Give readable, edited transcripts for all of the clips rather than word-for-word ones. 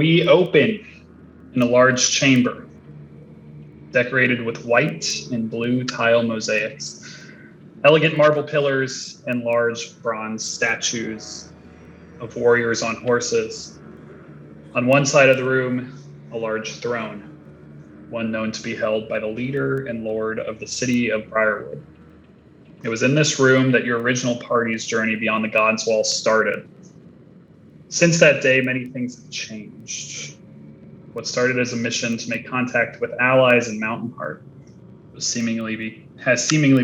We open in a large chamber decorated with white and blue tile mosaics, elegant marble pillars, and large bronze statues of warriors on horses. On one side of the room, a large throne, one known to be held by the leader and lord of the city of Briarwood. It was in this room that your original party's journey beyond the God's Wall started. Since that day, many things have changed. What started as a mission to make contact with allies in Mountain Heart has seemingly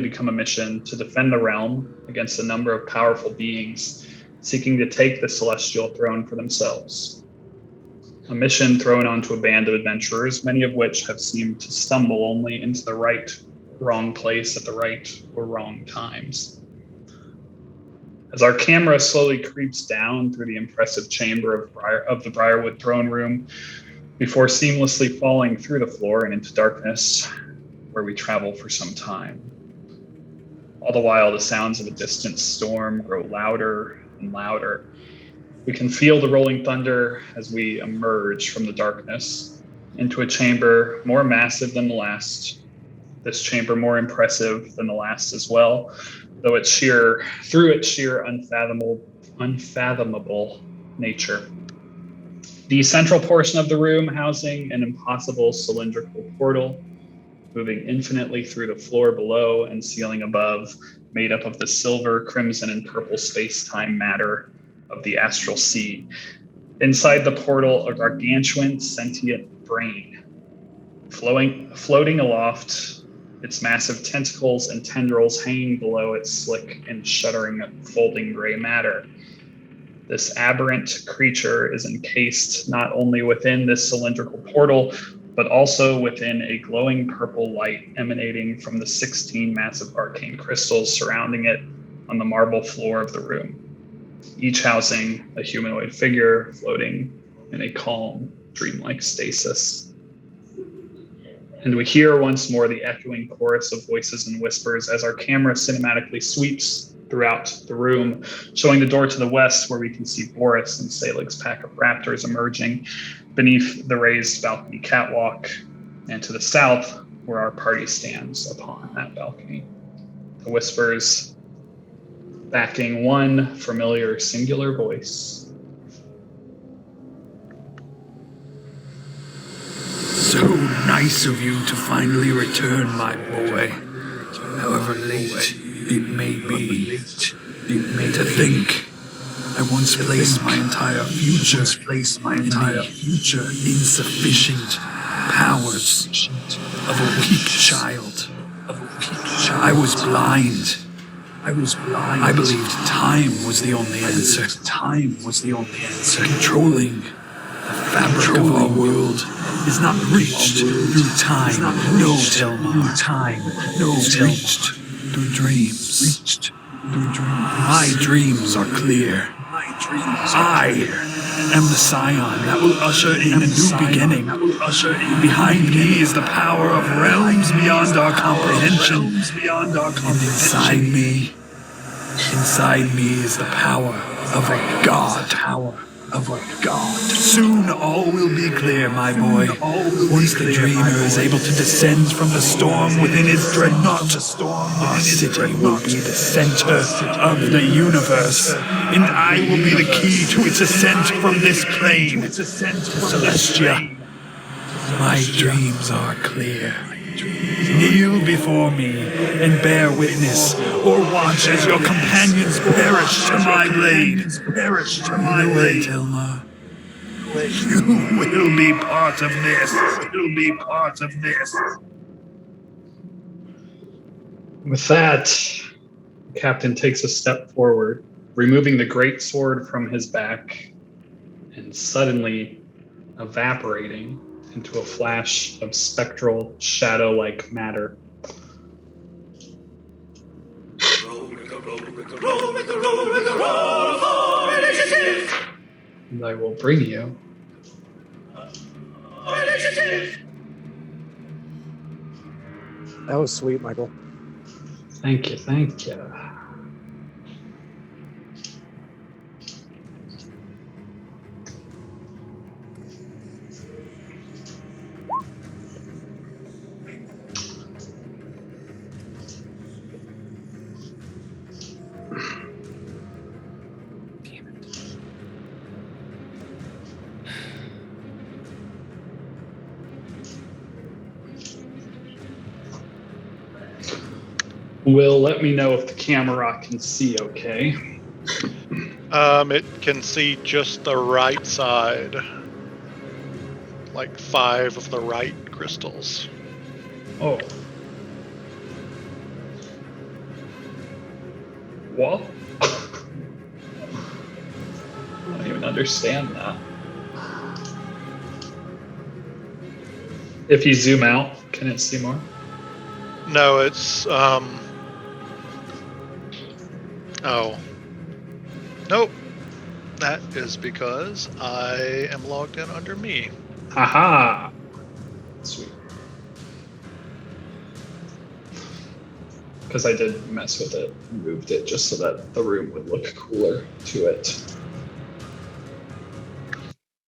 become a mission to defend the realm against a number of powerful beings seeking to take the celestial throne for themselves. A mission thrown onto a band of adventurers, many of which have seemed to stumble only into the wrong place at the right or wrong times. As our camera slowly creeps down through the impressive chamber of the Briarwood throne room, before seamlessly falling through the floor and into darkness, where we travel for some time. All the while, the sounds of a distant storm grow louder and louder. We can feel the rolling thunder as we emerge from the darkness into a chamber more massive than the last. This chamber more impressive than the last as well, though through its sheer unfathomable nature. The central portion of the room housing an impossible cylindrical portal, moving infinitely through the floor below and ceiling above, made up of the silver, crimson, and purple space-time matter of the astral sea. Inside the portal, a gargantuan sentient brain, floating aloft, its massive tentacles and tendrils hanging below its slick and shuddering folding gray matter. This aberrant creature is encased not only within this cylindrical portal, but also within a glowing purple light emanating from the 16 massive arcane crystals surrounding it on the marble floor of the room, each housing a humanoid figure floating in a calm, dreamlike stasis. And we hear once more the echoing chorus of voices and whispers as our camera cinematically sweeps throughout the room, showing the door to the west where we can see Boris and Salig's pack of raptors emerging beneath the raised balcony catwalk, and to the south where our party stands upon that balcony. The whispers backing one familiar singular voice. So nice of you to finally return, my boy. However late it may be. To think I once placed my entire future in the insufficient powers of a weak child. I was blind. I believed time was the only answer. Controlling the fabric of our world is not reached through time. No, Telma. It's reached through dreams. My dreams are clear. I am the scion that will usher in a new beginning. Behind me is the power of realms beyond our comprehension. And inside me is the power of a god. Soon all will be clear, my boy. Once the dreamer is able to descend from the storm within his dreadnought, our city will be the center of the universe, and I will be the key to its ascent from this plane to Celestia. My dreams are clear. Kneel before me and bear witness, or watch as your companions perish to my blade. Telma. You will be part of this. With that, the captain takes a step forward, removing the great sword from his back and suddenly evaporating into a flash of spectral, shadow-like matter. And I will bring you That was sweet, Michael. Thank you. Will let me know if the camera can see okay. It can see just the right side. Like 5 of the right crystals. Oh. What? I don't even understand that. If you zoom out, can it see more? No, it's oh. Nope. That is because I am logged in under me. Haha. Sweet. Because I did mess with it, moved it just so that the room would look cooler to it.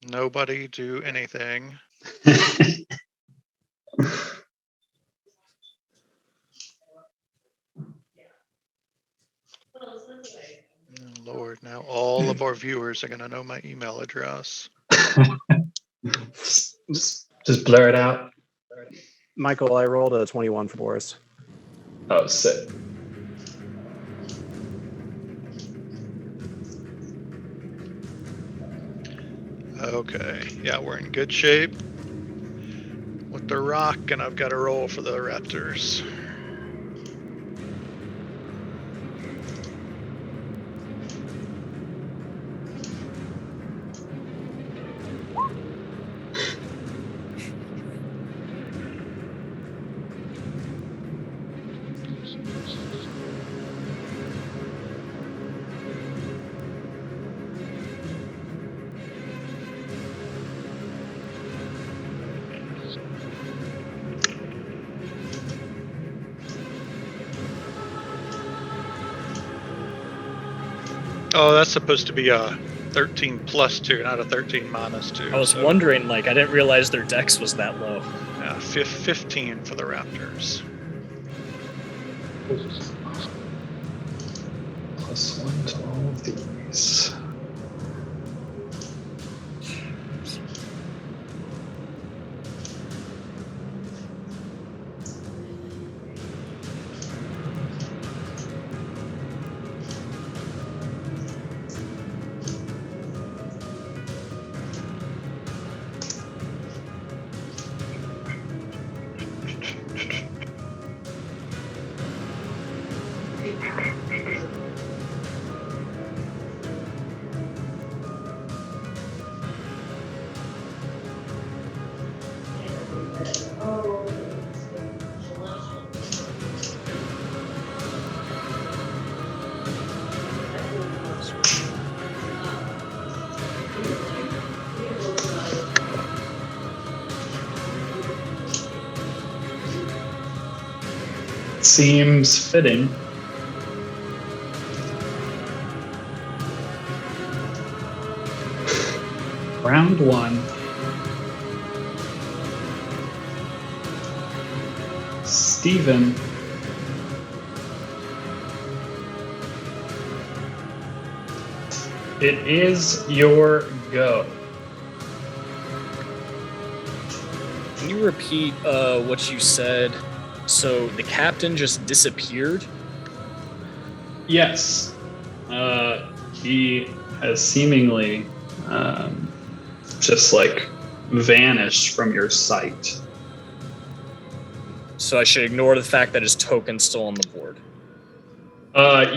Nobody do anything. Oh, Lord, now all of our viewers are going to know my email address. just blur it out. Michael, I rolled a 21 for Boris. Oh, sick. Okay, yeah, we're in good shape with the rock, and I've got to roll for the raptors. Oh, that's supposed to be a 13 plus 2, not a 13 minus 2. I was wondering, I didn't realize their dex was that low. 15 for the raptors. +1 to all of these. Seems fitting. Round 1. Steven. It is your go. Can you repeat what you said? So the captain just disappeared? Yes. He has seemingly just vanished from your sight. So I should ignore the fact that his token's still on the board.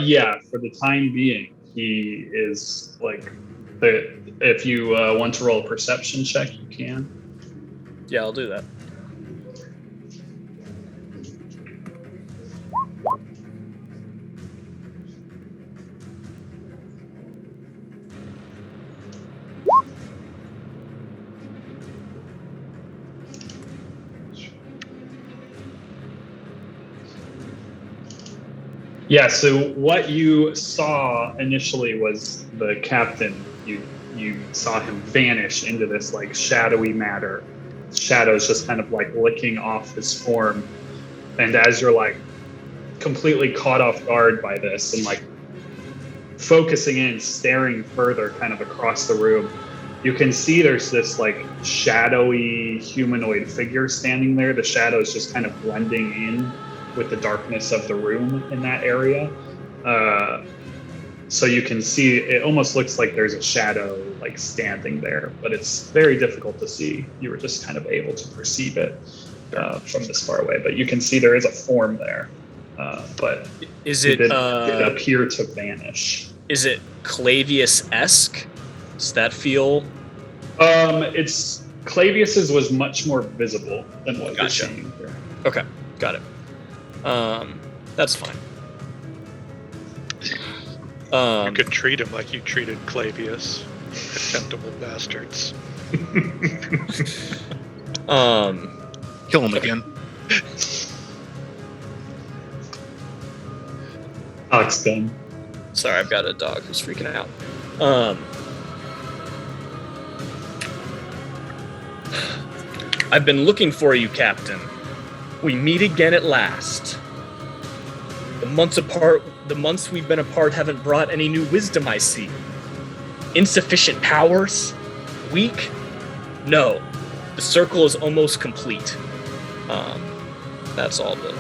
Yeah, for the time being, he is if you want to roll a perception check, you can. Yeah, I'll do that. Yeah, so what you saw initially was the captain. You saw him vanish into this shadowy matter. Shadows just kind of licking off his form. And as you're completely caught off guard by this and focusing in, staring further kind of across the room, you can see there's this shadowy humanoid figure standing there. The shadows just kind of blending in with the darkness of the room in that area. So you can see, it almost looks like there's a shadow like standing there, but it's very difficult to see. You were just kind of able to perceive it from this far away, but you can see there is a form there. But Is it it did appear to vanish. is it Clavius-esque? Does that feel? It's Clavius's was much more visible than what you're Gotcha. seeing here. Okay, got it. That's fine. You could treat him like you treated Clavius. Contemptible bastards. Kill him again. Cock's done. Sorry, I've got a dog who's freaking out. I've been looking for you, Captain. We meet again at last. The months we've been apart haven't brought any new wisdom, I see. Insufficient powers? Weak? No. The circle is almost complete. That's all the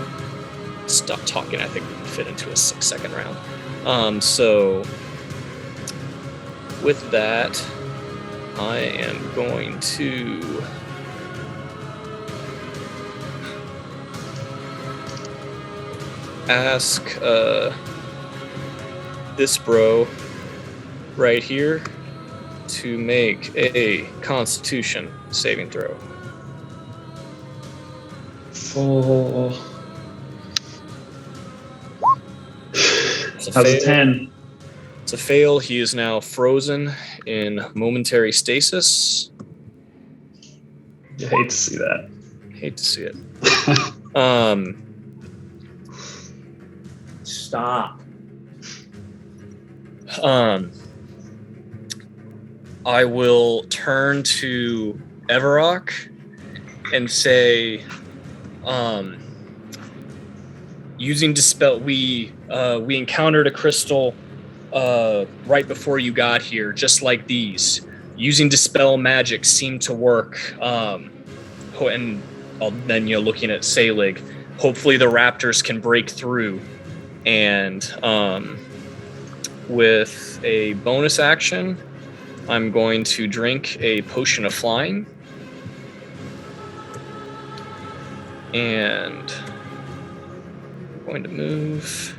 stuff talking I think we can fit into a 6-second round. So with that, I am going to ask this bro right here to make a Constitution saving throw. Full. It's a How's a fail. 10? It's a fail. He is now frozen in momentary stasis. You hate to see that. Hate to see it. Stop. I will turn to Everock and say, using Dispel, we encountered a crystal right before you got here, just like these. Using Dispel magic seemed to work. And then looking at Selig, hopefully the raptors can break through. And with a bonus action, I'm going to drink a potion of flying. And I'm going to move.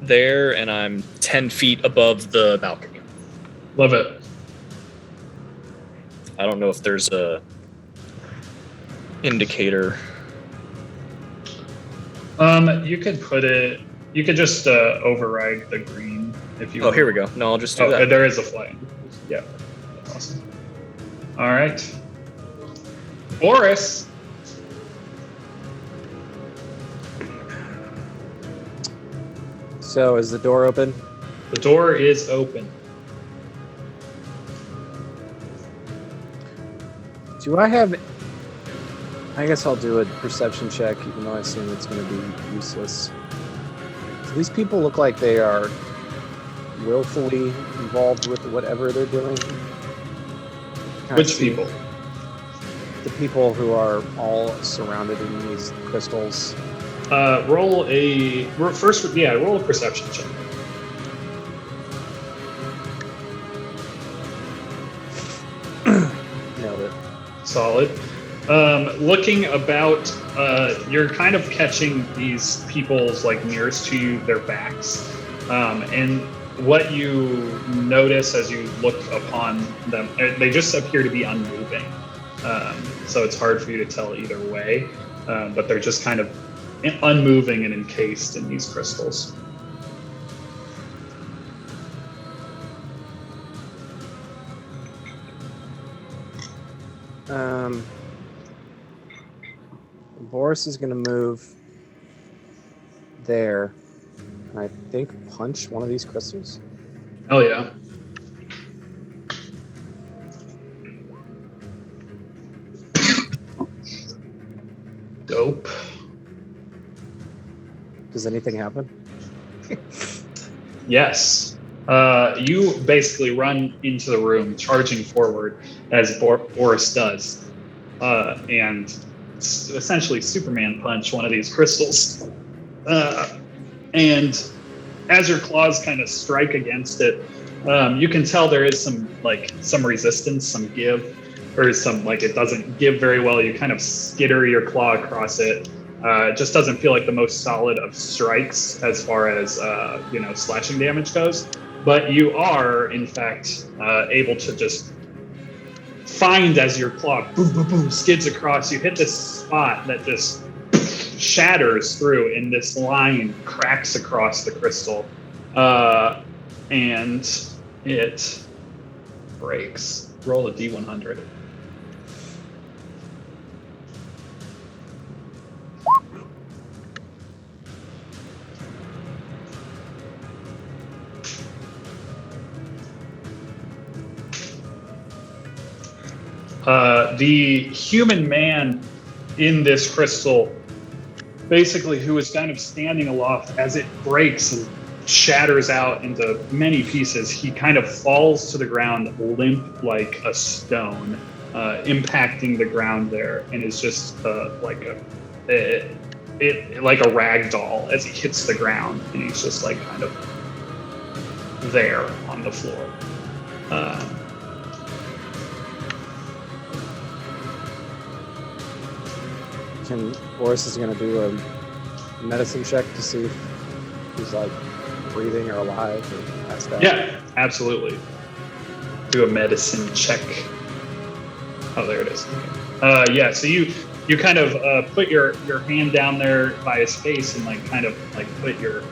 There, and I'm 10 feet above the balcony. Love it. I don't know if there's a indicator. You could put it. You could just override the green if you. Oh, here we go. No, I'll just do that. There is a flame. Yeah. Awesome. All right. Boris. So is the door open? The door is open. Do I have... I guess I'll do a perception check, even though I assume it's going to be useless. Do these people look like they are willfully involved with whatever they're doing? Can I Which see people? The people who are all surrounded in these crystals. Roll a perception check. Nailed it. Solid. Looking about, you're kind of catching these people's like nearest to you, their backs, and what you notice as you look upon them, they just appear to be unmoving. So it's hard for you to tell either way, but they're just kind of unmoving and encased in these crystals. Boris is going to move there. And I think punch one of these crystals. Oh yeah. Dope. Does anything happen? Yes. You basically run into the room, charging forward as Boris does, and essentially Superman punch one of these crystals. And as your claws kind of strike against it, you can tell there is some resistance, some give, or some it doesn't give very well. You kind of skitter your claw across it. It just doesn't feel like the most solid of strikes as far as slashing damage goes. But you are, in fact, able to just find as your claw boom, boom, boom, skids across. You hit this spot that just shatters through, and this line cracks across the crystal, and it breaks. Roll a D100. The human man in this crystal, basically, who is kind of standing aloft as it breaks and shatters out into many pieces, he kind of falls to the ground limp like a stone, impacting the ground there, and is just like a rag doll as he hits the ground, and he's just kind of there on the floor. Boris is going to do a medicine check to see if he's breathing or alive or passed out. Yeah, absolutely. Do a medicine check. Oh, there it is. Okay. Yeah, so you kind of put your hand down there by his face and put your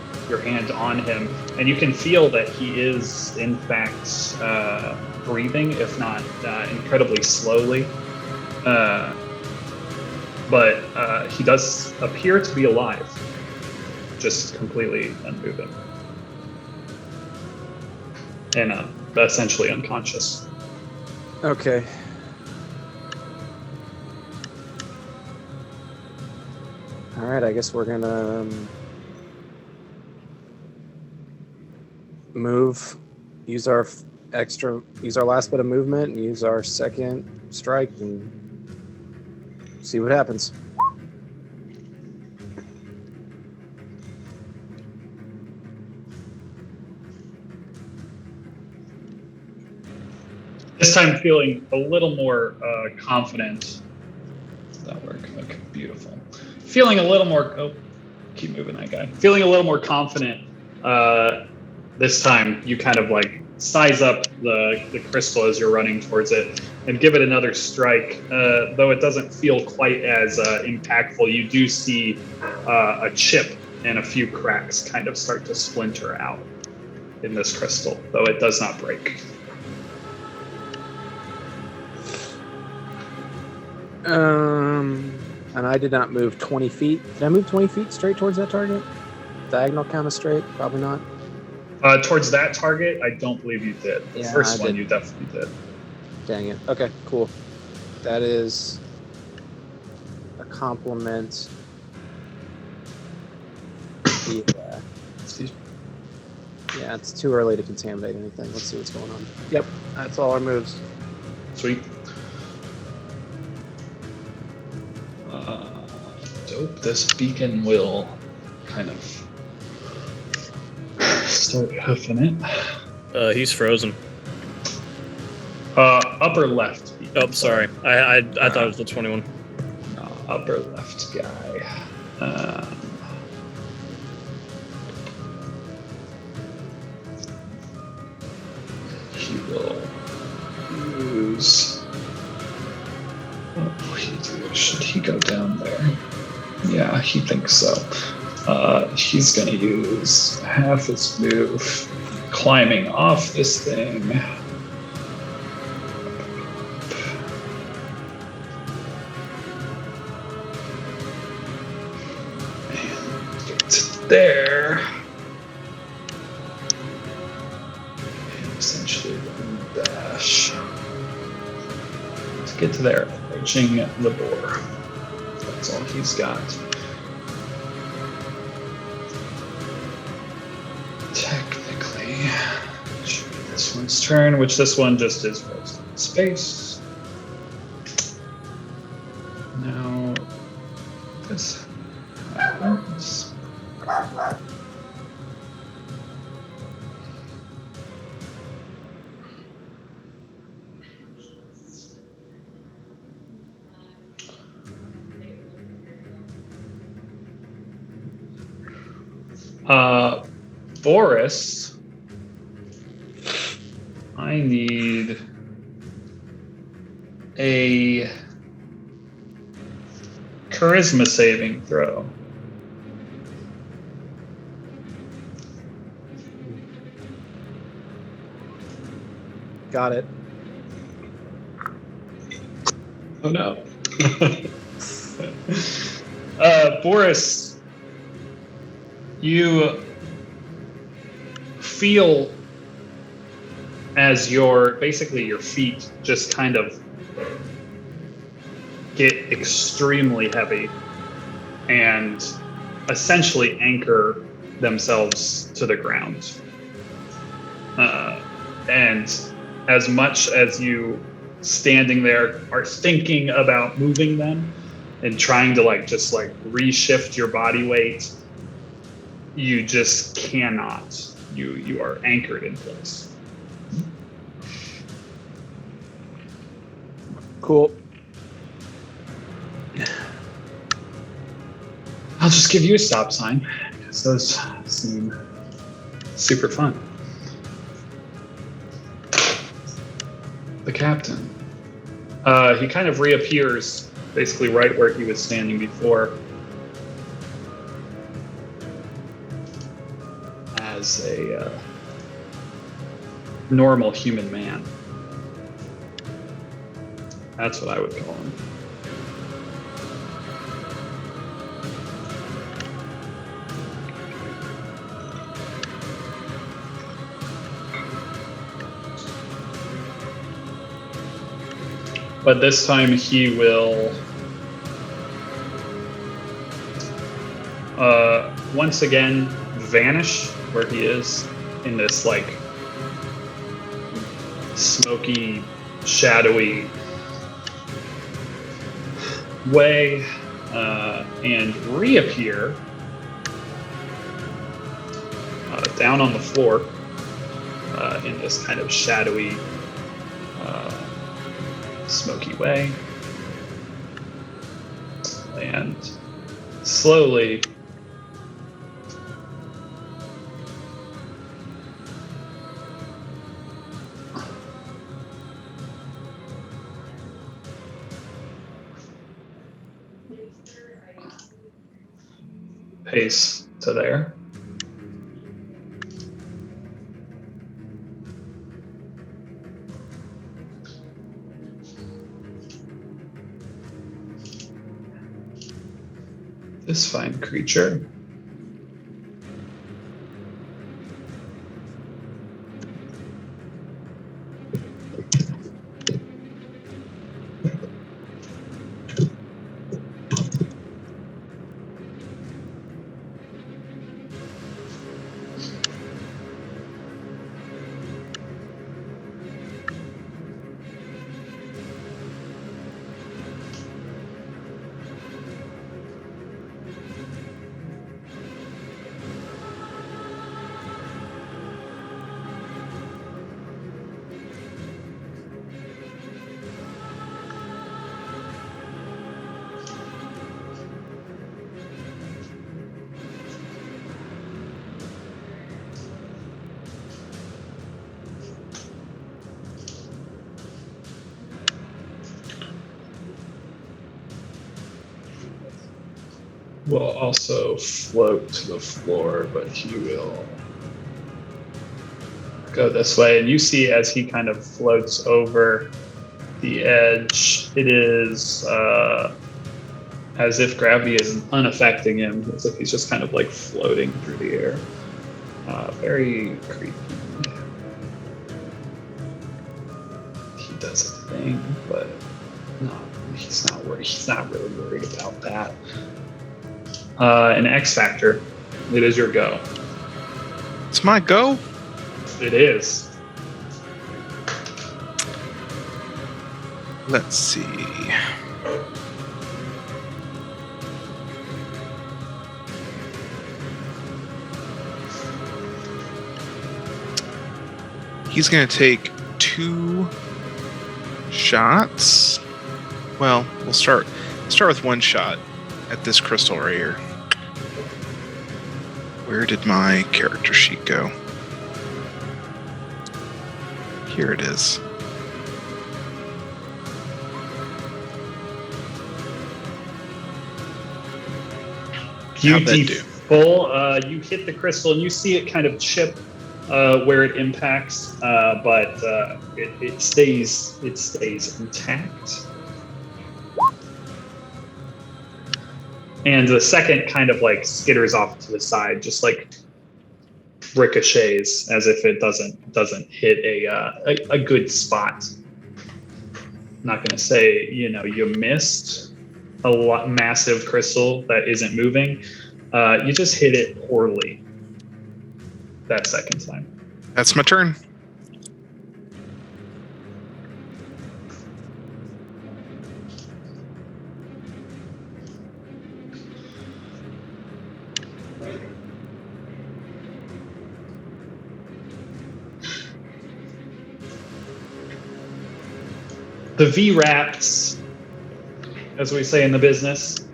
hand on him, and you can feel that he is in fact breathing, if not incredibly slowly. But he does appear to be alive, just completely unmoving, and essentially unconscious. Okay. All right, I guess we're gonna move, use our last bit of movement, and use our second strike, and see what happens. This time feeling a little more confident. Does that work? Okay, beautiful. Feeling a little more, keep moving that guy. Feeling a little more confident this time, you kind of size up the crystal as you're running towards it and give it another strike. Though it doesn't feel quite as impactful, you do see a chip and a few cracks kind of start to splinter out in this crystal, though it does not break. And I did not move 20 feet. Did I move 20 feet straight towards that target? Diagonal kind of straight? Probably not. Towards that target, I don't believe you did. The first one, you definitely did. Dang it. Okay, cool. That is a compliment. Yeah. Excuse me. Yeah, it's too early to contaminate anything. Let's see what's going on. Yep, that's all our moves. Sweet. Dope. This beacon will kind of start hoofing it. He's frozen. Upper left beacon. Oh, sorry. I thought it was the 21. No, upper left guy. He will use. Should he go down there? Yeah, he thinks so. He's going to use half his move climbing off this thing. And get to there. And essentially dash to get to there, approaching the door. That's all he's got. one's turn, which this one just is frozen in space. Now, this happens. Boris, I need a charisma saving throw. Got it. Oh no. Boris, you feel as your feet just kind of get extremely heavy and essentially anchor themselves to the ground. And as much as you standing there are thinking about moving them and trying to reshift your body weight, you just cannot. You are anchored in place. Cool. I'll just give you a stop sign, because those seem super fun. The captain. He kind of reappears basically right where he was standing before as a normal human man. That's what I would call him. But this time he will once again vanish where he is in this smoky, shadowy way and reappear down on the floor in this kind of shadowy, smoky way, and slowly pace to there. This fine creature will also float to the floor, but he will go this way. And you see as he kind of floats over the edge, it is as if gravity is unaffecting him, as if he's just kind of floating through the air. Very creepy. He does a thing, but no, he's not worried. He's not really worried about that. An X Factor. It is your go. It's my go? It is. Let's see. He's going to take 2 shots. Well, we'll start with 1 shot at this crystal right here. Where did my character sheet go? Here it is. How'd that do? You hit the crystal and you see it kind of chip where it impacts, but it stays intact. And the second kind of like skitters off to the side, just like ricochets, as if it doesn't hit a good spot. Not going to say you missed a massive crystal that isn't moving. You just hit it poorly that second time. That's my turn. The V-Raps, as we say in the business.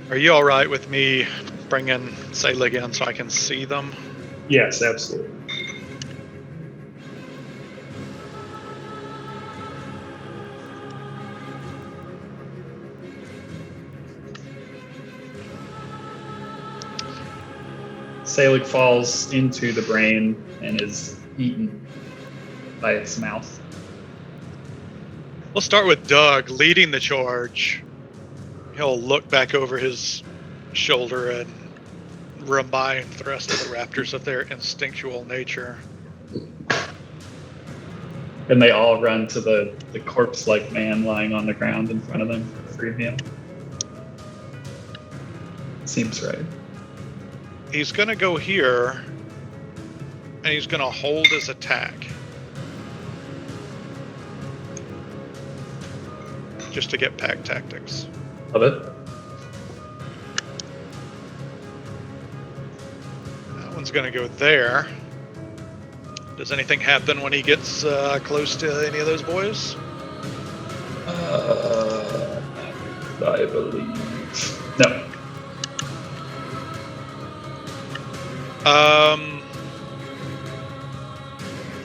Are you all right with me bringing Selig in so I can see them? Yes, absolutely. Selig falls into the brain and is eaten by its mouth. We'll start with Doug leading the charge. He'll look back over his shoulder and remind the rest of the raptors of their instinctual nature. And they all run to the corpse-like man lying on the ground in front of them for free meal. Seems right. He's going to go here, and he's going to hold his attack. Just to get pack tactics. Love it. That one's going to go there. Does anything happen when he gets close to any of those boys? I believe. No.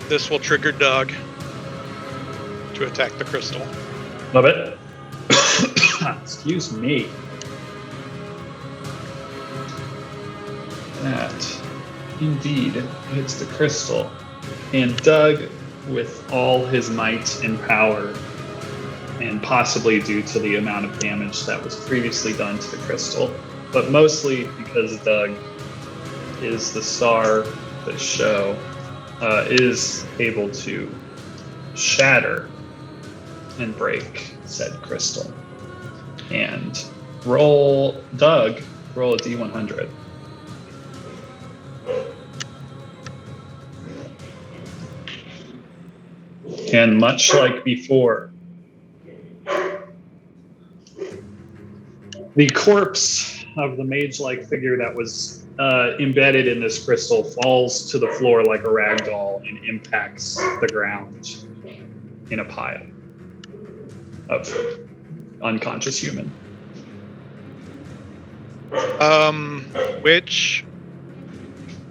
This will trigger Doug to attack the crystal. Love it. Excuse me. That indeed hits the crystal. And Doug, with all his might and power, and possibly due to the amount of damage that was previously done to the crystal, but mostly because Doug is the star of the show, is able to shatter and break said crystal. And Doug, roll a D100. And much like before, the corpse of the mage-like figure that was embedded in this crystal falls to the floor like a rag doll and impacts the ground in a pile of unconscious human. Which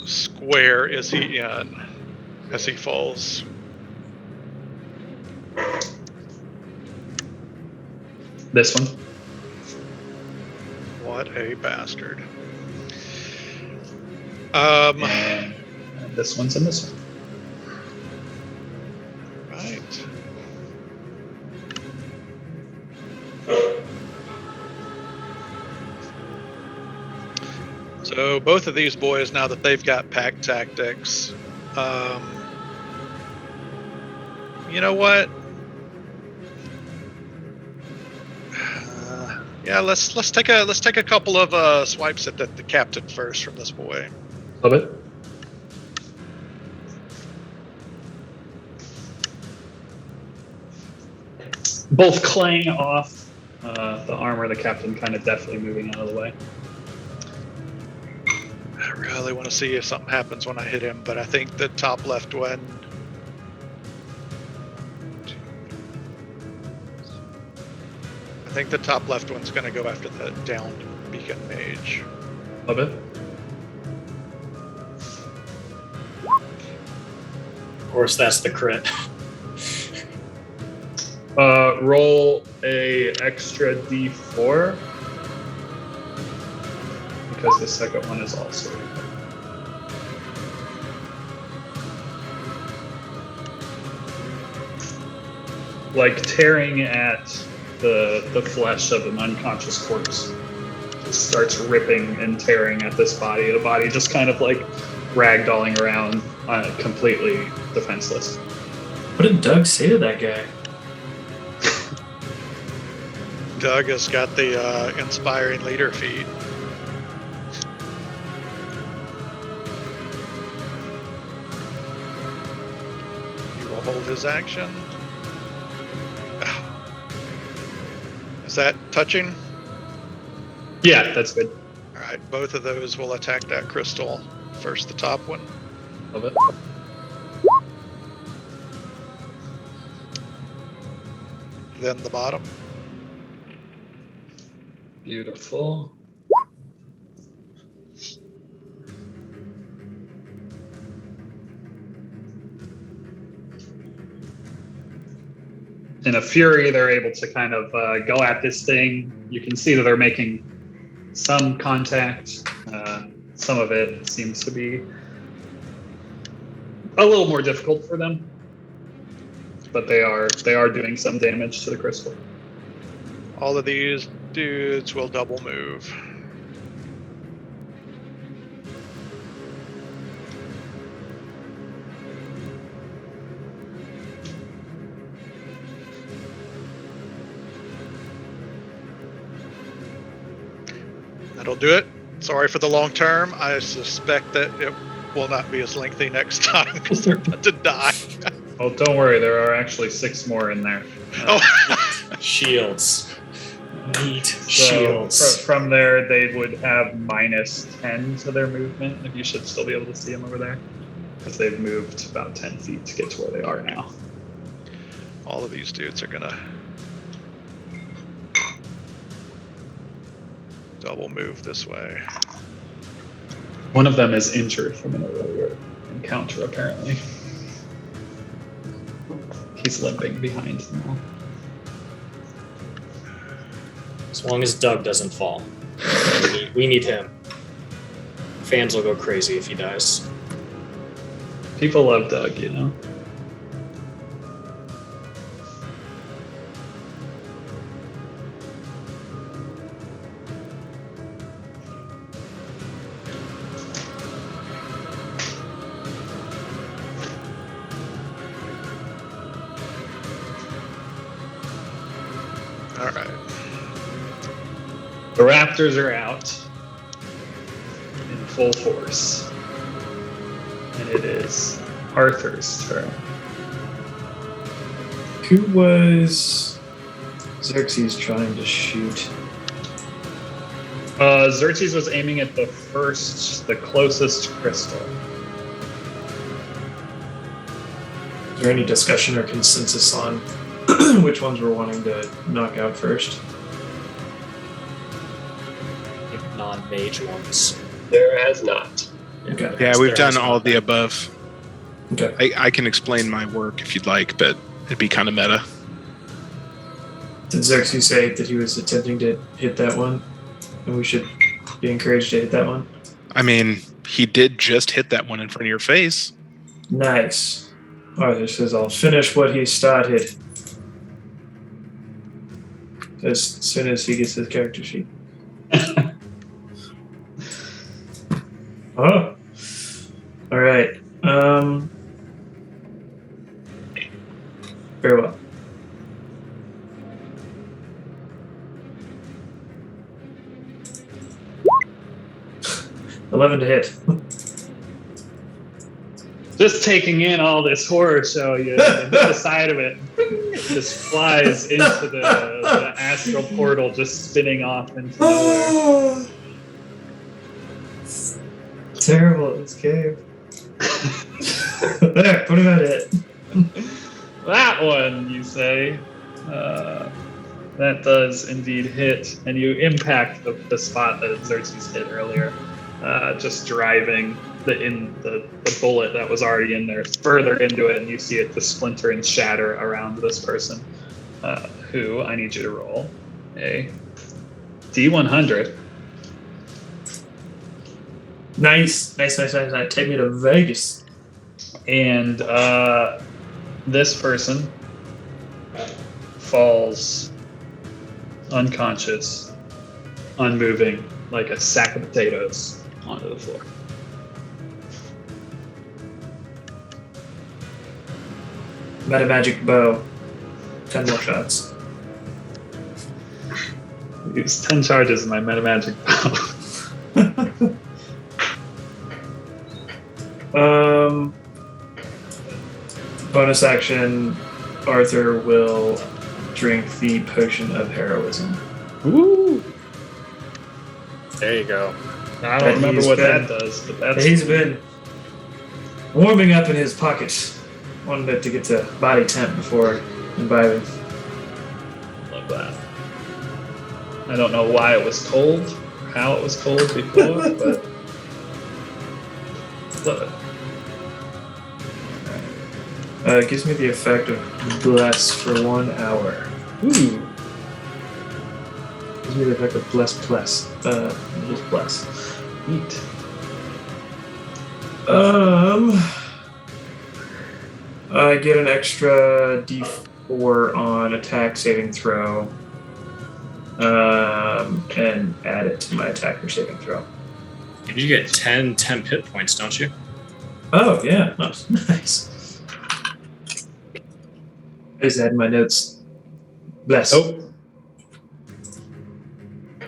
square is he in as he falls? This one. What a bastard. And this one's in this one. Right. So both of these boys, now that they've got pack tactics, you know what? Yeah, let's take a couple of swipes at the captain first from this boy. Love it. both clang off the armor. The captain kind of deftly moving out of the way. I really want to see if something happens when I hit him, but I think the top left one. I think the top left one's going to go after the downed beacon mage. Love it. Of course, that's the crit. Roll a extra d4 because the second one is also. Like tearing at the flesh of an unconscious corpse. It starts ripping and tearing at this body. The body just kind of like ragdolling around, completely defenseless. What did Doug say to that guy? Doug has got the inspiring leader feat. He will hold his action. Is that touching? Yeah, that's good. All right, both of those will attack that crystal. First, the top one. Love it. Then the bottom. Beautiful. In a fury, they're able to kind of go at this thing. You can see that they're making some contact. Some of it seems to be a little more difficult for them, but they are doing some damage to the crystal. All of these dudes will double move. That'll do it. Sorry for the long term. I suspect that it will not be as lengthy next time because they're about to die. Oh, don't worry. There are actually 6 more in there. Shields. Neat So shields. from there, they would have -10 to their movement. If you should still be able to see them over there, because they've moved about 10 feet to get to where they are now. All of these dudes are gonna double move this way. One of them is injured from an earlier encounter, apparently. He's limping behind them all. As long as Doug doesn't fall. We need him. Fans will go crazy if he dies. People love Doug, you know? All right. The Raptors are out in full force. And it is Arthur's turn. Who was Xerxes trying to shoot? Xerxes was aiming at the closest crystal. Is there any discussion or consensus on which ones we're wanting to knock out first? Like non-mage ones. There has not. Okay. Yeah, we've done all the above. Okay. I can explain my work if you'd like, but it'd be kind of meta. Did Xerxes say that he was attempting to hit that one? And we should be encouraged to hit that one? I mean, he did just hit that one in front of your face. Nice. Arthur says, I'll finish what he started. As soon as he gets his character sheet. Oh. All right. Very well. $11 to hit. just taking in all this horror show. You hit the side of it, just flies into the astral portal, just spinning off into nowhere. Terrible, this cave. There, put him at it. That one, you say. That does indeed hit, and you impact the spot that Xerxes hit earlier, just driving the bullet that was already in there further into it, and you see it just splinter and shatter around this person, who I need you to roll a D100. Nice. Take me to Vegas. And this person falls unconscious, unmoving, like a sack of potatoes onto the floor. Meta magic bow. 10 more shots. Use 10 charges in my meta magic bow. Bonus action, Arthur will drink the potion of heroism. Woo! There you go. I don't remember what that does, but that's He's been warming up in his pocket. Wanted it to get to body temp before imbibing. love that. I don't know why it was cold, or how it was cold before, but love it. It gives me the effect of bless for 1 hour. Ooh. Gives me the effect of bless. Just bless. Neat. I get an extra D4 on attack saving throw. And add it to my attacker saving throw. You get 10 temp hit points, don't you? Oh, yeah. Oh, nice. I just add my notes. Bless. Oh.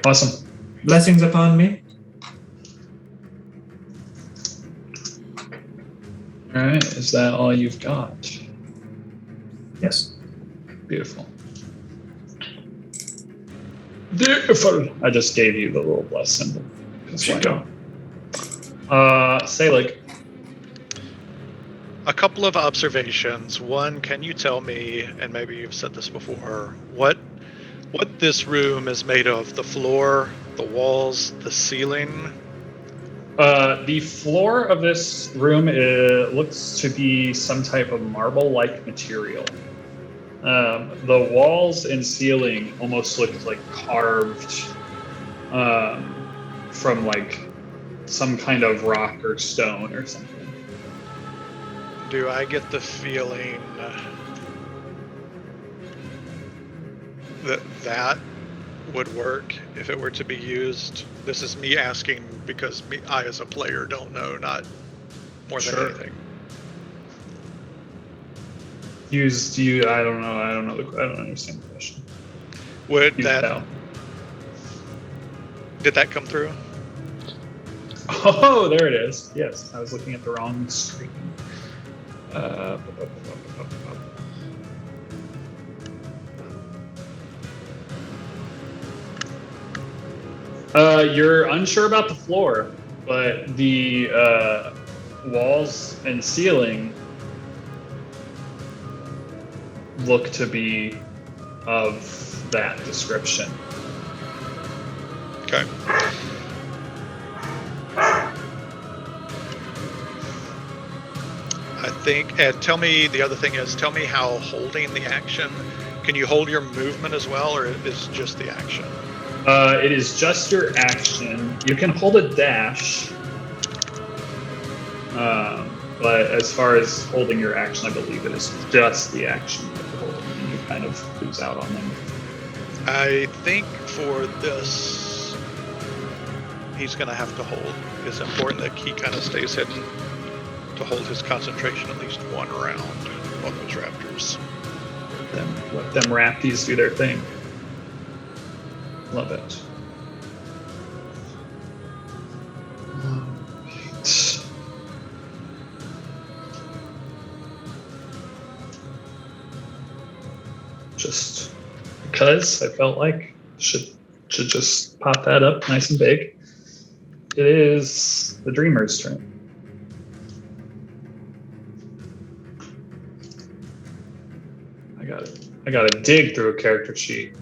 Awesome. Blessings upon me. All right. Is that all you've got? Yes. Beautiful. Beautiful. I just gave you the little bless symbol. Should go. Selig. A couple of observations. One, can you tell me, and maybe you've said this before, what this room is made of? The floor, the walls, the ceiling? The floor of this room looks to be some type of marble-like material. The walls and ceiling almost look like carved from like some kind of rock or stone or something. Do I get the feeling that would work if it were to be used? This is me asking because I as a player don't know, not more than Sure. anything. Used you? I don't know. I don't understand the question. Would You that tell. did that come through? Oh, there it is. Yes, I was looking at the wrong screen. You're unsure about the floor, but the walls and ceiling look to be of that description. Okay. I think, and tell me, the other thing is, tell me how holding the action, can you hold your movement as well, or is just the action? It is just your action. You can hold a dash, but as far as holding your action, I believe it is just the action that you're holding, and you kind of lose out on them. I think for this, he's going to have to hold. It's important that he kind of stays hidden to hold his concentration at least one round on those raptors. Let them rapties do their thing. Love it. Alright. just because I felt like should just pop that up nice and big. It is the Dreamer's turn. I gotta dig through a character sheet.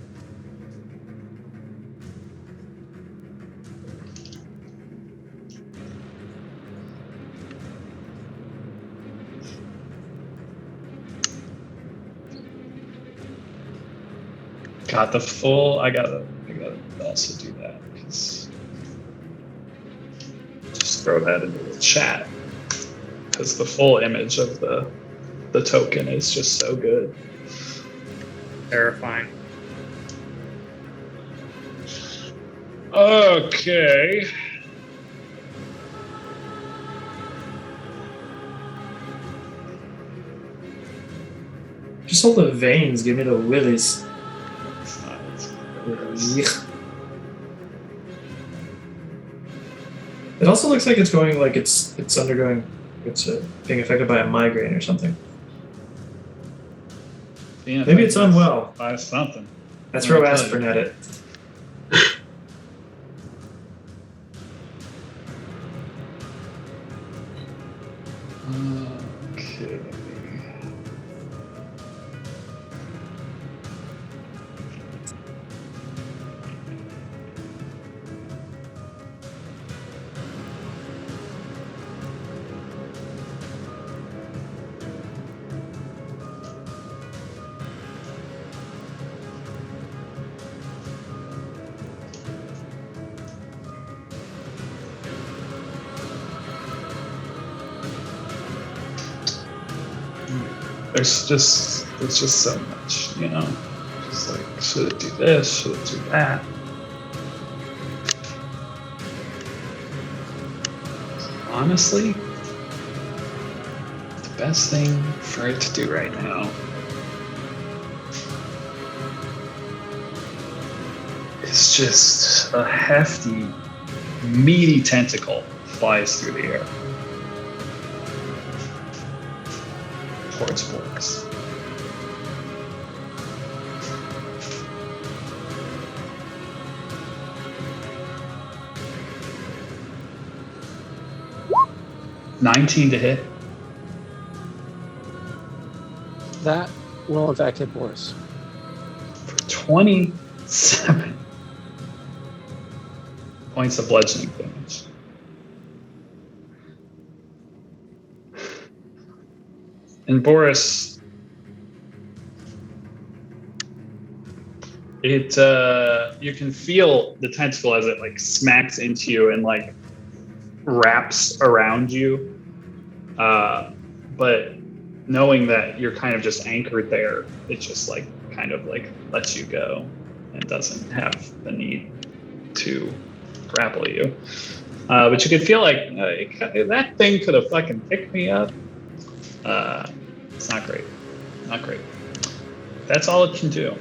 Got the full. I gotta also do that. Just throw that into the chat because the full image of the token is just so good. Terrifying. Okay. Just all the veins give me the willies. It also looks like it's going like it's being affected by a migraine or something. Yeah, Maybe it's unwell. By something. I throw aspirin at it. Okay. There's just so much, you know. Just like, should it do this? Should it do that? Honestly, the best thing for it to do right now is just a hefty, meaty tentacle flies through the air towards Boris. $19 to hit. That will in fact hit Boris. For 27 points of bludgeoning damage. And Boris, you can feel the tentacle as it like smacks into you and like wraps around you. But knowing that you're kind of just anchored there, it just like kind of like lets you go and doesn't have the need to grapple you. But you could feel like that thing could have fucking picked me up. It's not great. Not great. That's all it can do.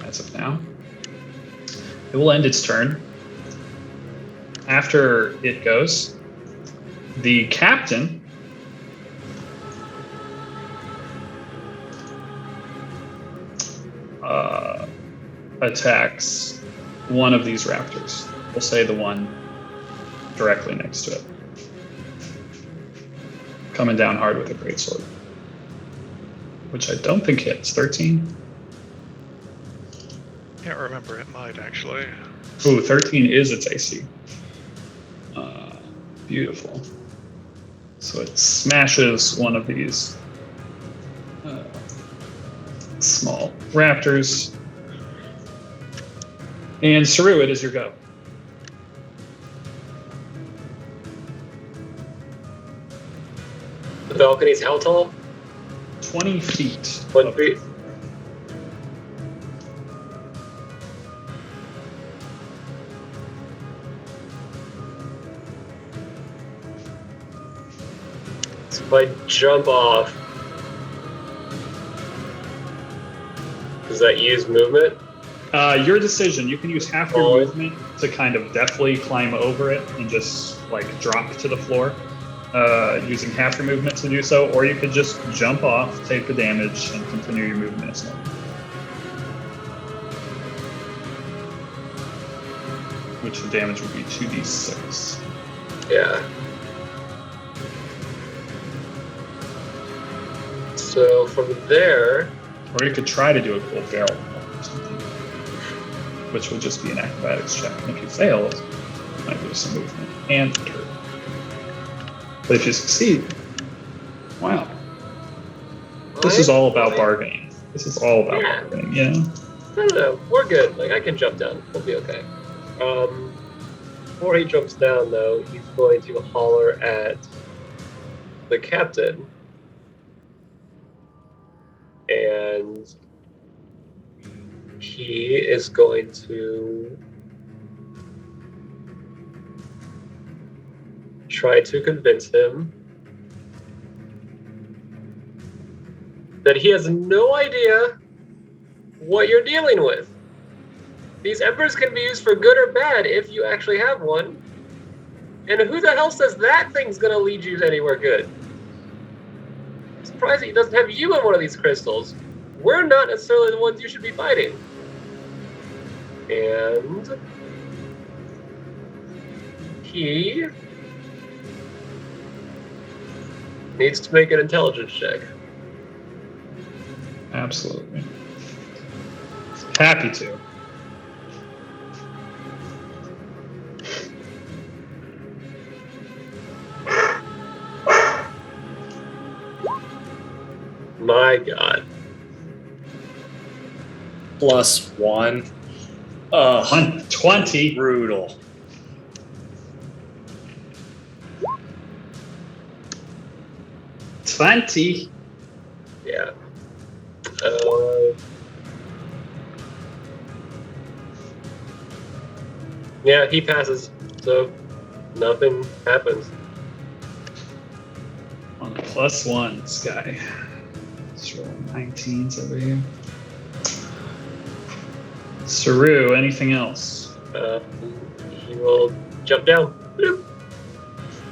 As of now. It will end its turn. After it goes, the captain attacks one of these raptors. We'll say the one directly next to it. Coming down hard with a greatsword, which I don't think hits. 13. Can't remember. It might actually. Ooh, 13 is its AC. Beautiful. So it smashes one of these small raptors. And Saru, it is your go. The balcony's how tall? 20 feet. 20 feet. So if I jump off, does that use movement? Your decision. You can use half your movement to kind of deftly climb over it and just like drop to the floor. using half your movement to do so, or you could just jump off, take the damage, and continue your movement as normal. Which the damage would be 2d6. Yeah. So from there, Or you could try to do a cold barrel roll or something, which would just be an acrobatics check. And if you fail, you might lose some movement and turn. But if you succeed, wow. This is all about bargaining. This is all about bargaining, you know? No, we're good. Like, I can jump down. We'll be okay. Before he jumps down, though, he's going to holler at the captain. And he is going to try to convince him that he has no idea what you're dealing with. These embers can be used for good or bad if you actually have one. And who the hell says that thing's gonna lead you anywhere good? I'm surprised that he doesn't have you in one of these crystals. We're not necessarily the ones you should be fighting. And he needs to make an intelligence check. Absolutely. Happy to. My God. +1. 20. Brutal. Yeah. Yeah, he passes, so nothing happens. On the +1s, guy. Let's roll 19s over here. Saru, anything else? He will jump down, bloop,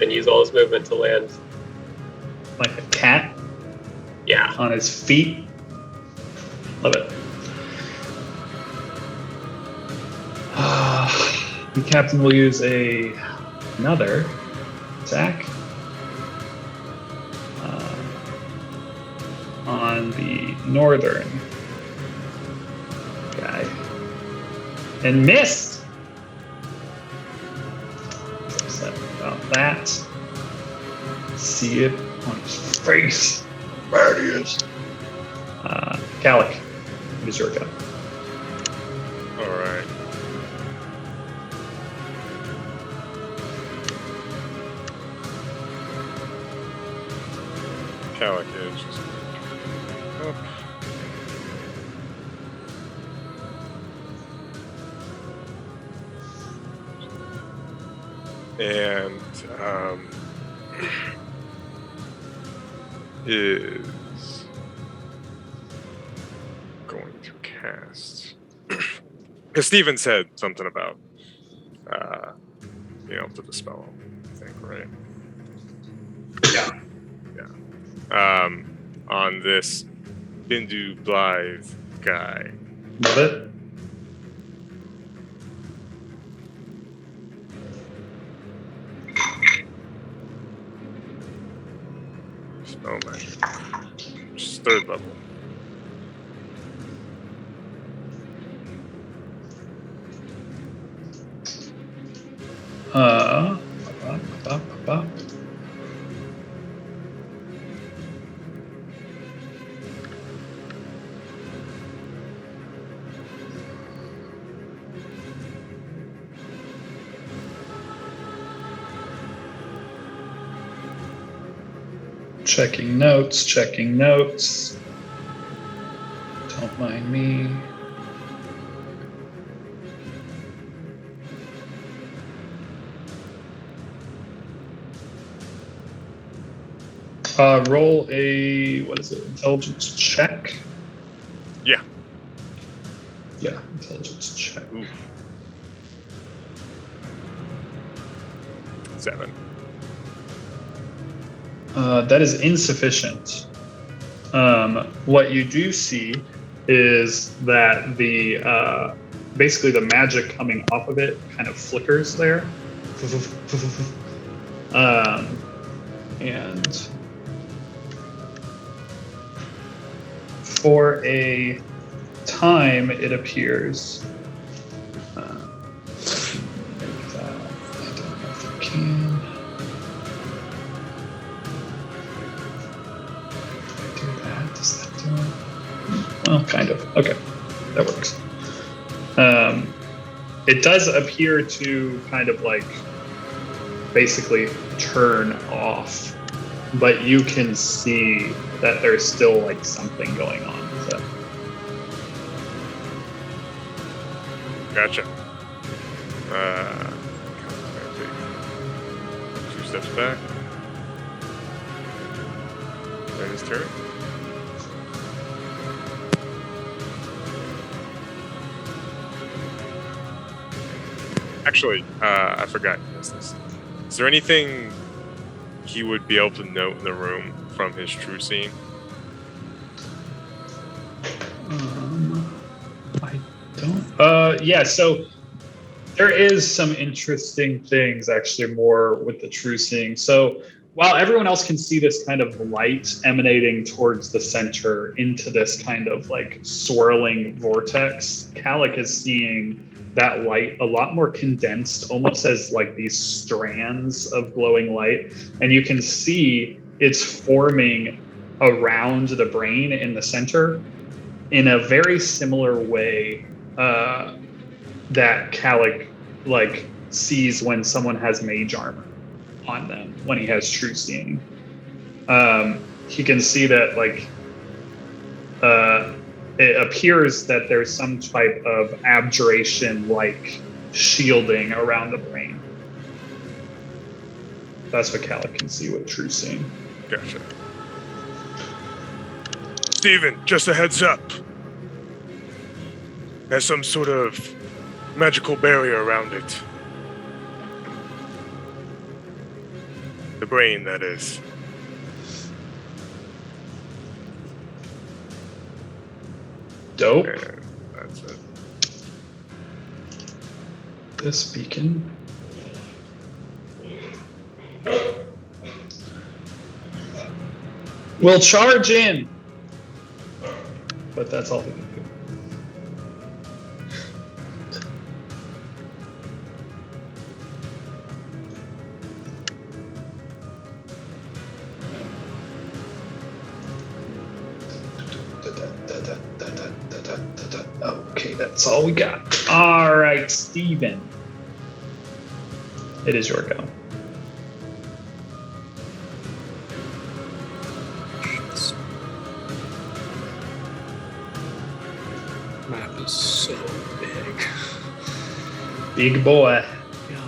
and use all his movement to land. Like a cat Yeah. on his feet. Love it. The captain will use another attack on the northern guy. And missed! Upset about that. See it on his face. There he is. Calic, it is your go. Alright. Calic is just up. And is going to cast because Steven said something about being able to dispel them, I think, right? Yeah. On this Bindu Blythe guy. Love it. Spell magic. Just 3rd level. Checking notes. Don't mind me. Roll a, what is it, intelligence check? Yeah. Yeah, intelligence check. Ooh. 7. That is insufficient. What you do see is that the basically the magic coming off of it kind of flickers there. And for a time, it appears. Make that. I don't know if I can. Do that. Does that do it? Well, kind of. Okay, that works. It does appear to kind of like basically turn off, but you can see that there's still like something going on with it. Gotcha. Take 2 steps back. Then his turn. Actually, I forgot he does this. Is there anything he would be able to note in the room from his true seeing? I don't. Yeah. So there is some interesting things, actually, more with the true seeing. So while everyone else can see this kind of light emanating towards the center into this kind of like swirling vortex, Calic is seeing that light a lot more condensed, almost as like these strands of glowing light. And you can see it's forming around the brain in the center in a very similar way that Calic like sees when someone has mage armor on them when he has true seeing. He can see that like it appears that there's some type of abjuration like shielding around the brain. That's what Calic can see with true seeing. Gotcha. Steven, just a heads up. There's some sort of magical barrier around it. The brain, that is. Dope. And that's it. This beacon. We'll charge in. But that's all we can do. Okay, that's all we got. All right, Steven. It is your go. Map is so big. Big boy. Yeah.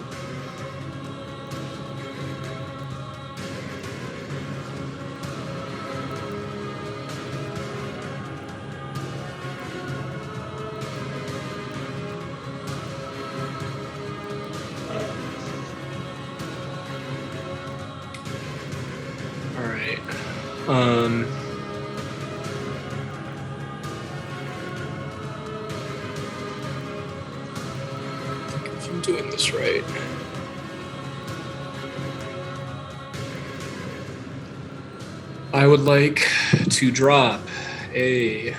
All right. If I'm doing this right. I would like to drop a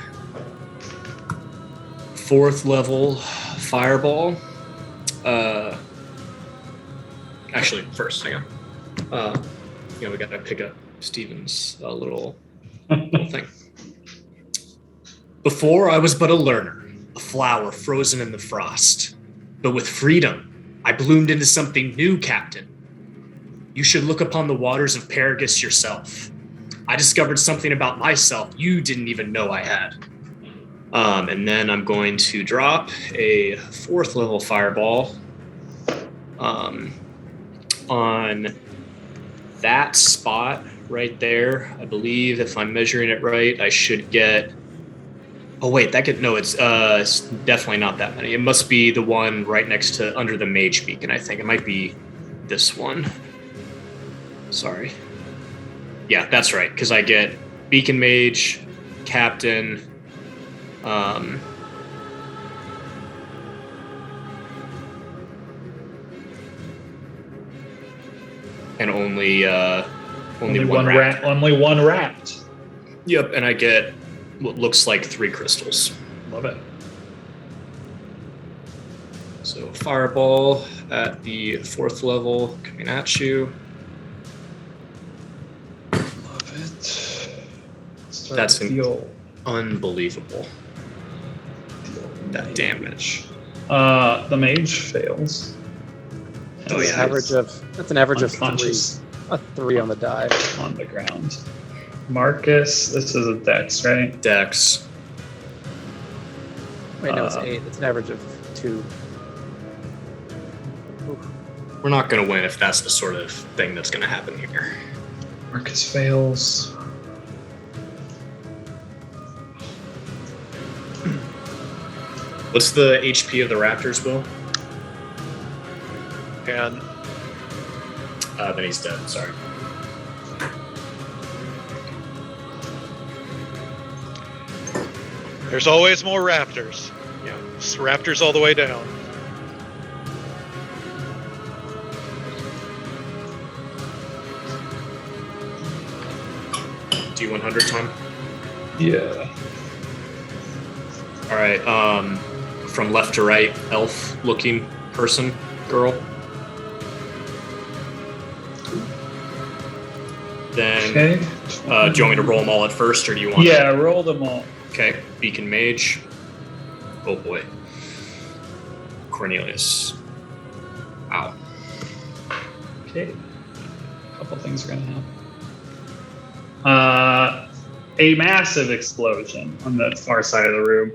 4th level fireball. Actually, first, hang on. We gotta pick up Steven's little thing. Before, I was but a learner, a flower frozen in the frost. But with freedom, I bloomed into something new, Captain. You should look upon the waters of Paragus yourself. I discovered something about myself you didn't even know I had. And then I'm going to drop a 4th level fireball on that spot right there. I believe if I'm measuring it right, I should get... Oh wait, it's definitely not that many. It must be the one right next to under the mage beacon, I think. It might be this one. Sorry. Yeah, that's right. Because I get Beacon Mage, Captain, and only one rat. Only one wrapped. Yep, and I get what looks like 3 crystals. Love it. So fireball at the 4th level coming at you. Love it. That's deal. Unbelievable. That damage. The mage fails. Oh, yeah. That's an average of 3. Unconscious. A 3 on the die. On the ground. Marcus, this is a dex, right? Dex. Wait, no, it's 8. It's an average of 2. We're not going to win if that's the sort of thing that's going to happen here. Marcus fails. What's the HP of the raptors, Will? And Then he's dead, sorry. there's always more raptors. Yeah. It's raptors all the way down. D100 time? Yeah. All right, from left to right, elf-looking person, girl. Then, Okay. do you want me to roll them all at first, or do you want? Yeah, roll them all. Okay, Beacon Mage. Oh boy. Cornelius. Wow. Okay. A couple things are gonna happen. A massive explosion on the far side of the room.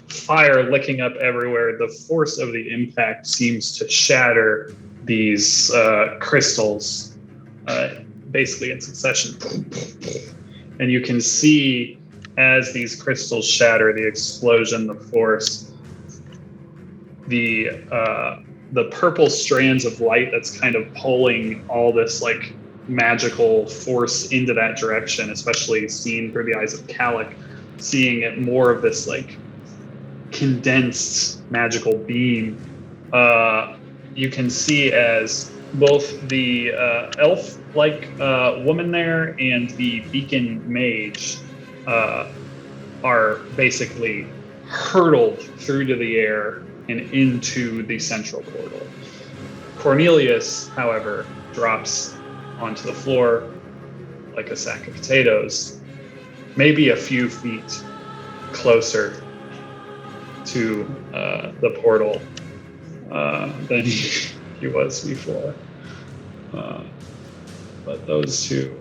Fire licking up everywhere. The force of the impact seems to shatter these crystals, basically in succession. And you can see as these crystals shatter, the explosion, the force, the purple strands of light that's kind of pulling all this like magical force into that direction, especially seen through the eyes of Kalik, seeing it more of this like condensed magical beam. You can see as both the elf-like woman there and the beacon mage are basically hurtled through to the air and into the central portal. Cornelius, however, drops onto the floor like a sack of potatoes, maybe a few feet closer to the portal than he was before. But those two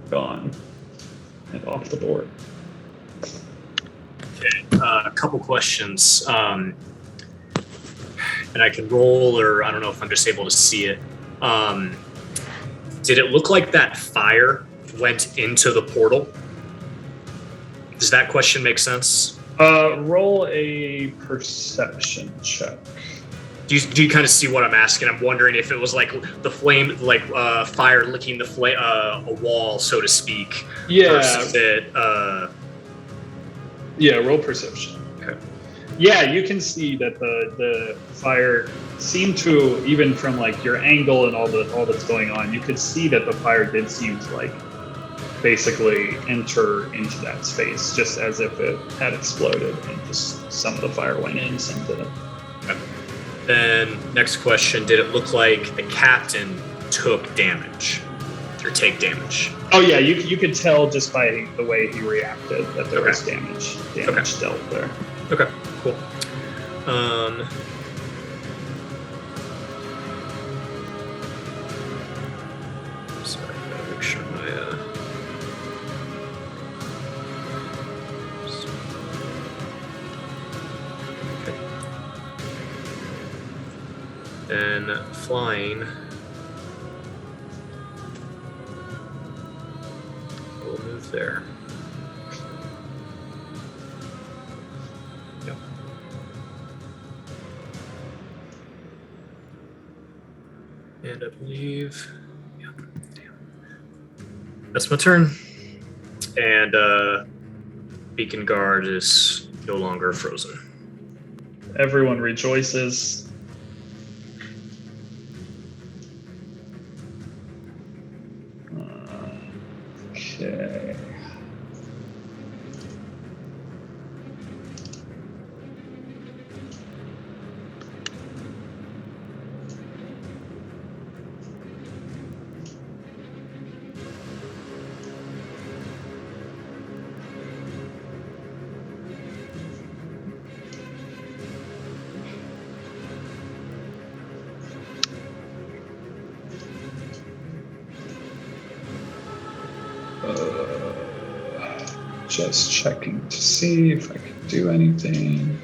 gone and off the board. Okay, a couple questions. And I can roll, or I don't know if I'm just able to see it. Did it look like that fire went into the portal? Does that question make sense? Roll a perception check. Do you kind of see what I'm asking? I'm wondering if it was like the flame, like fire licking the a wall, so to speak. Yeah. Versus it. Yeah, roll perception. Okay. Yeah, you can see that the fire seemed to, even from like your angle and all that's going on, you could see that the fire did seem to like basically enter into that space, just as if it had exploded and just some of the fire went in, some didn't. Okay. Then next question: did it look like the captain took damage or take damage? Oh yeah, you could tell just by the way he reacted that there was damage Okay. dealt there. Okay, cool. Sorry, I gotta make sure my okay. Then flying. We'll move there. Yep. And I believe, yeah, damn. That's my turn. And Beacon Guard is no longer frozen. Everyone rejoices. Okay. Just checking to see if I can do anything.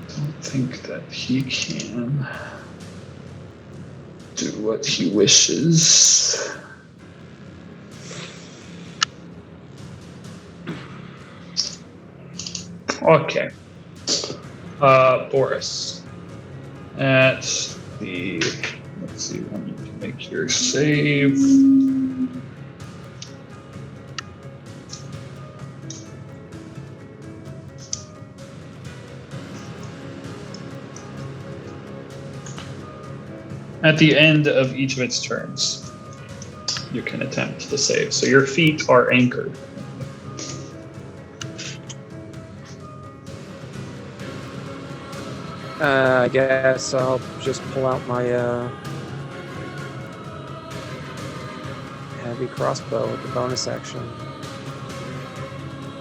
Don't think that he can do what he wishes. Okay. Boris. At the, let's see, when you can make your save. At the end of each of its turns, you can attempt to save. So your feet are anchored. I guess I'll just pull out my heavy crossbow with the bonus action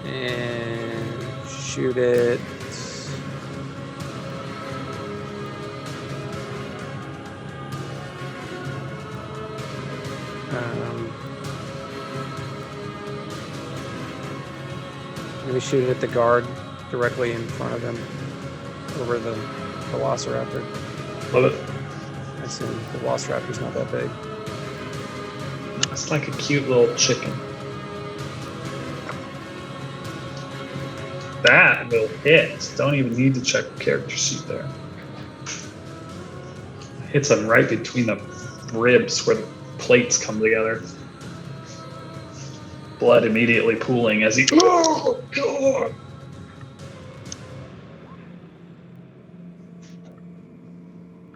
and shoot it. Maybe shoot it at the guard directly in front of him over the Velociraptor. Love it. I assume the Velociraptor's not that big. It's like a cute little chicken. That will hit. Don't even need to check the character sheet there. Hits him right between the ribs where the plates come together. Blood immediately pooling as he. Oh, God!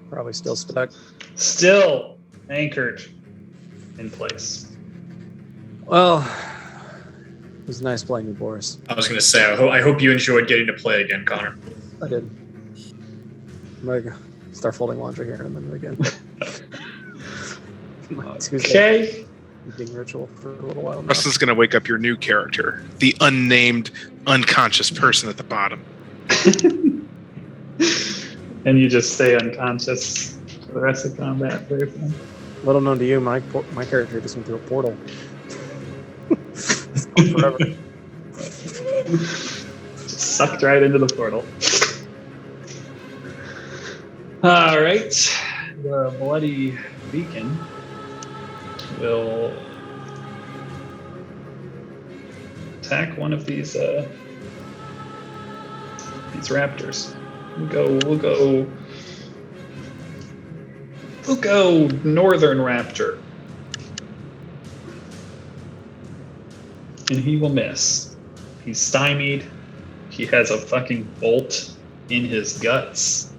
Probably still stuck. Still anchored in place. Well, it was nice playing you, Boris. I was going to say, I hope you enjoyed getting to play again, Connor. I did. I'm gonna start folding laundry here in a minute again. Okay. Eating ritual for a little while now. Preston's going to wake up your new character, the unnamed, unconscious person at the bottom. And you just stay unconscious for the rest of combat. Very fun. Little known to you, my character just went through a portal. It's gone forever. Just sucked right into the portal. All right. The bloody beacon will attack one of these raptors. We'll go northern raptor. And he will miss. He's stymied. He has a fucking bolt in his guts.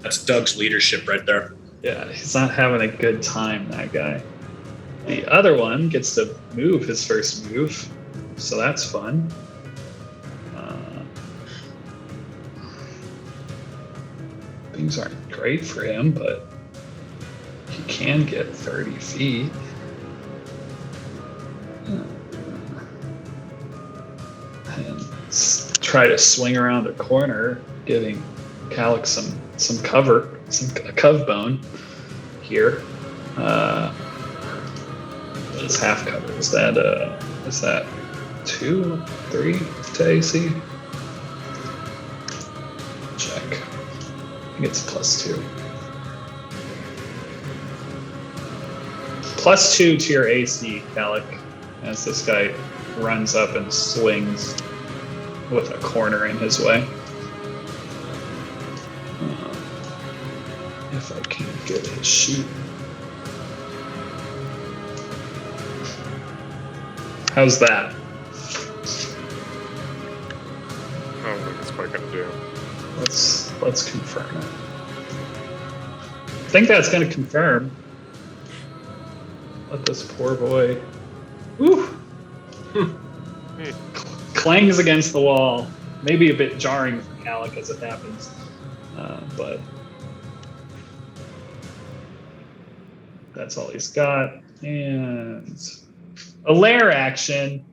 That's Doug's leadership right there. Yeah, he's not having a good time, that guy. The other one gets to move his first move, so that's fun. Things aren't great for him, but he can get 30 feet. And try to swing around a corner, giving Calyx some cover, a cove bone here. What is half cover? Is that 2, 3 to AC? Check. I think it's +2. +2 to your AC, Calyx, as this guy runs up and swings with a corner in his way. If I can get his sheet. How's that? I don't think it's quite gonna do. Let's confirm it. I think that's gonna confirm. Let this poor boy. Woo! Clangs against the wall. Maybe a bit jarring for Calic as it happens, but that's all he's got. And a lair action.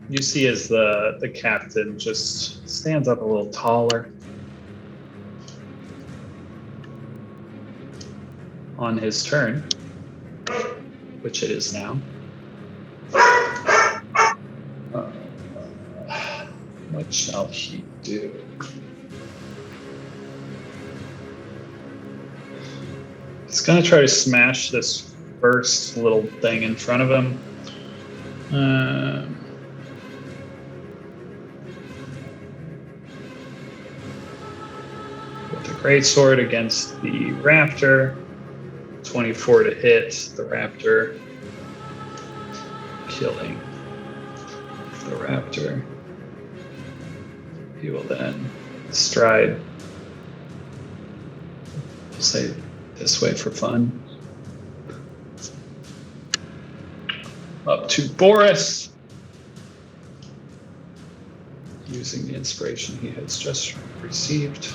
You see as the captain just stands up a little taller on his turn, which it is now. What shall he do? He's gonna try to smash this first little thing in front of him. With the greatsword against the raptor. 24 to hit the raptor, killing the raptor. He will then stride, say this way for fun, up to Boris, using the inspiration he has just received,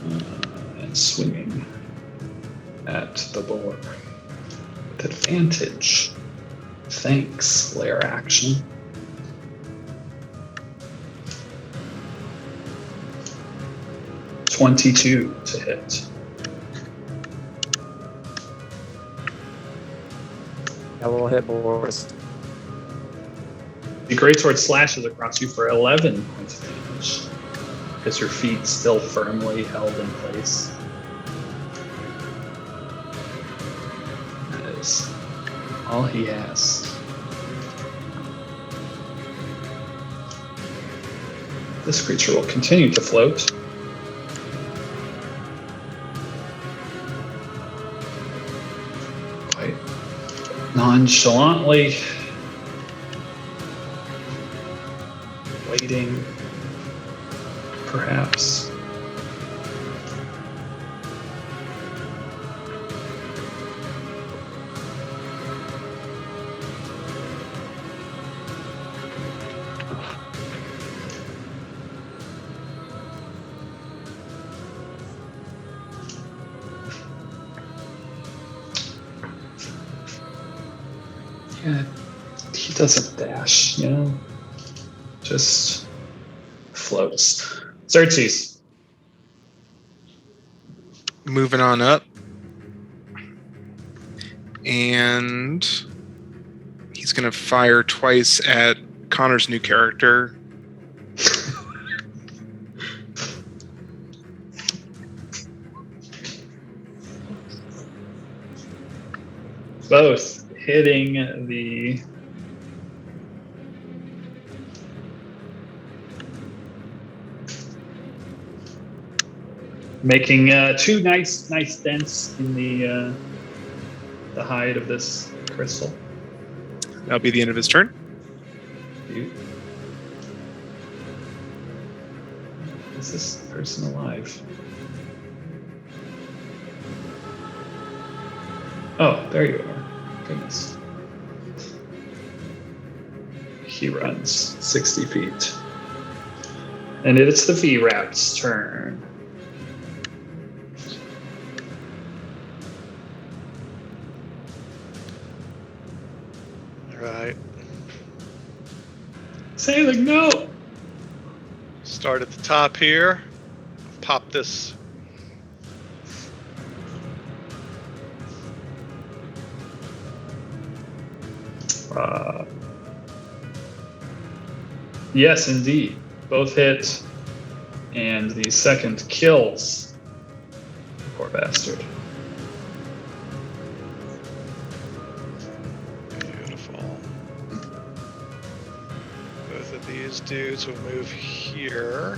and swinging at the boar with advantage. Thanks, lair action. (22) to hit. A little hit, Boris. The greatsword slashes across you for 11 points of damage, because your feet still firmly held in place. That is all he has. This creature will continue to float. Quite nonchalantly. Waiting, perhaps. Yeah, he doesn't dash, you know? Just floats. Xerxes. Moving on up. And he's going to fire twice at Connor's new character. Both hitting the making two nice dents in the hide of this crystal. That'll be the end of his turn. Is this person alive? Oh, there you are. Goodness. He runs 60 feet. And it's the V-Rap's turn. Right. Sailing, no! Start at the top here. Pop this. Yes, indeed. Both hit. And the second kills. Poor bastard. these dudes will move here.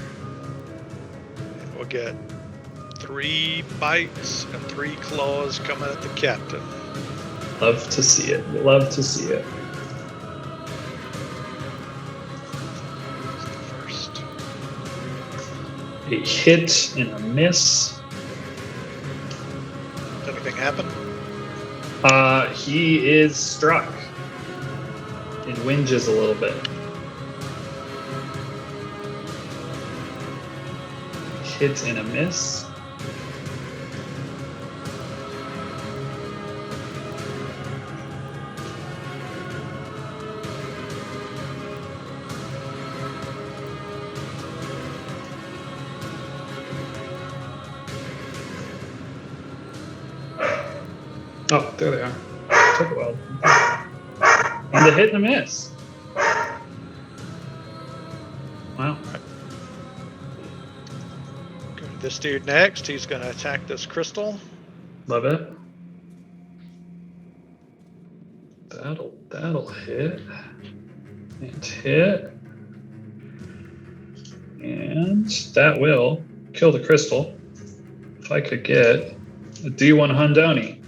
And we'll get 3 bites and 3 claws coming at the captain. Love to see it. Love to see it. First. A hit and a miss. Does anything happen? He is struck. It whinges a little bit. Hit and a miss. Oh, there they are. Took a while. And a hit and a miss. Wow. This dude next, he's going to attack this crystal. Love it. That'll hit. And hit. And that will kill the crystal. If I could get a D1 Hundoni.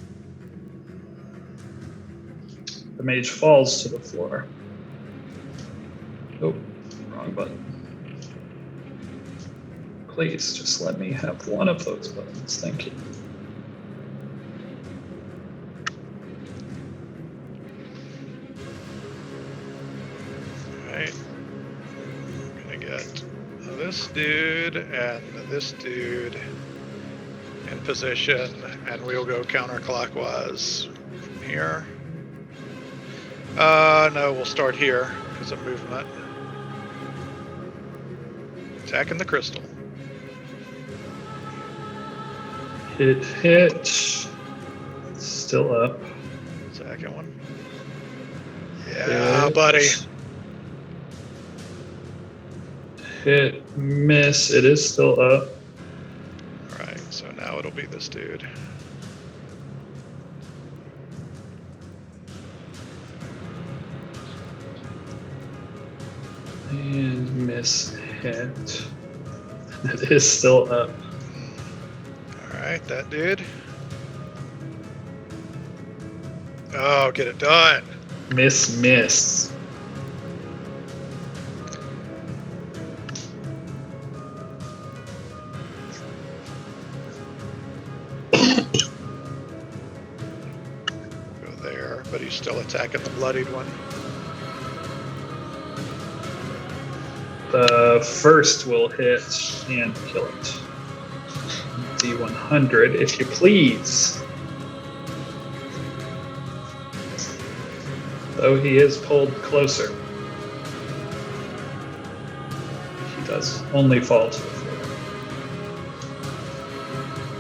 The mage falls to the floor. Oh, wrong button. Please just let me have one of those buttons. Thank you. Alright. I'm gonna get this dude and this dude in position, and we'll go counterclockwise from here. No, we'll start here because of movement. Attacking the crystal. Hit. Still up. Second one. Yeah, buddy. Hit, miss. It is still up. Alright, so now it'll be this dude. And miss hit. It is still up. Alright, that dude. Oh, get it done. Miss. Go there, but he's still attacking the bloodied one. The first will hit and kill it. D100, if you please. Though he is pulled closer, he does only fall to the floor.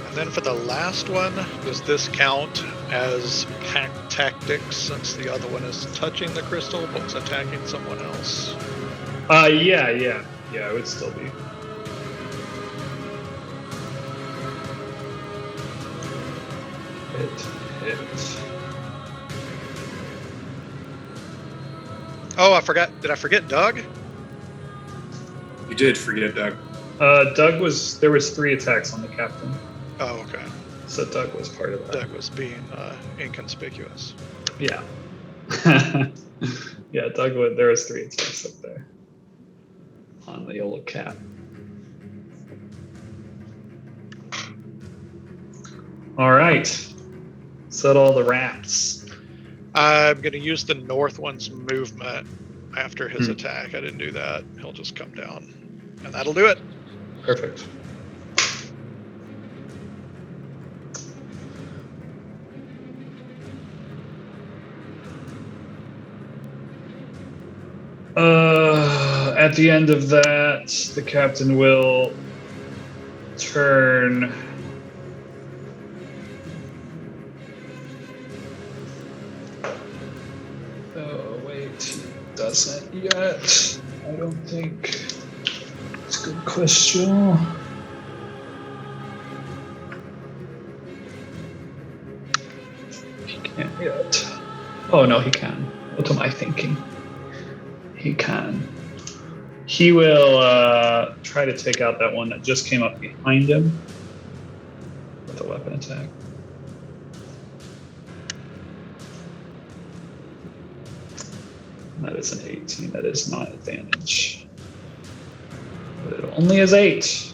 And then for the last one, does this count as pack tactics since the other one is touching the crystal but it's attacking someone else? Yeah, it would still be. Hit. Oh, I forgot. Did I forget Doug? You did forget Doug. Doug there was 3 attacks on the captain. Oh, okay. So Doug was part of that. Doug was being inconspicuous. Yeah. Yeah, Doug there was 3 attacks up there. On the yellow cat. All right. Set all the rats. I'm going to use the north one's movement after his attack. I didn't do that. He'll just come down. And that'll do it. Perfect. At the end of that, the captain will turn. Oh, wait, he doesn't yet. I don't think. It's a good question. He can't yet. Oh, no, he can. What am I thinking? He can. He will try to take out that one that just came up behind him with a weapon attack. That is an 18. That is not advantage. But it only is 8.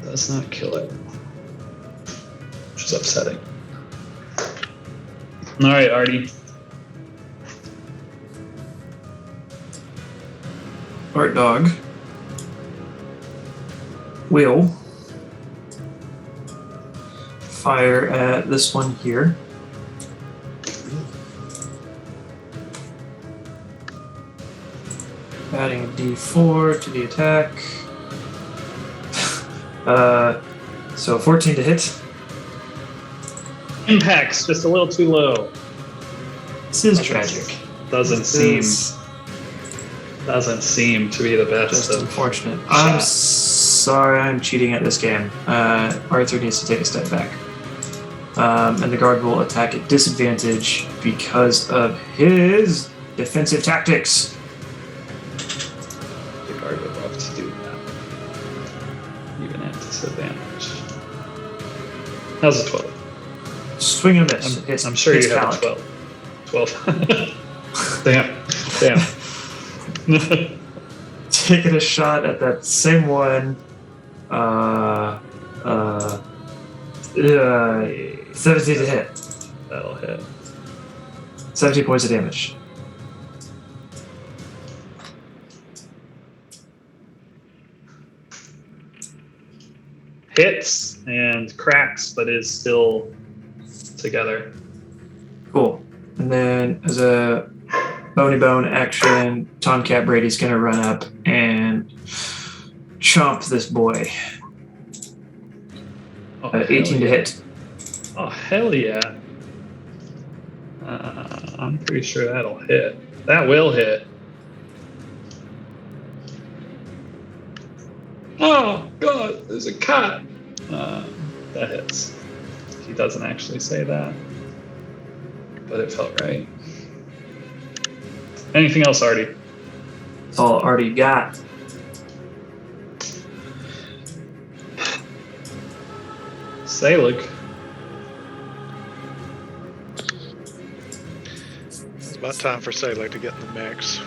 Does not kill it. Which is upsetting. All right, Artie. Art Dog will fire at this one here. Adding a D4 to the attack. So 14 to hit. Impact's just a little too low. This is tragic. Doesn't seem to be the best. Just unfortunate. I'm sorry, I'm cheating at this game. Arthur needs to take a step back. And the guard will attack at disadvantage because of his defensive tactics. The guard would love to do that. Even at disadvantage. How's a 12? Swing and miss. I'm sure you have a 12. 12. Damn. Taking a shot at that same one. 17 to hit. That'll hit. 17 points of damage. Hits and cracks, but is still together. Cool. And then as a bony bone action, Tomcat Brady's gonna run up and chomp this boy. 18 to hit. Oh, hell yeah. I'm pretty sure that'll hit. That will hit. Oh, God, there's a cat. That hits. He doesn't actually say that, but it felt right. Anything else, Artie? That's all Artie got. Selig. It's about time for Selig to get in the mix.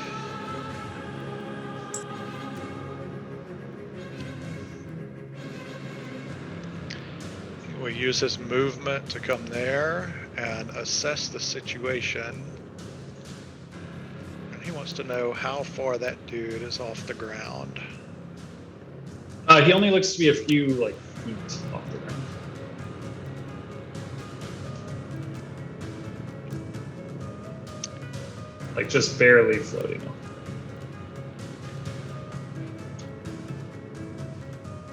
He will use his movement to come there and assess the situation. And he wants to know how far that dude is off the ground. He only looks to be a few feet off the ground. Just barely floating.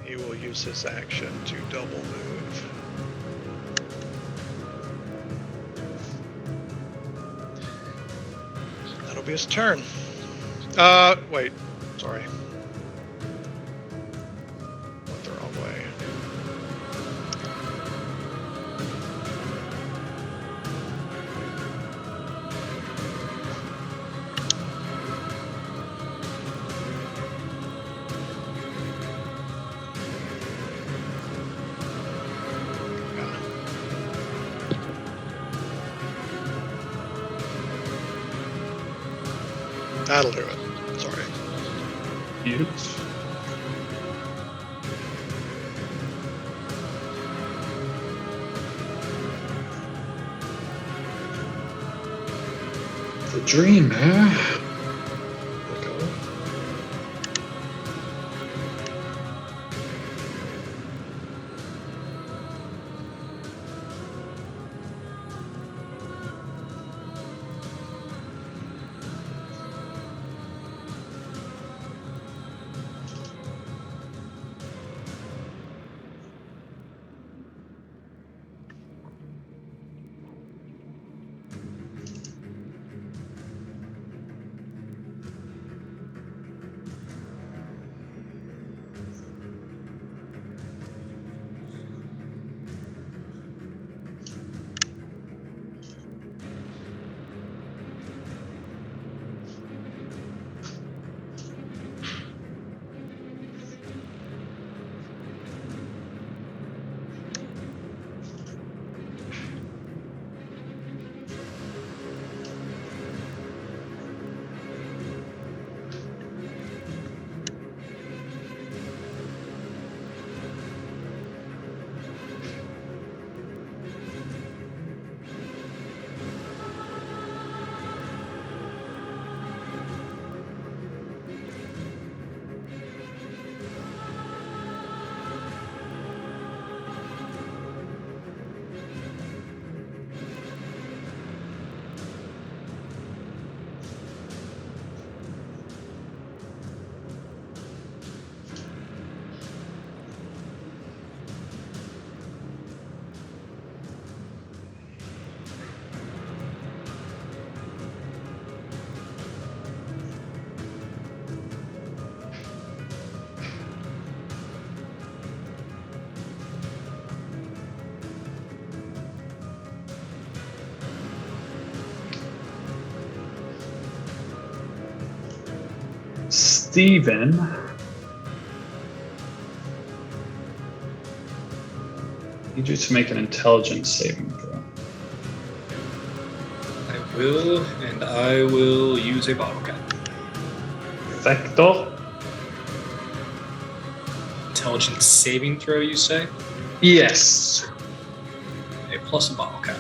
He will use his action to double move. That'll be his turn. Wait. Sorry. Went the wrong way. That'll do it. Sorry. Huge. The dream, huh? Steven. I need you to make an intelligence saving throw. I will, and I will use a bottle cap. Perfecto. Intelligence saving throw, you say? Yes. A plus a bottle cap.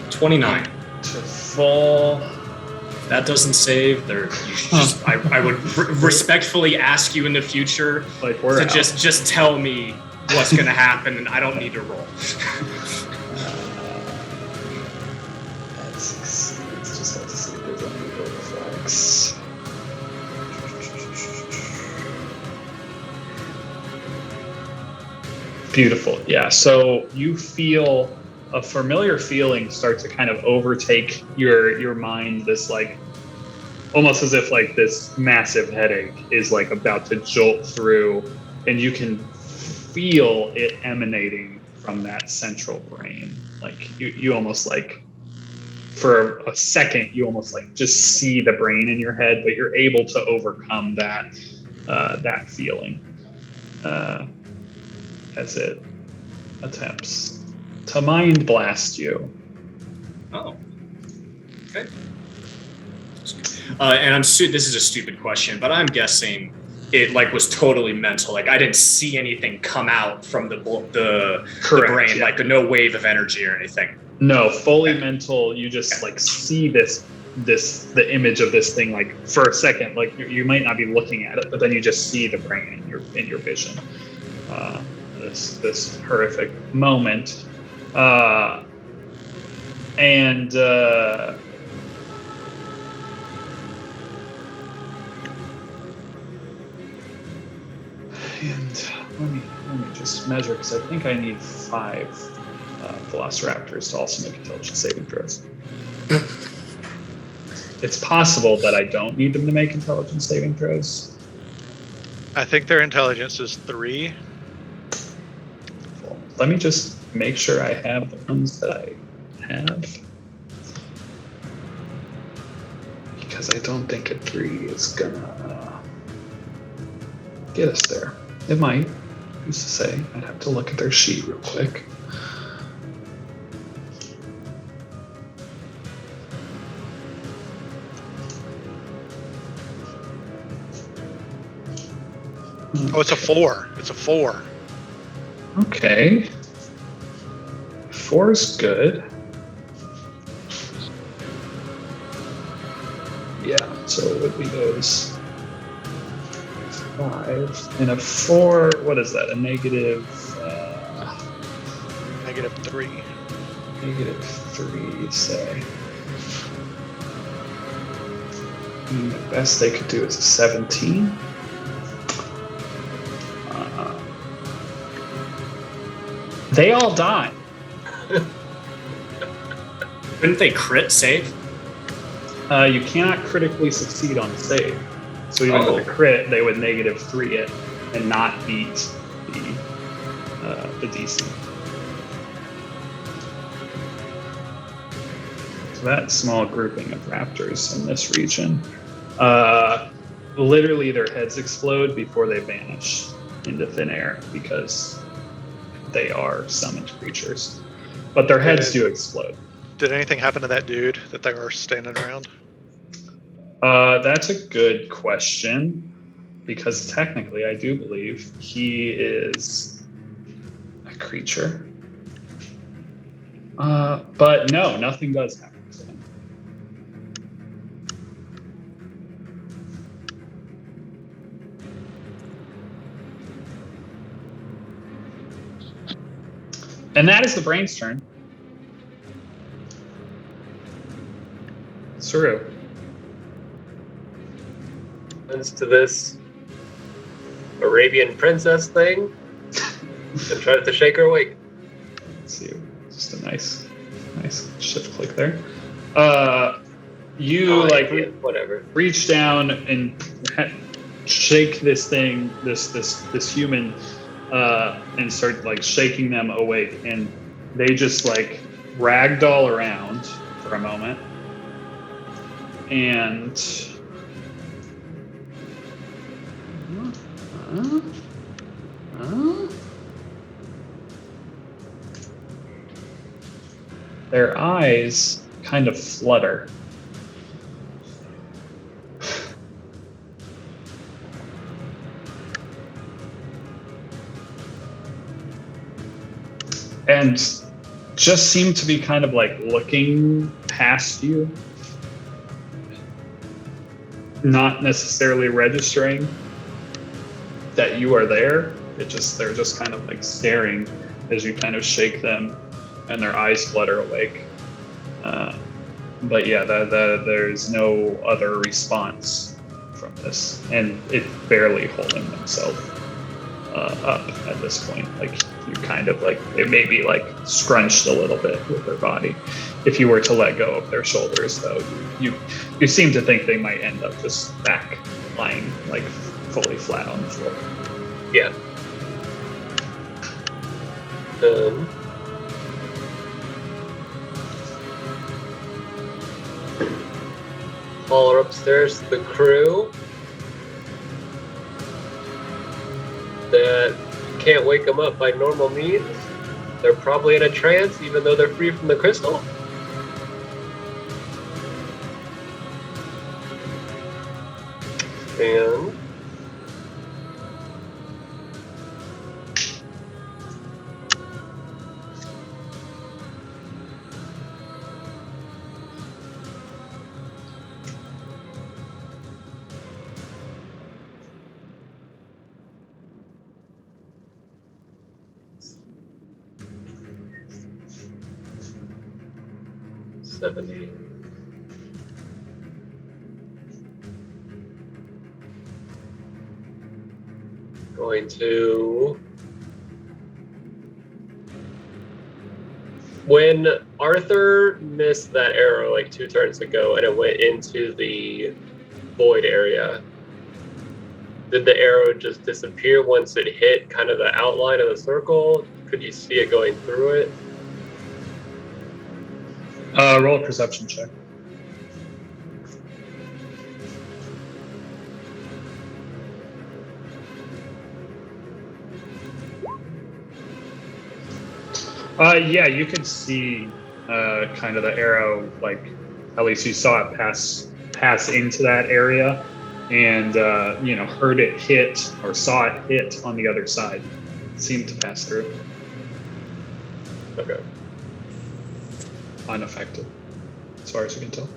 29. To fall. That doesn't save. There, you should just, I would respectfully ask you in the future Like we're to out. just tell me what's going to happen, and I don't need to roll. Let's just have to see if there's any other flags. Beautiful. Yeah. So you feel a familiar feeling start to kind of overtake your mind. This like almost as if like this massive headache is like about to jolt through, and you can feel it emanating from that central brain. Like you almost like for a second you almost like just see the brain in your head, but you're able to overcome that that feeling as it attempts to mind blast you. Oh. Okay. And this is a stupid question, but I'm guessing it like was totally mental. Like I didn't see anything come out from the Correct, brain, yeah. like no wave of energy or anything. No, fully mental. You just like see the image of this thing like for a second. Like you might not be looking at it, but then you just see the brain in your vision. This horrific moment, and let me just measure because I think I need 5 velociraptors to also make intelligence saving throws. It's possible that I don't need them to make intelligence saving throws. I think their intelligence is 3. Let me just make sure I have the ones that I have. Because I don't think a 3 is gonna get us there. It might. Who's to say? I'd have to look at their sheet real quick. Oh, it's a 4. It's a 4. Okay. 4's good. Yeah, so it would be those 5 and a 4. What is that? A negative? Negative 3. Negative 3, say. And the best they could do is a 17. They all die. Couldn't they crit save? You cannot critically succeed on save. So even with a crit, they would negative 3 it and not beat the DC. So that small grouping of raptors in this region, literally their heads explode before they vanish into thin air because they are summoned creatures. But their heads do explode. Did anything happen to that dude that they were standing around? That's a good question, because technically I do believe he is a creature. But no, nothing does happen to him. And that is the brain's turn. Saru. Turns to this Arabian princess thing and tries to shake her awake. Let's see, just a nice shift click there. You whatever. Reach down and shake this thing, this human, and start like shaking them awake, and they just like ragdoll around for a moment, And their eyes kind of flutter. And just seem to be kind of like looking past you, not necessarily registering that you are there. They're just kind of like staring as you kind of shake them, and their eyes flutter awake. But yeah, there's no other response from this, and it's barely holding themselves up at this point. Like you kind of like they may be like scrunched a little bit with their body. If you were to let go of their shoulders, though, you seem to think they might end up just back lying like fully flat on the floor. Yeah. Holler upstairs to the crew that can't wake them up by normal means. They're probably in a trance, even though they're free from the crystal. And $70. Going to... When Arthur missed that arrow like 2 turns ago and it went into the void area, did the arrow just disappear once it hit kind of the outline of the circle? Could you see it going through it? Roll a perception check. Yeah, you could see kind of the arrow, like at least you saw it pass into that area, and heard it hit or saw it hit on the other side. It seemed to pass through. Okay. Unaffected, as far as you can tell.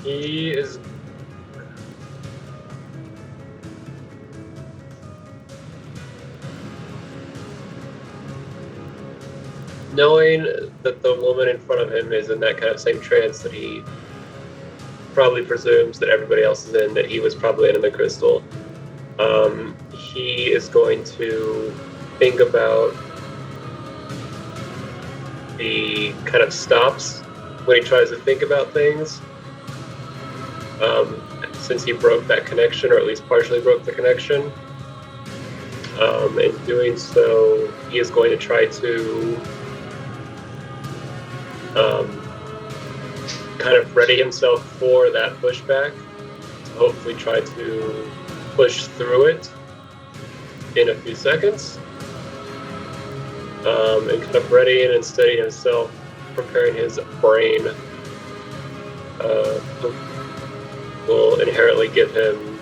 He is... Knowing that the woman in front of him is in that kind of same trance that he probably presumes that everybody else is in, that he was probably in the crystal, he is going to think about the kind of stops when he tries to think about things. Since he broke that connection, or at least partially broke the connection. In doing so, he is going to try to kind of ready himself for that pushback, to hopefully try to push through it in a few seconds, and kind of readying and steadying himself, preparing his brain, will inherently give him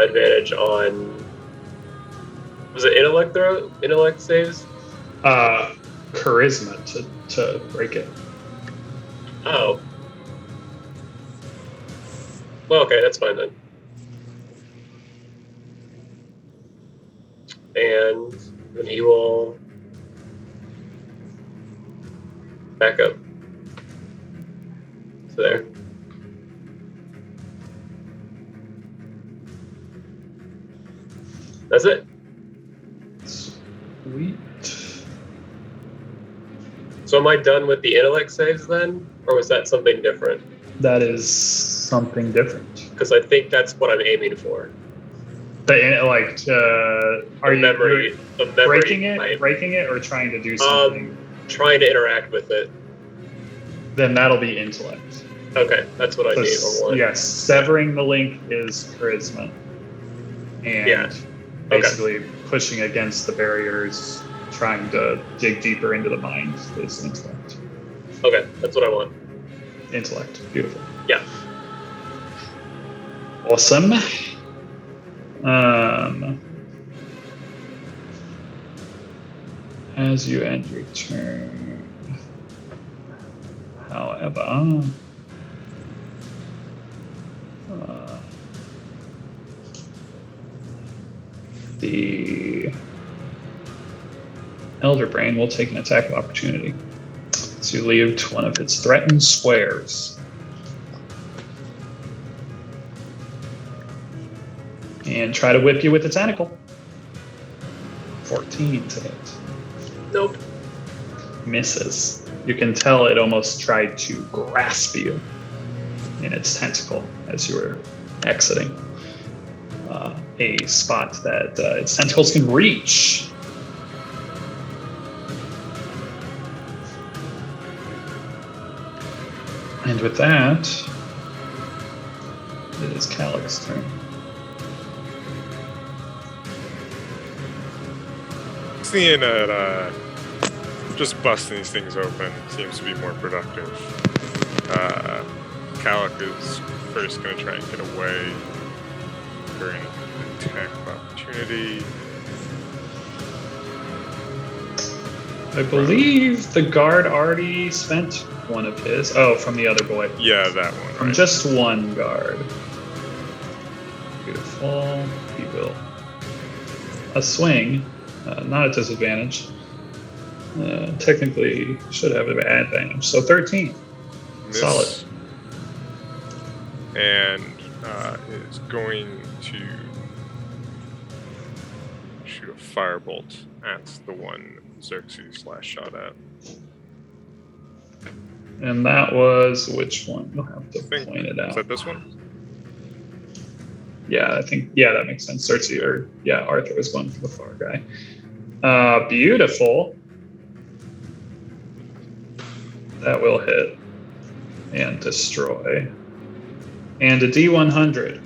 advantage on, was it intellect saves? Charisma to break it. Oh. Well, okay, that's fine then. And then he will back up to there. That's it. Sweet. So am I done with the intellect saves then? Or was that something different? That is something different. Because I think that's what I'm aiming for. Are A you memory breaking it, type. or trying to do something? Trying to interact with it. Then that'll be intellect. Okay, that's what I need. Or one. Yes, severing the link is charisma, and basically pushing against the barriers, trying to dig deeper into the mind is intellect. Okay, that's what I want. Intellect, beautiful. Yeah. Awesome. As you end your turn, however, the Elder Brain will take an attack of opportunity to leave one of its threatened squares. And try to whip you with the tentacle. 14 to hit. Nope. Misses. You can tell it almost tried to grasp you in its tentacle as you were exiting a spot that its tentacles can reach. And with that, it is Calic's turn. Seeing that just busting these things open seems to be more productive. Calic is first going to try and get away during an attack of opportunity. I believe the guard already spent one of his. Oh, from the other boy. Yeah, that one. From Right? just one guard. Beautiful. He will. A swing. Not a disadvantage. Technically, should have an advantage. So 13. Miss. Solid. And is going to shoot a firebolt at the one Xerxes last shot at. And that was which one? You'll have to I think, point it is out. that this one? Yeah, I think, that makes sense. Cersei, or, Arthur was going for the far guy. Beautiful. That will hit and destroy. And a D100.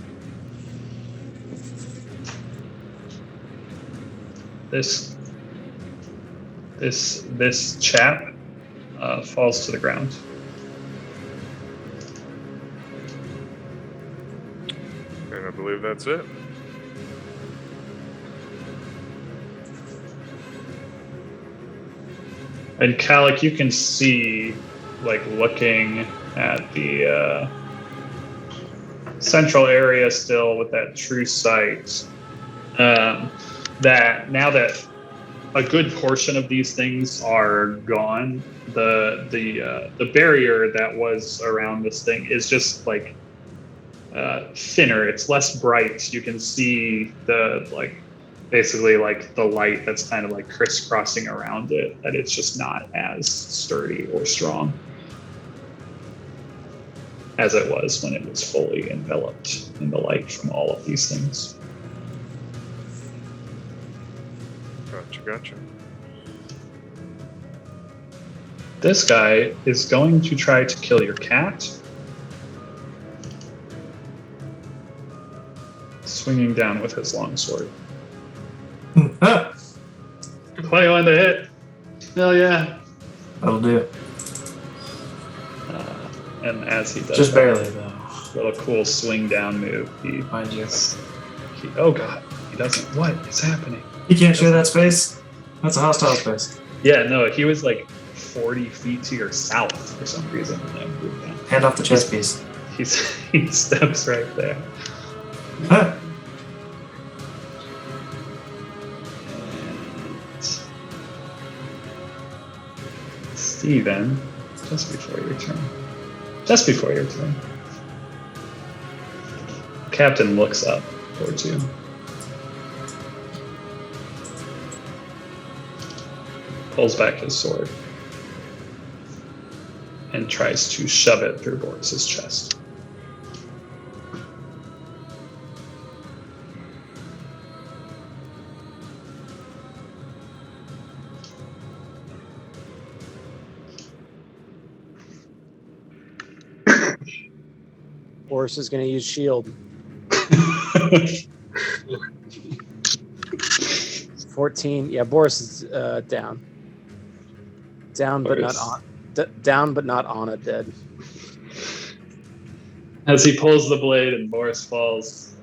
This chap falls to the ground. And I believe that's it. And Calic, you can see, looking at the central area still with that true sight, that now that a good portion of these things are gone, the barrier that was around this thing is just thinner. It's less bright. You can see basically the light that's kind of crisscrossing around it, that it's just not as sturdy or strong as it was when it was fully enveloped in the light from all of these things. Gotcha. This guy is going to try to kill your cat. Swinging down with his longsword. 21 to hit. Hell yeah. That'll do. And as he does Just that barely, though. little cool swing down move, Mind you. oh god, he doesn't. What is happening? You can't share that space. That's a hostile space. Yeah, no, he was 40 feet to your south for some reason when I moved down. Hand off the chess piece. He steps right there. Huh. And Steven, just before your turn. Captain looks up towards you. Pulls back his sword. and tries to shove it through Boris's chest. Boris is going to use shield. 14. Yeah, Boris is down. Down, but not on. Down, but not on it. Dead. As he pulls the blade and Boris falls,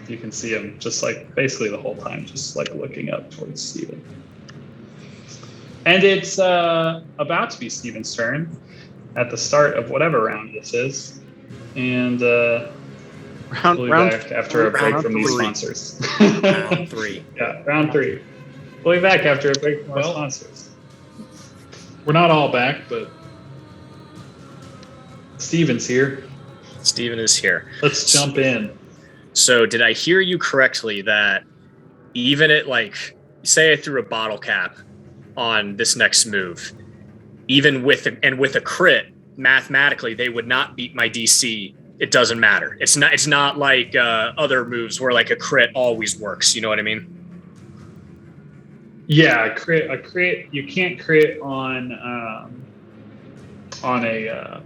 you can see him just like basically the whole time, just like looking up towards Steven. And it's about to be Steven's turn at the start of whatever round this is. And we'll be back after a break from these sponsors. Round 3. Yeah, round 3. We'll be back after a break from our sponsors. We're not all back, but Steven's here. Steven is here. Let's jump in. So did I hear you correctly that even at like, say I threw a bottle cap on this next move, even with a crit, mathematically they would not beat my DC. It doesn't matter. It's not like other moves where like a crit always works. You know what I mean? Yeah, a crit. You can't crit on a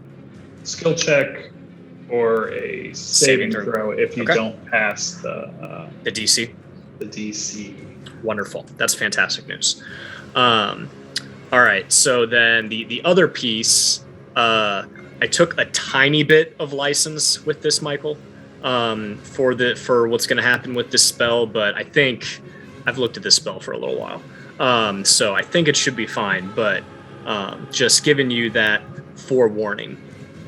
skill check or a saving throw if you don't pass the DC. The DC. Wonderful. That's fantastic news. All right. So then the other piece, I took a tiny bit of license with this, Michael, for what's going to happen with this spell, but I think I've looked at this spell for a little while. So I think it should be fine, but just giving you that forewarning.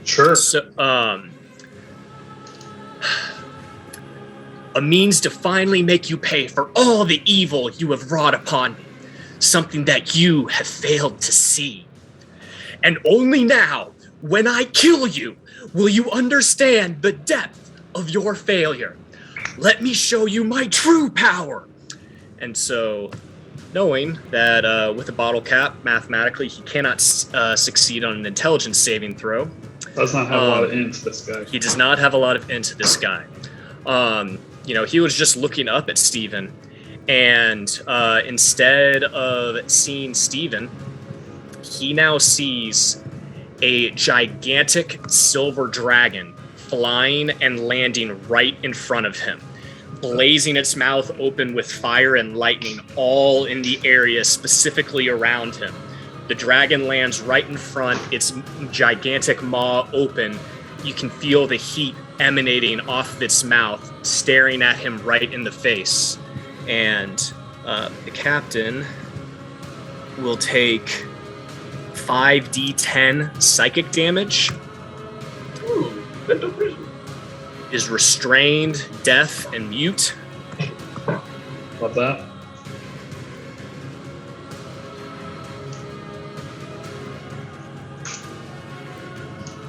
Sure. So, a means to finally make you pay for all the evil you have wrought upon me, something that you have failed to see. And only now, when I kill you, will you understand the depth of your failure. Let me show you my true power. And so, knowing that with a bottle cap, mathematically, he cannot succeed on an intelligence saving throw. Does not have a lot of int, this guy. He does not have a lot of int, this guy. He was just looking up at Steven, and instead of seeing Steven, he now sees a gigantic silver dragon flying and landing right in front of him, blazing its mouth open with fire and lightning all in the area specifically around him. The dragon lands right in front, its gigantic maw open. You can feel the heat emanating off of its mouth, staring at him right in the face. And the captain will take 5d10 psychic damage. Mental prison. Is restrained, deaf, and mute. Love that.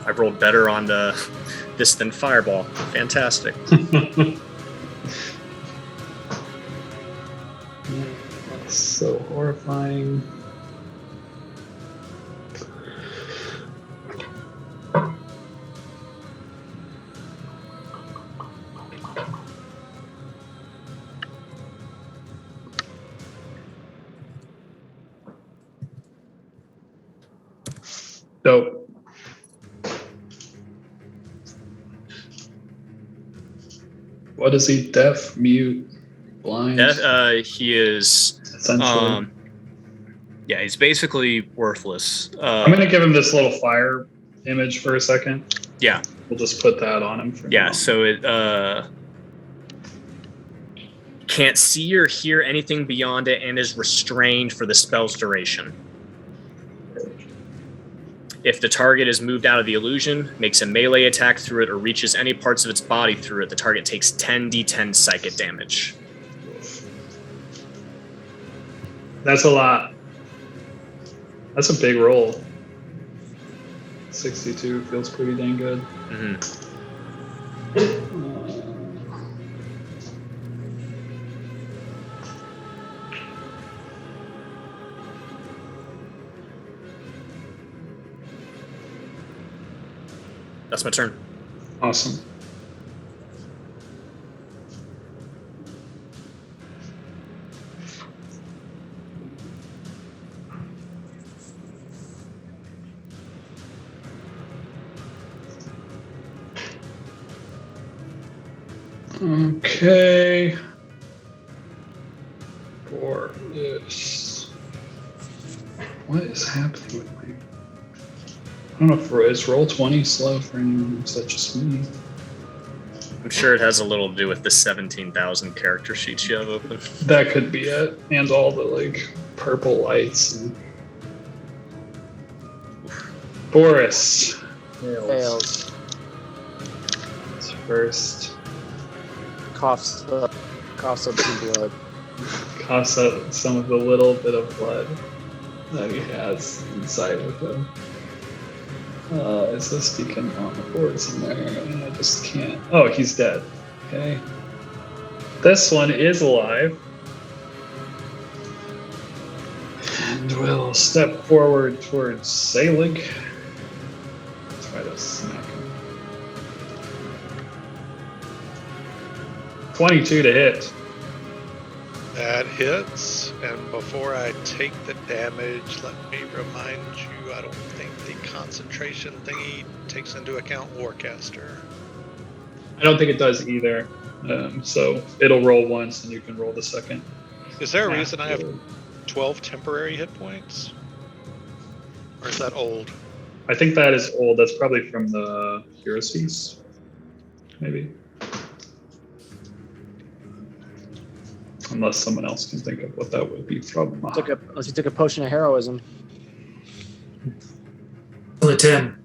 I rolled better on this than Fireball. Fantastic. That's so horrifying. Dope. What is he? Deaf, mute, blind? He is essentially. Yeah, he's basically worthless. I'm gonna give him this little fire image for a second. Yeah. We'll just put that on him for now. So it can't see or hear anything beyond it and is restrained for the spell's duration. If the target is moved out of the illusion, makes a melee attack through it, or reaches any parts of its body through it, the target takes 10d10 psychic damage. That's a lot. That's a big roll. 62 feels pretty dang good. Mm-hmm. That's my turn. Awesome. Okay. For this. What is happening with me? I don't know if is roll 20 slow for anyone such as me. I'm sure it has a little to do with the 17,000 character sheets you have open. That could be it. And all the like purple lights. And... Boris. Fails. It's first. Coughs up some blood. Coughs up some of the little bit of blood that he has inside of him. Is this beacon on the board somewhere? And I just can't. Oh, he's dead. Okay. This one is alive. And we'll step forward towards Selig. Try to smack him. 22 to hit. That hits, and before I take the damage, let me remind you, I don't think the concentration thingy takes into account Warcaster. I don't think it does either. So it'll roll once and you can roll the second. Is there a reason I have 12 temporary hit points? Or is that old? I think that is old. That's probably from the Heroes Feast. Maybe. Unless someone else can think of what that would be from. Unless you took a potion of heroism. Only 10.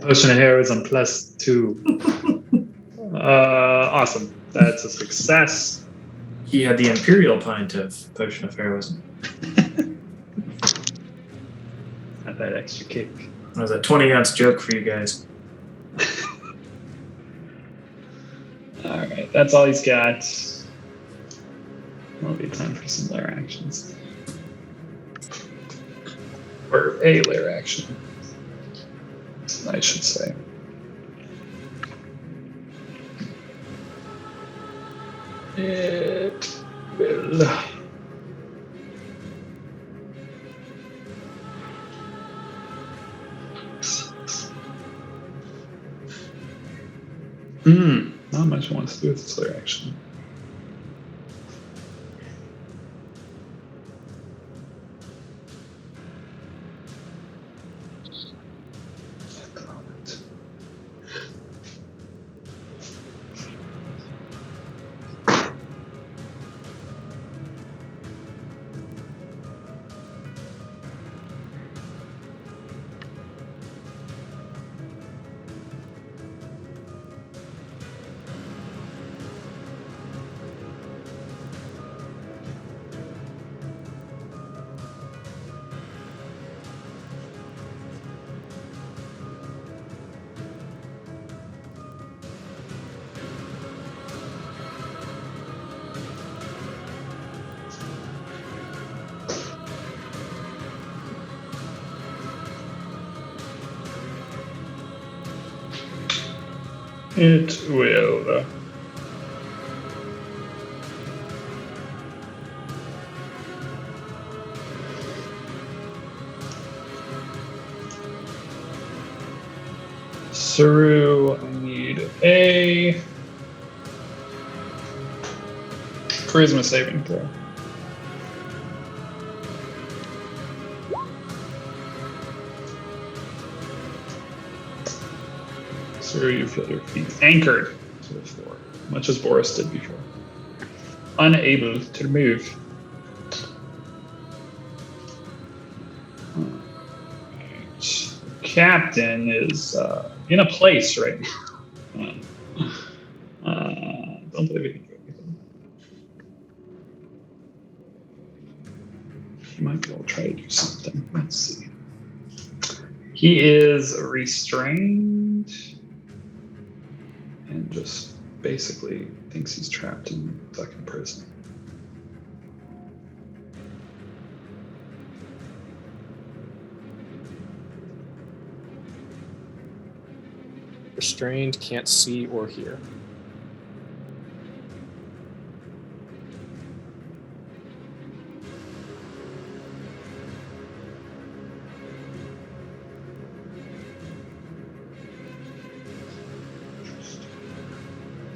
Potion of Heroism +2. Awesome. That's a success. He had the Imperial pint of potion of heroism. Not that extra kick. That was a 20-ounce joke for you guys. All right, that's all he's got. It'll be time for some lair actions. Or a lair action, I should say. It will. Not much wants to do with this lair action. It will. Saru, I need a charisma saving throw. Saru, you feel your feet anchored to the floor, much as Boris did before. Unable to move. Captain is in a place right now. Don't believe he can do anything. He might be able to try to do something. Let's see. He is restrained and just basically thinks he's trapped in fucking prison. Restrained, can't see or hear.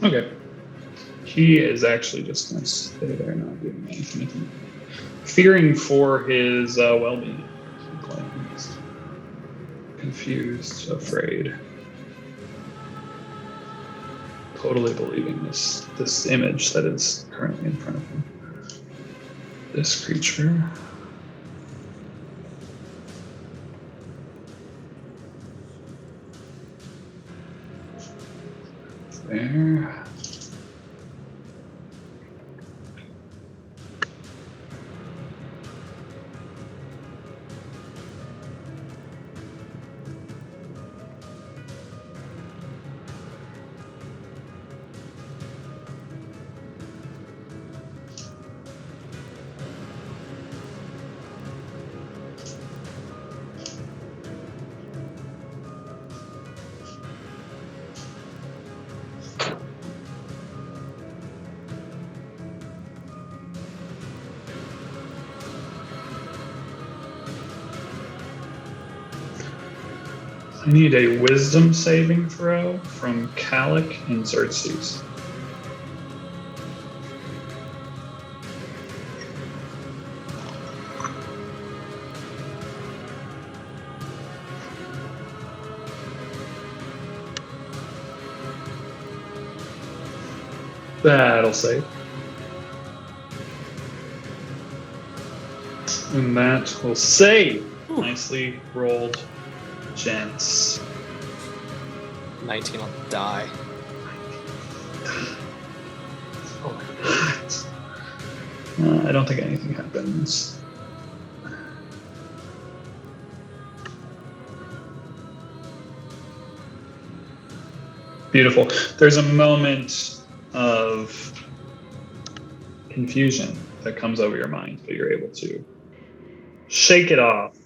Okay. He is actually just going to stay there, not doing anything. Fearing for his well-being. He claims. Confused, afraid. Totally believing this image that is currently in front of him. This creature. There. I need a wisdom saving throw from Kalik and Xerxes. That'll save. And that will save. Nicely rolled, gents. 19 on the die. I don't think anything happens. Beautiful. There's a moment of confusion that comes over your mind, but you're able to shake it off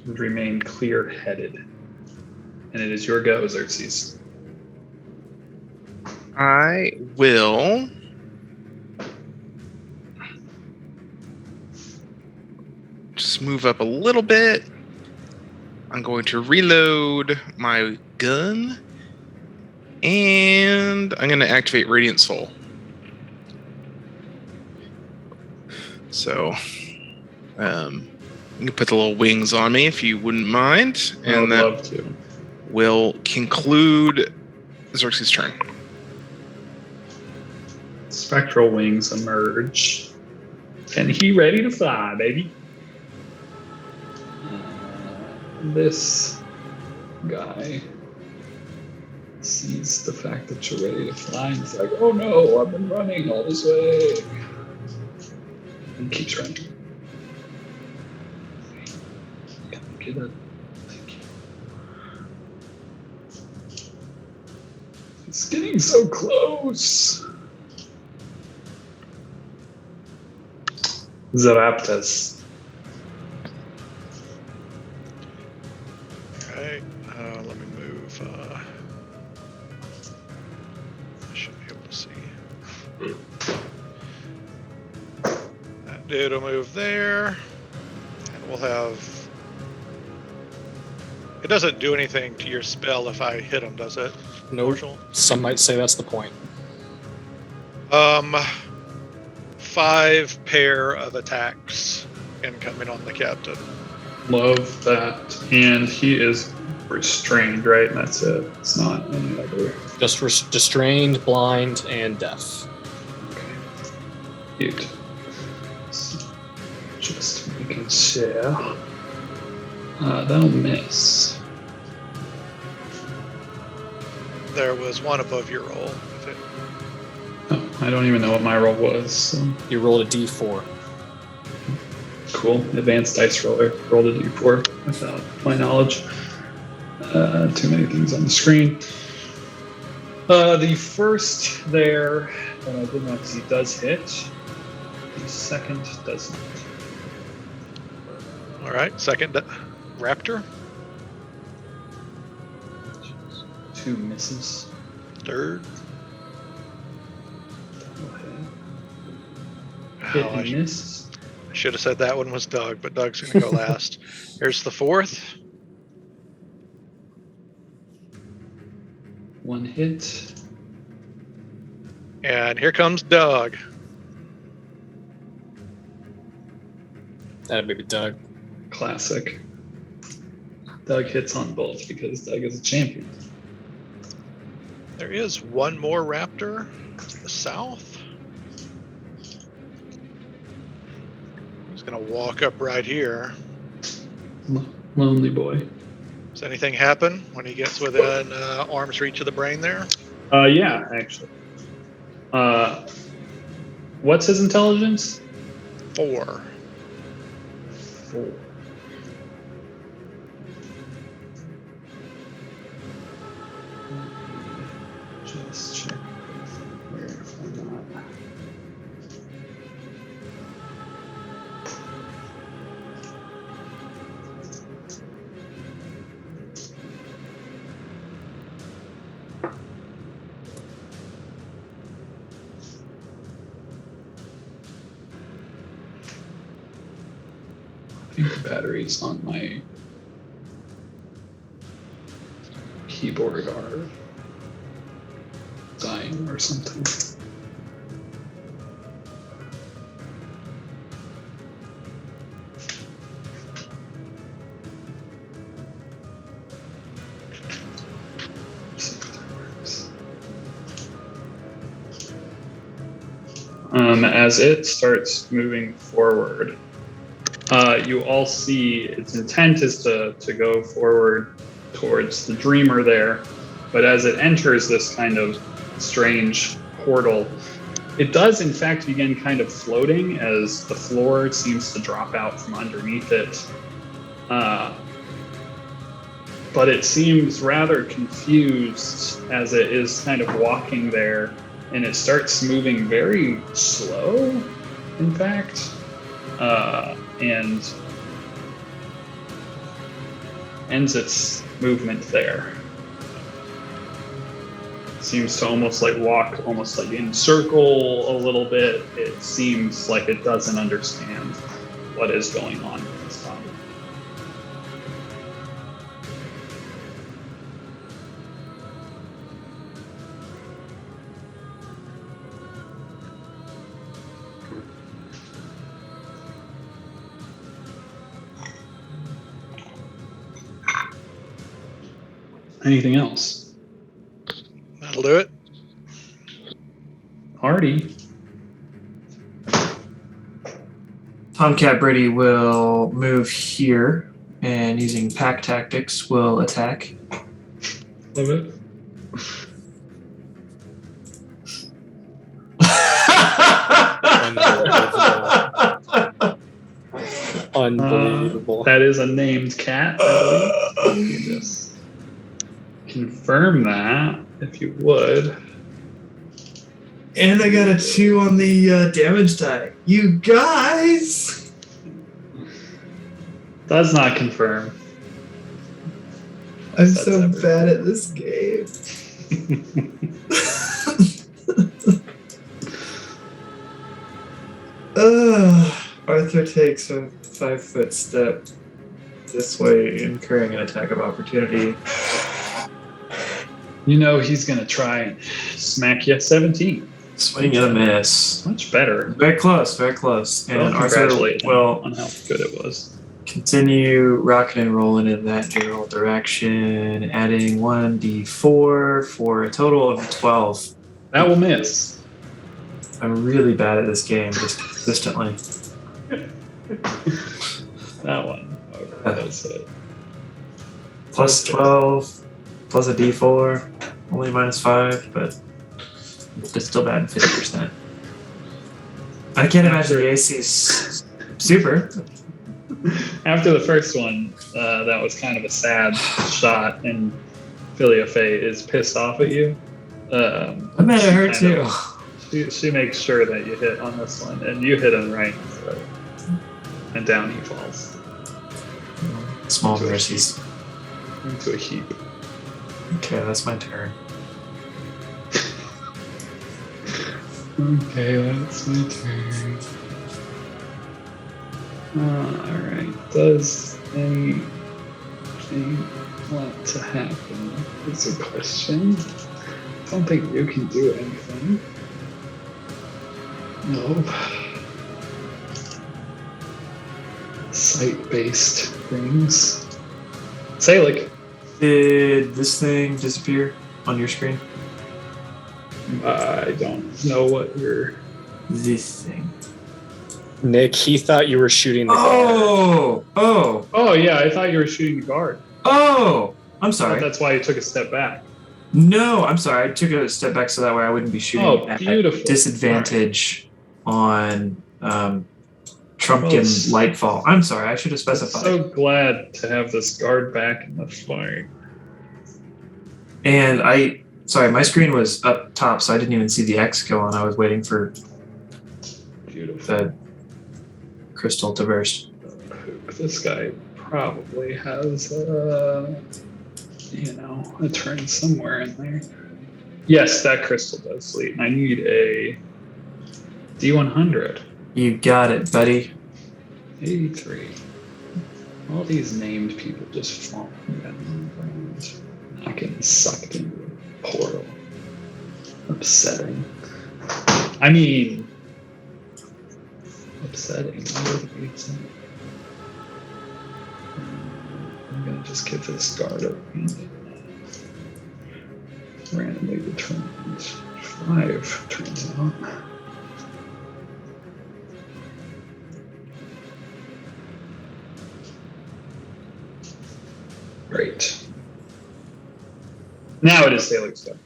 and remain clear-headed. And it is your go, Xerxes. I will just move up a little bit. I'm going to reload my gun, and I'm going to activate Radiant Soul. So, you can put the little wings on me if you wouldn't mind, and I would love to. Will conclude Xerxes' turn. Spectral wings emerge. And he ready to fly, baby. This guy sees the fact that you're ready to fly and he's like, oh no, I've been running all this way. And keeps running. Get up. Thank you. It's getting so close. Zaraptas. Okay, let me move. I should be able to see. That dude will move there, and we'll have. It doesn't do anything to your spell if I hit him, does it? No. Some might say that's the point. 5 pair of attacks incoming on the captain. Love that. And he is restrained, right? And that's it. It's not any other. Just restrained, blind, and deaf. Okay. Cute. Just making sure. That'll miss. There was one above your roll. Oh, I don't even know what my roll was. So. You rolled a d4. Cool. Advanced dice roller. Rolled a d4 without my knowledge. Too many things on the screen. The first there that I did not see does hit. The second does not. All right, second raptor. 2 misses. Third. Hit Oh, and miss. I should have said that one was Doug, but Doug's going to go last. Here's the fourth. 1 hit. And here comes Doug. That baby Doug. Classic. Doug hits on both because Doug is a champion. There is one more raptor to the south. He's going to walk up right here. Lonely boy. Does anything happen when he gets within arm's reach of the brain there? Yeah, actually. What's his intelligence? 4. 4. Just check where I'm not. I think the batteries on my keyboard are dying or something. See if that works. As it starts moving forward, you all see its intent is to go forward towards the dreamer there, but as it enters this kind of strange portal, it does in fact begin kind of floating as the floor seems to drop out from underneath it. But it seems rather confused as it is kind of walking there, and it starts moving very slow, in fact. And ends its movement there. Seems to almost like walk almost like in circle a little bit. It seems like it doesn't understand what is going on with its body. Anything else? That'll do it. Hardy. Tomcat Brady will move here and using pack tactics will attack. Love it. Unbelievable. That is a named cat, I believe. You just confirm that, if you would. And I got a 2 on the damage die. You guys! Does not confirm. I'm That's so everything. bad at this game. Arthur takes a 5-foot step this way, incurring an attack of opportunity. You know he's going to try and smack you. 17. Swing and a miss. Much better. Very close, very close. And Well, Arthur congratulate him will on how good it was. continue rocking and rolling in that general direction, adding 1d4 for a total of 12. That will miss. I'm really bad at this game, just consistently. That one. Okay, that's it. Plus 12, plus a d4, only minus 5, but it's still bad at 50%. I can't imagine the AC's super. After the first one, that was kind of a sad shot, and Philia Faye is pissed off at you. I'm mad at her too. She makes sure that you hit on this one, and you hit him right in the throat. And down he falls Small mercies. into a heap. Okay, that's my turn. Okay, that's my turn. Alright, does anything want to happen? Is a question. I don't think you can do anything. Nope. Site-based things. Salic. Did this thing disappear on your screen? I don't know what you're. This thing. Nick, he thought you were shooting the guard. Oh yeah, I thought you were shooting the guard. I'm I thought sorry. that's why you took a step back. No, I'm sorry. I took a step back so that way I wouldn't be shooting at beautiful. disadvantage on Trumpkin Well, Lightfall. I'm sorry. I should have specified. So glad to have this guard back in the fight. And my screen was up top, so I didn't even see the X go on. I was waiting for the crystal to burst. This guy probably has a turn somewhere in there. Yes, that crystal does sleep. I need a D100. You got it, buddy. 83. All these named people just falling down the ground. Not getting sucked into a portal. Upsetting. I mean, upsetting. I'm gonna just get this guard up. Randomly determined. 5 turns out. Great. Now it is Salig's turn.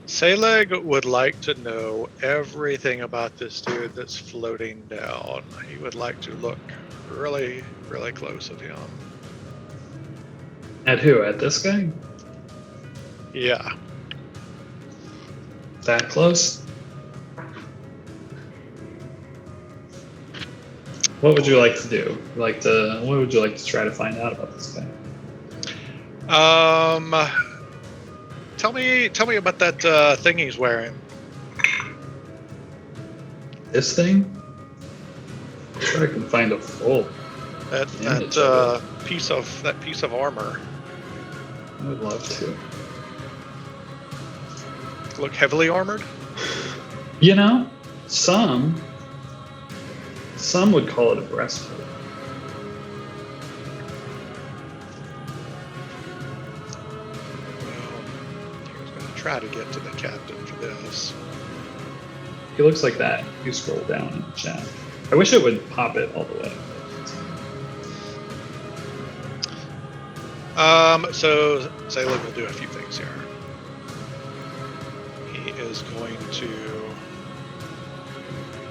Saleg would like to know everything about this dude that's floating down. He would like to look really, really close at him. At who? At this guy? Yeah. That close? What would you like to do? What would you like to try to find out about this guy? Tell me about that thing he's wearing. This thing? I'm sure I can find a full. That piece of armor. I would love to. Look heavily armored? You know, some would call it a breastplate. Well, he was going to try to get to the captain for this. He looks like that. You scroll down in the chat. I wish it would pop it all the way. So Salig will do a few things here. He is going to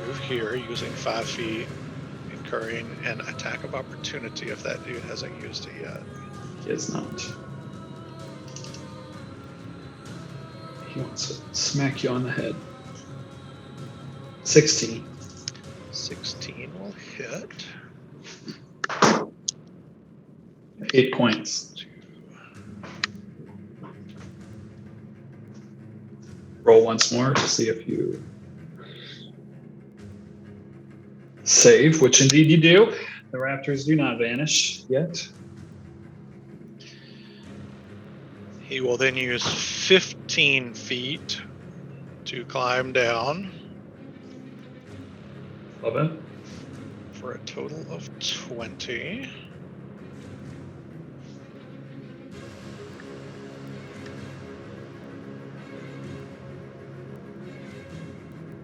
move here using 5 feet, incurring an attack of opportunity if that dude hasn't used it yet. He is not. He wants to smack you on the head. 16. 16 will hit. 8 points. Roll once more to see if you save, which indeed you do. The raptors do not vanish yet. He will then use 15 feet to climb down. Love it. For a total of 20.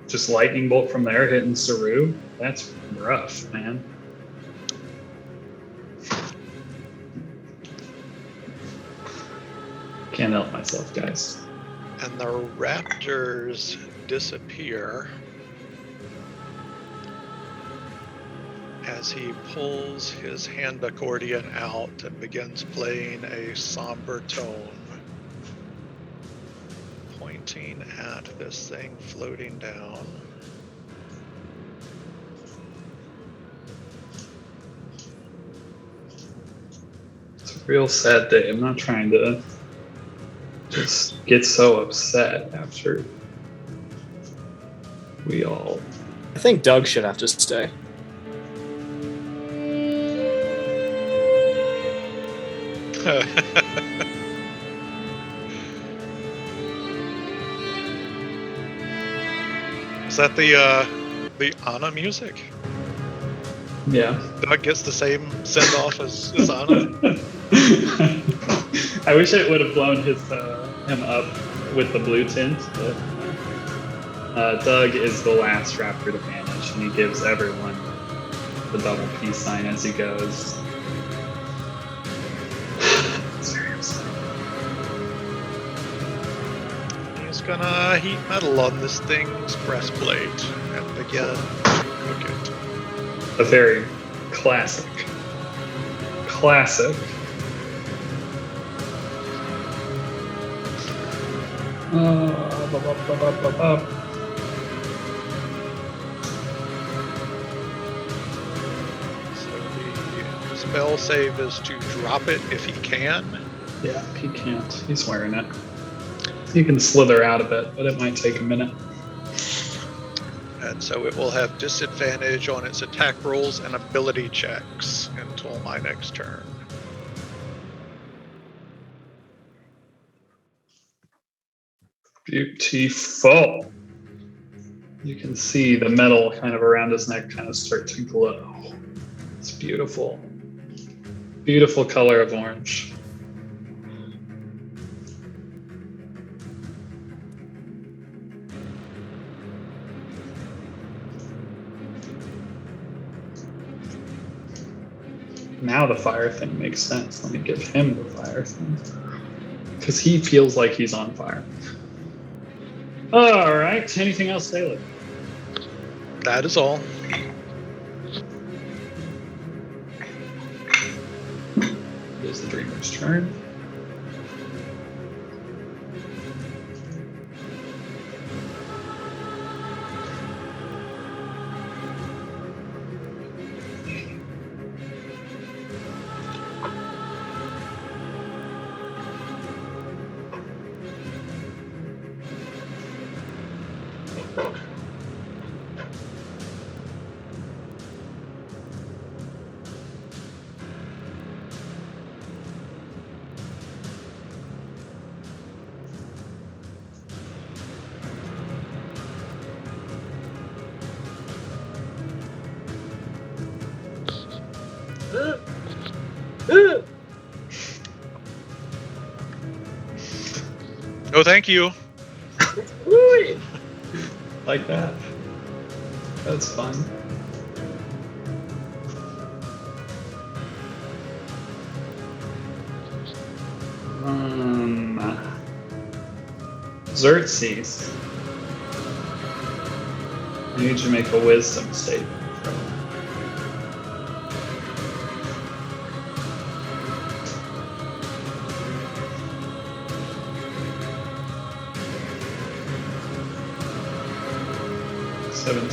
Just lightning bolt from there hitting Saru. That's rough, man. Can't help myself, guys. And the raptors disappear as he pulls his hand accordion out and begins playing a somber tone, pointing at this thing floating down. real sad day. I'm not trying to just get so upset after we all. I think Doug should have to stay. Is that the Anna music? Yeah. Doug gets the same send off as Anna. I wish it would have blown him up with the blue tint, but Doug is the last raptor to vanish, and he gives everyone the double peace sign as he goes. It's very upsetting. He's gonna heat metal on this thing's breastplate and again cook it. A very classic. So the spell save is to drop it if he can. Yeah, he can't. He's wearing it. He can slither out a bit, but it might take a minute. And so it will have disadvantage on its attack rolls and ability checks until my next turn. Beautiful. You can see the metal kind of around his neck kind of start to glow. It's beautiful. Beautiful color of orange. Now the fire thing makes sense. Let me give him the fire thing. Because he feels like he's on fire. All right. Anything else, Taylor? That is all. It is the Dreamer's turn. No, thank you. Like that. That's fun. Xerxes. I need you to make a wisdom saving throw.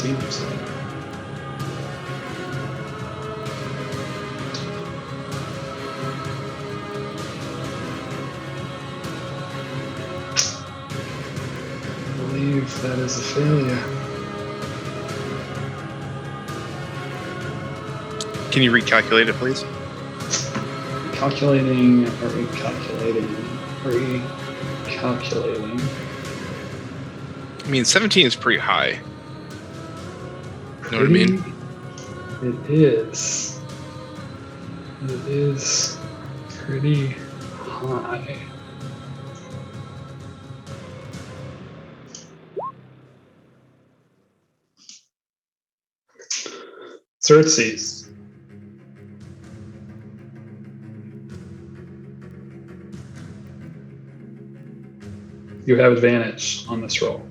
%. I believe that is a failure. Can you recalculate it, please? Calculating, or recalculating, recalculating. I mean, 17 is pretty high. You know what I mean? It is. It is pretty high. Xerxes. You have advantage on this roll.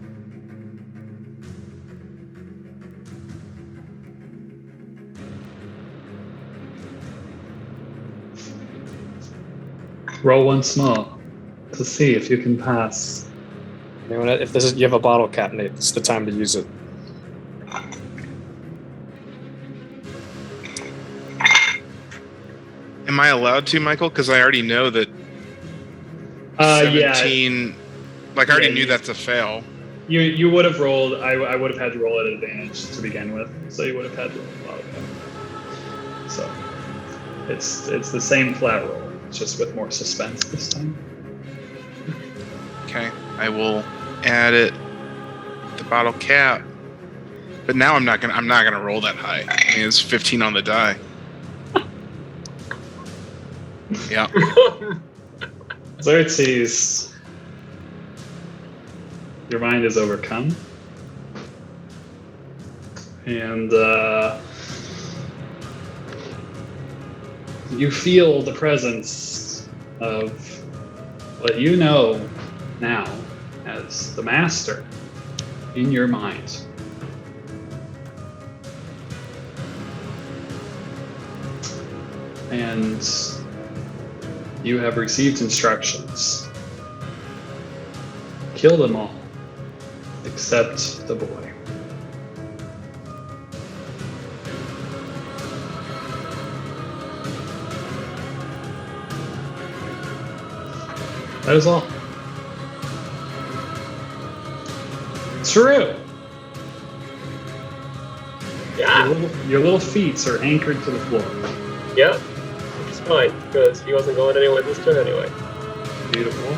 Roll once more to see if you can pass. I mean, if this is, you have a bottle cap, Nate, it's the time to use it. Am I allowed to, Michael? Because I already know that 17. Like I already knew that's a fail. You would have rolled. I would have had you roll at advantage to begin with, so you would have had to roll a lot of that. So it's the same flat roll, just with more suspense this time. Okay, I will add it. The bottle cap. But now I'm not gonna roll that high. I mean, it's 15 on the die. Yeah. Xerxes, your mind is overcome, and you feel the presence of what you know now as the master in your mind. And you have received instructions. Kill them all, except the boy. That is all. True. Yeah. Your little feet are anchored to the floor. Yep. Which is fine, because he wasn't going anywhere this turn anyway. Beautiful.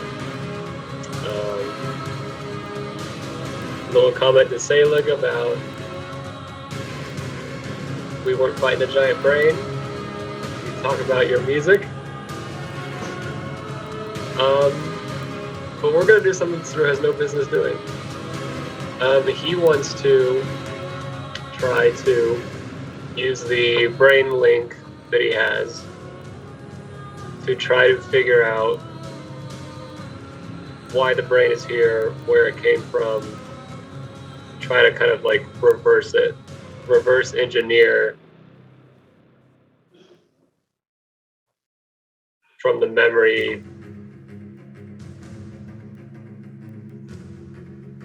Little comment to Selig about we weren't fighting a giant brain. You talk about your music. But we're gonna do something Sir has no business doing. He wants to try to use the brain link that he has to try to figure out why the brain is here, where it came from, try to kind of like reverse engineer from the memory.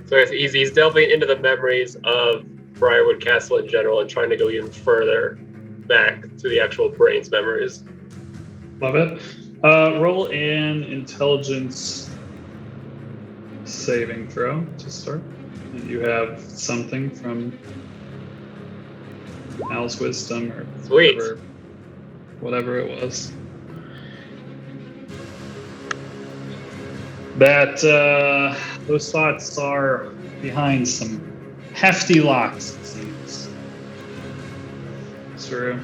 So he's delving into the memories of Briarwood Castle in general and trying to go even further back to the actual brain's memories. Love it. Roll an intelligence saving throw to start. And you have something from Al's wisdom or Sweet. whatever it was. That those thoughts are behind some hefty locks, it seems. True.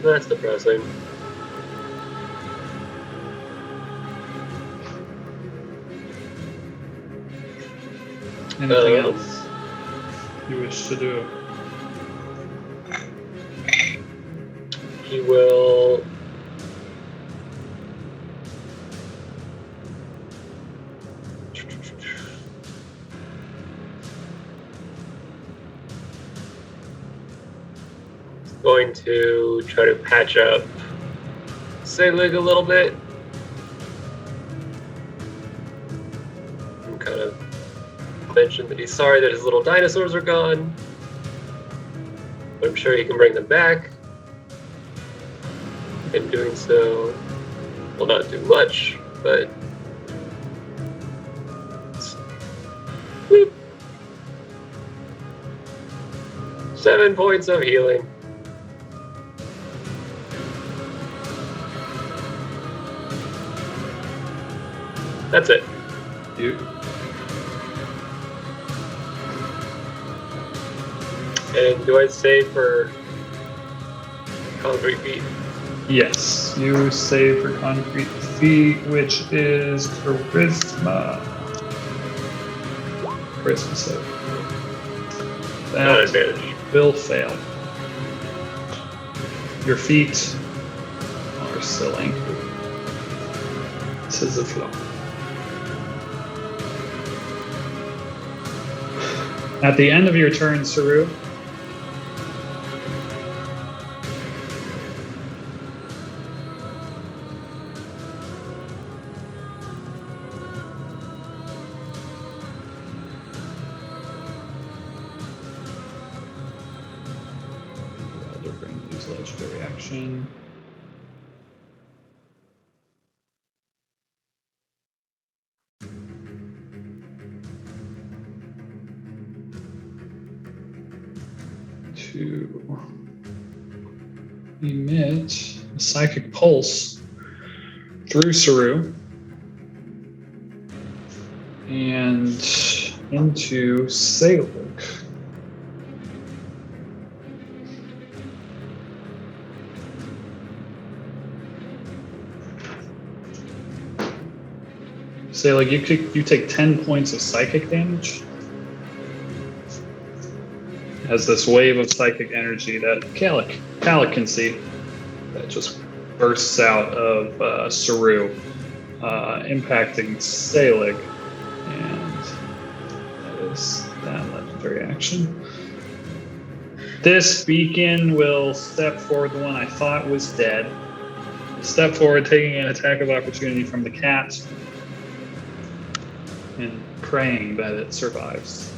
That's depressing. Anything else you wish to do? He will going to try to patch up Selig a little bit and kind of mention that he's sorry that his little dinosaurs are gone, but I'm sure he can bring them back. In doing so, will not do much, but whoop. 7 points of healing. That's it. You. And do I save for concrete feet? Yes, you save for concrete feet, which is charisma. Charisma save. Not That advantage. will fail. Your feet are still anchored to the floor. At the end of your turn, Saru, action. To emit a psychic pulse through Saru and into Selig. Selig, you take 10 points of psychic damage as this wave of psychic energy that Kalik can see that just bursts out of Saru, impacting Selig, and that is that legendary action. This beacon will step forward. The one I thought was dead. Step forward, taking an attack of opportunity from the cat, and praying that it survives.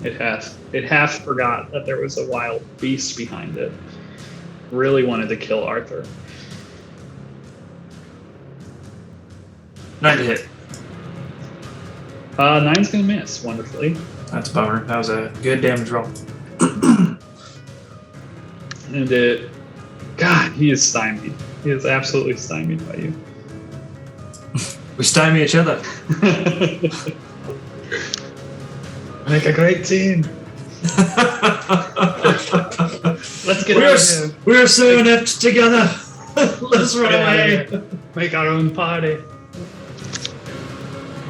It half forgot that there was a wild beast behind it. Really wanted to kill Arthur. 9 to hit. 9's gonna miss wonderfully. That's a bummer. That was a good damage roll. And God, he is stymied. He is absolutely stymied by you. We stymie each other. Make a great team. Let's get out of here. We're so inept together. Let's run away. Make our own party.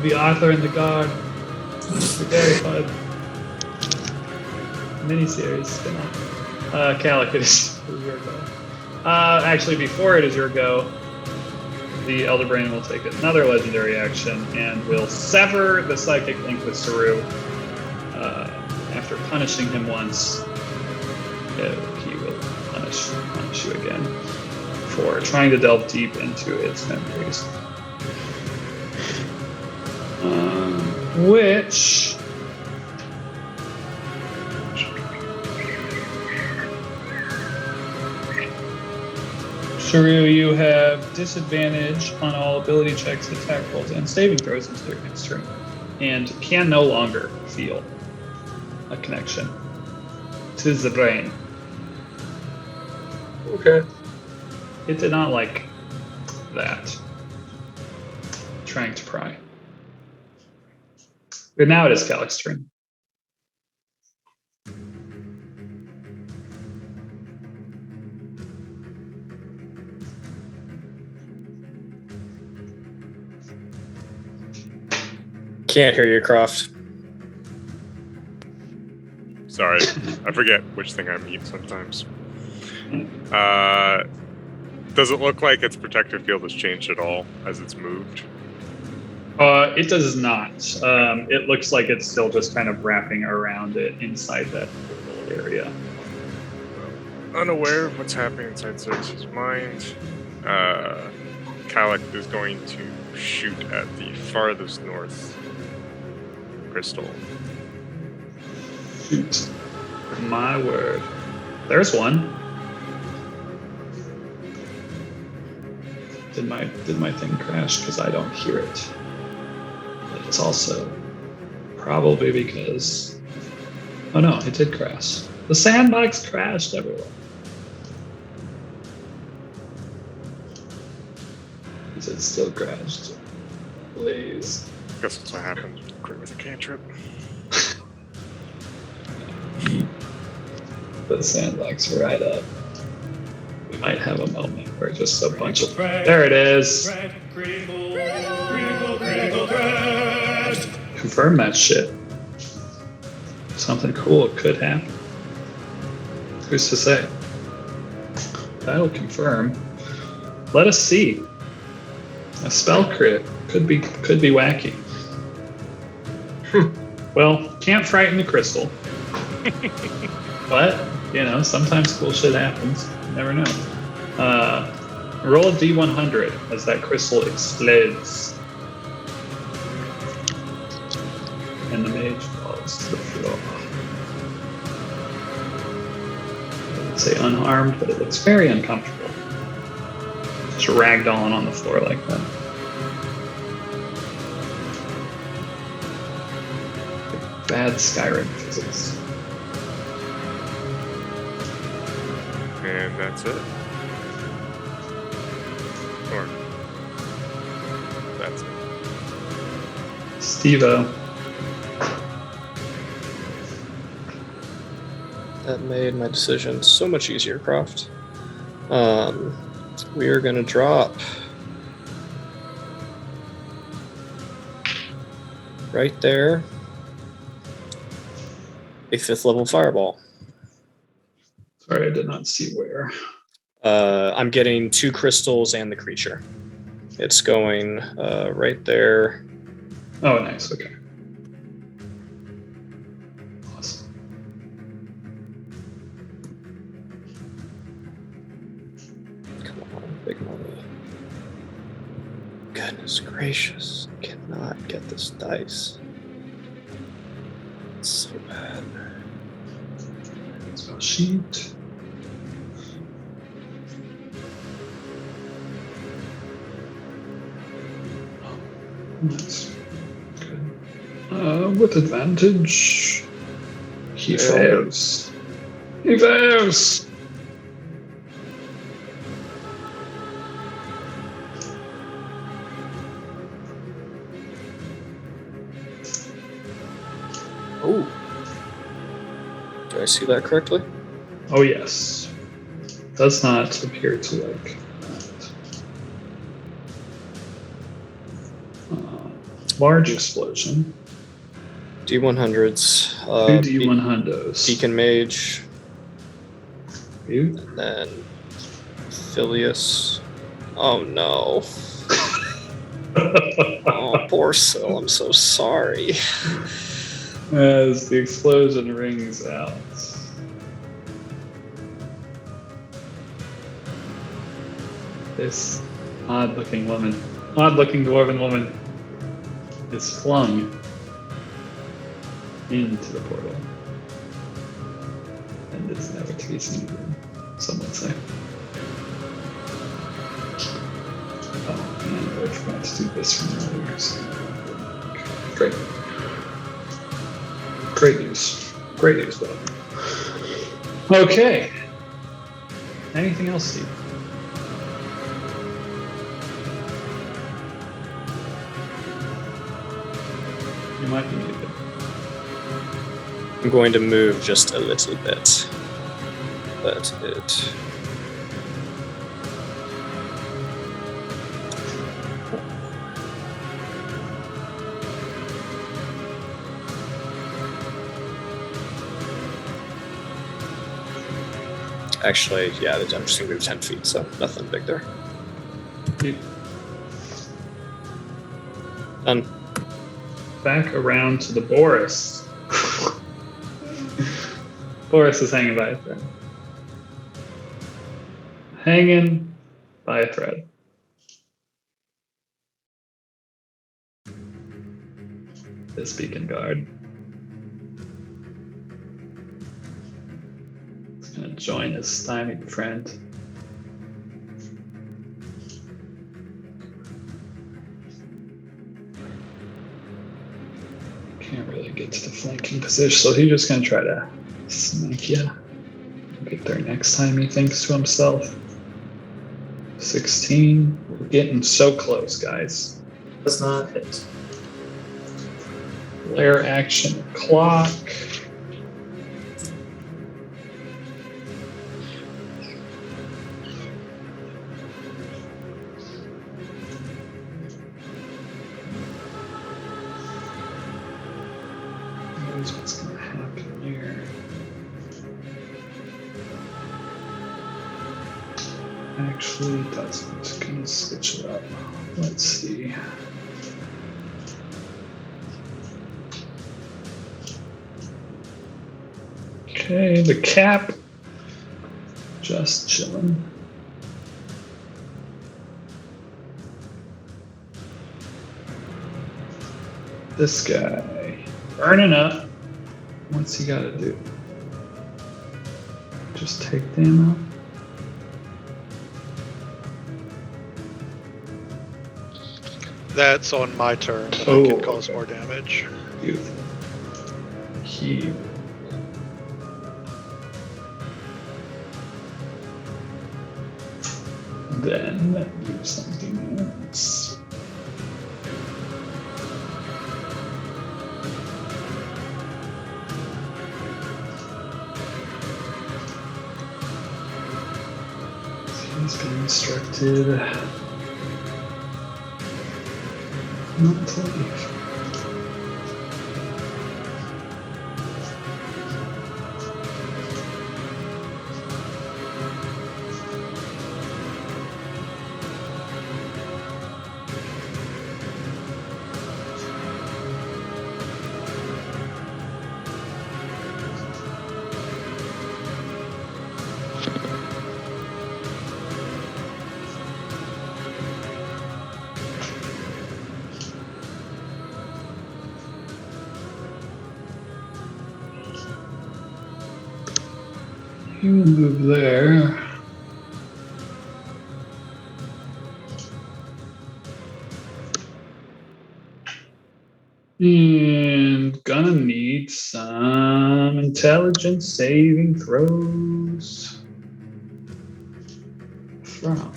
Be Arthur and the Guard. Be very fun. Miniseries spin-off. Kalik, it is your go. Actually, before it is your go, the Elder Brain will take another legendary action and will sever the psychic link with Saru. After punishing him once, he will punish you again for trying to delve deep into its memories. Which Saru, you have disadvantage on all ability checks, attack rolls, and saving throws into their next turn, and can no longer feel a connection to the brain. Okay. It did not like that. Trying to pry. But now it is Kalik's turn. Can't hear you, Croft. Sorry, I forget which thing I mute sometimes. Does it look like its protective field has changed at all as it's moved? It does not. It looks like it's still just kind of wrapping around it inside that little area. Unaware of what's happening inside Zeus's mind, Kalik is going to shoot at the farthest north crystal. Shoot. My word. There's one. Did my thing crash? Because I don't hear it. But it's also probably because... Oh no, it did crash. The sandbox crashed everywhere. Is it still crashed? Please. Guess that's what happens with a cantrip. The sandbox right up. We might have a moment where just a bunch of... There it is! Confirm that shit. Something cool could happen. Who's to say? That'll confirm. Let us see. A spell crit could be wacky. Well, can't frighten the crystal. But, sometimes cool shit happens. You never know. Roll a D100 as that crystal explodes. And the mage falls to the floor. It's say unharmed, but it looks very uncomfortable. Just ragdolling on the floor like that. Bad Skyrim physics. And that's it. Or that's it. Steve-O. That made my decision so much easier, Croft. We are going to drop right there a 5th level fireball. Sorry, I did not see where. I'm getting 2 crystals and the creature. It's going right there. Oh, nice. Okay. Awesome. Come on, big money. Goodness gracious. Cannot get this dice. It's so bad. Spell sheet. Nice. Good. With advantage. He fails. He fails! Oh. Did I see that correctly? Oh, yes. Does not appear to like that. Large explosion. D100s. 2 D100s. Beacon Mage. You? And then Phileas. Oh no. Oh, poor Syl. I'm so sorry. As the explosion rings out. This odd-looking dwarven woman, is flung into the portal. And is never to be seen again, some would say. Oh man, I forgot to do this from earlier. So. Great. Great news. Great news, Bob. Okay. Anything else, Steve? You might be muted. I'm going to move just a little bit. That's it. Actually, yeah, I'm just going to move 10 feet, so nothing big there. Done. Back around to the Boris. Boris is hanging by a thread. Hanging by a thread. This beacon guard. He's gonna join his stymied friend. Can't really get to the flanking position, so he's just gonna try to smack you. Get there next time, he thinks to himself. 16. We're getting so close, guys. Does not hit. Lair action clock. Here's what's gonna happen here. Actually, it doesn't. Gonna switch it up. Let's see. Okay, the cap. Just chilling. This guy burning up. What's he gotta do? just take the ammo. That's on my turn, but I Oh, can cause okay. more damage. Beautiful. He. Then do something else. He's been instructed not to leave. You move there. And gonna need some intelligence saving throws from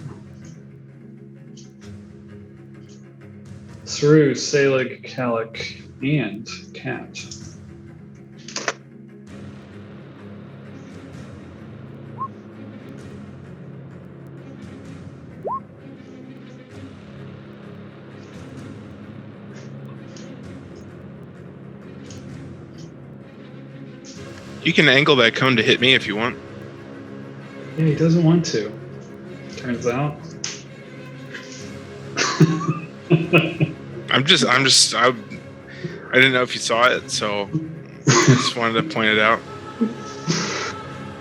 Saru, Selig, Kalik, and Cat. You can angle that cone to hit me if you want. Yeah, he doesn't want to. Turns out. I didn't know if you saw it, so I just wanted to point it out.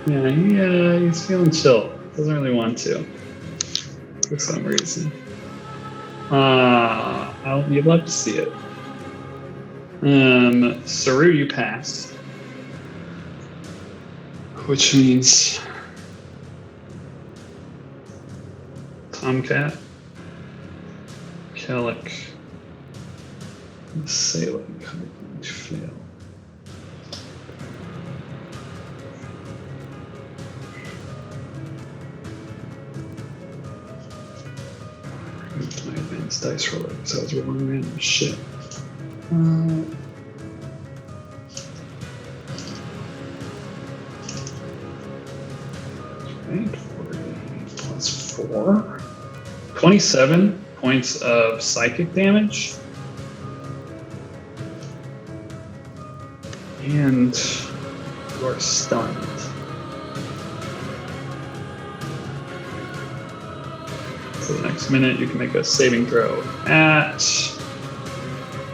Yeah, he's feeling chill. Doesn't really want to, for some reason. You'd love to see it. Saru, you pass, which means Tomcat, Kalik, and Salem are going to fail. My advanced dice roller because I was rolling random shit. 40 plus 4. 27 points of psychic damage. And you are stunned. For the next minute, you can make a saving throw at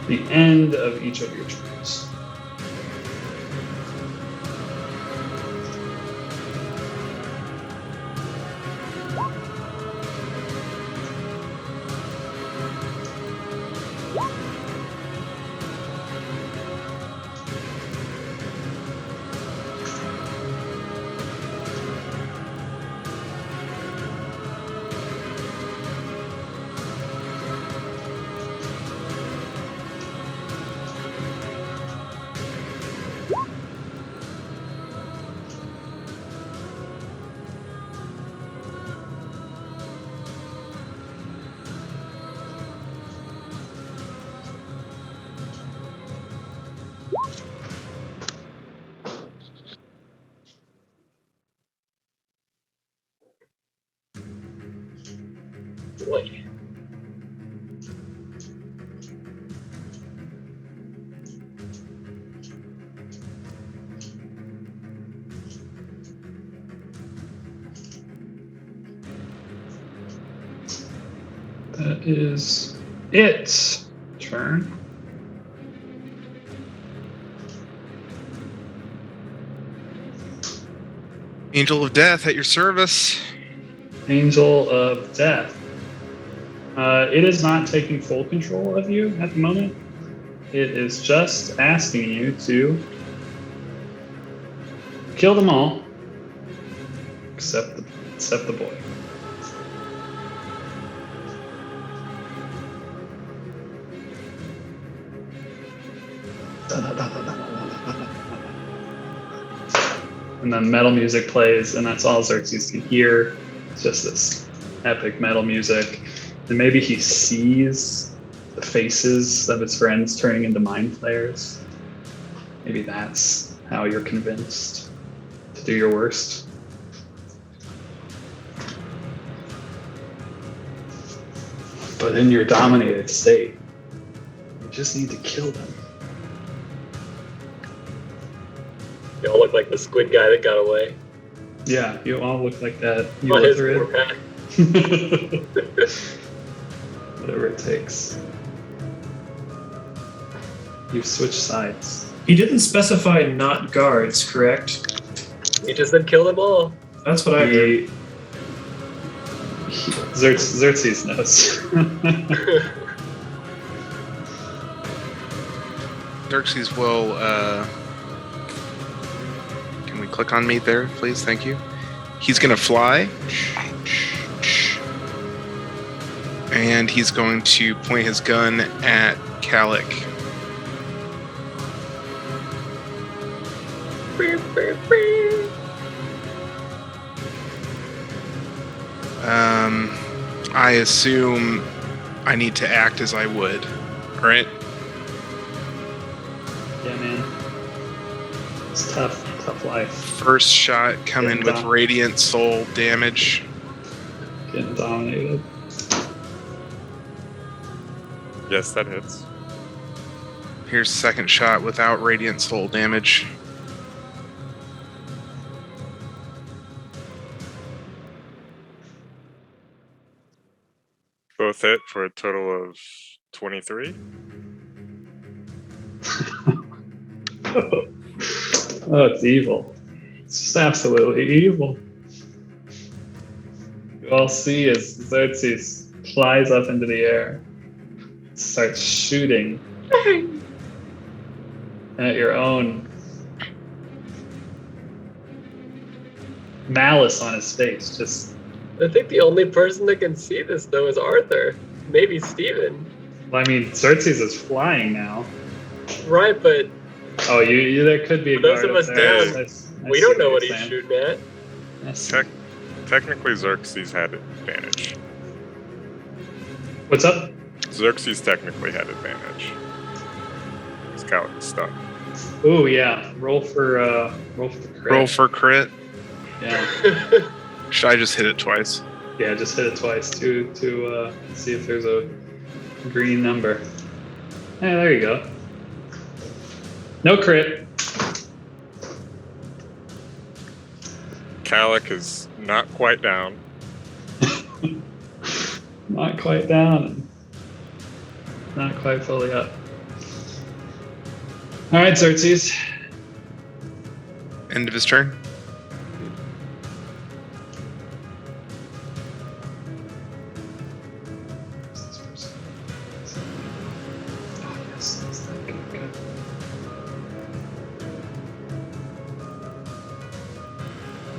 the end of each of your turns. Boy. That is its turn. Angel of Death at your service. Angel of Death. It is not taking full control of you at the moment. It is just asking you to kill them all Except the boy. And then metal music plays, and that's all Xerxes can hear. It's just this epic metal music. And maybe he sees the faces of his friends turning into mind flayers. Maybe that's how you're convinced to do your worst. But in your dominated state, you just need to kill them. They all look like the squid guy that got away. Yeah, you all look like that. You On his lizard. 4-pack. Whatever it takes. You switch sides. He didn't specify not guards, correct? He just said kill them all. That's what I heard. Xerxes knows. Xerxes will. Can we click on me there, please? Thank you. He's gonna fly, and he's going to point his gun at Calic. I assume I need to act as I would, right? Yeah, man. It's tough life. First shot coming with radiant soul damage. Getting dominated. Yes, that hits. Here's second shot without radiant soul damage. Both hit for a total of 23. Oh, it's evil. It's just absolutely evil. You all see as Xerxes flies up into the air, starts shooting at your own malice on his face. Just, I think the only person that can see this though is Arthur. Maybe Steven. well, I mean, Xerxes is flying now. Right, but Oh, you there could be a those guard of up us there. down, I we see don't know what you're he's saying. shooting at. I see. Technically, Xerxes had advantage. What's up? Xerxes technically had advantage. He's Calic stuck. Ooh, yeah. Roll for crit. Roll for crit. Yeah. Should I just hit it twice? Yeah, just hit it twice to see if there's a green number. Hey, there you go. No crit. Calic is not quite down. Not quite down. Not quite fully up. All right, Xerxes. End of his turn. Oh, yes, that's that. Good.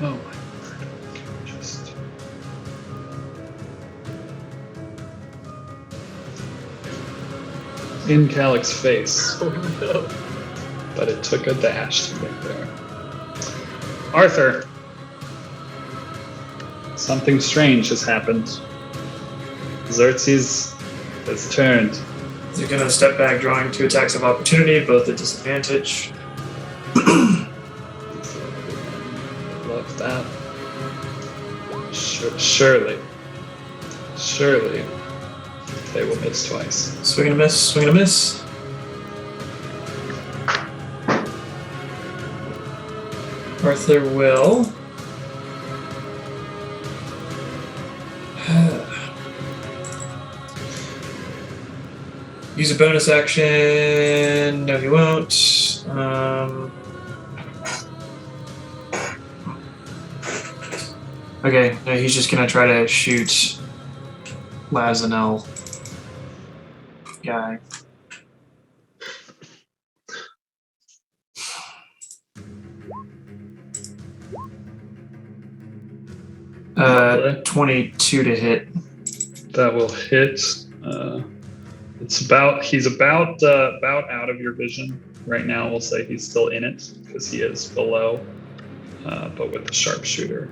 Oh my word. Just. In Calic's face, Oh no. but it took a dash to get there. Arthur, something strange has happened. Xerxes has turned. You're gonna step back, drawing 2 attacks of opportunity, both at disadvantage. Love that. Surely they will miss twice. Swing and a miss, swing and a miss. Arthur will. Use a bonus action. No, he won't. Okay, no, he's just gonna try to shoot Lazanel guy. Lovely. 22 to hit. That will hit. He's about out of your vision right now. We'll say he's still in it because he is below. But with the sharpshooter,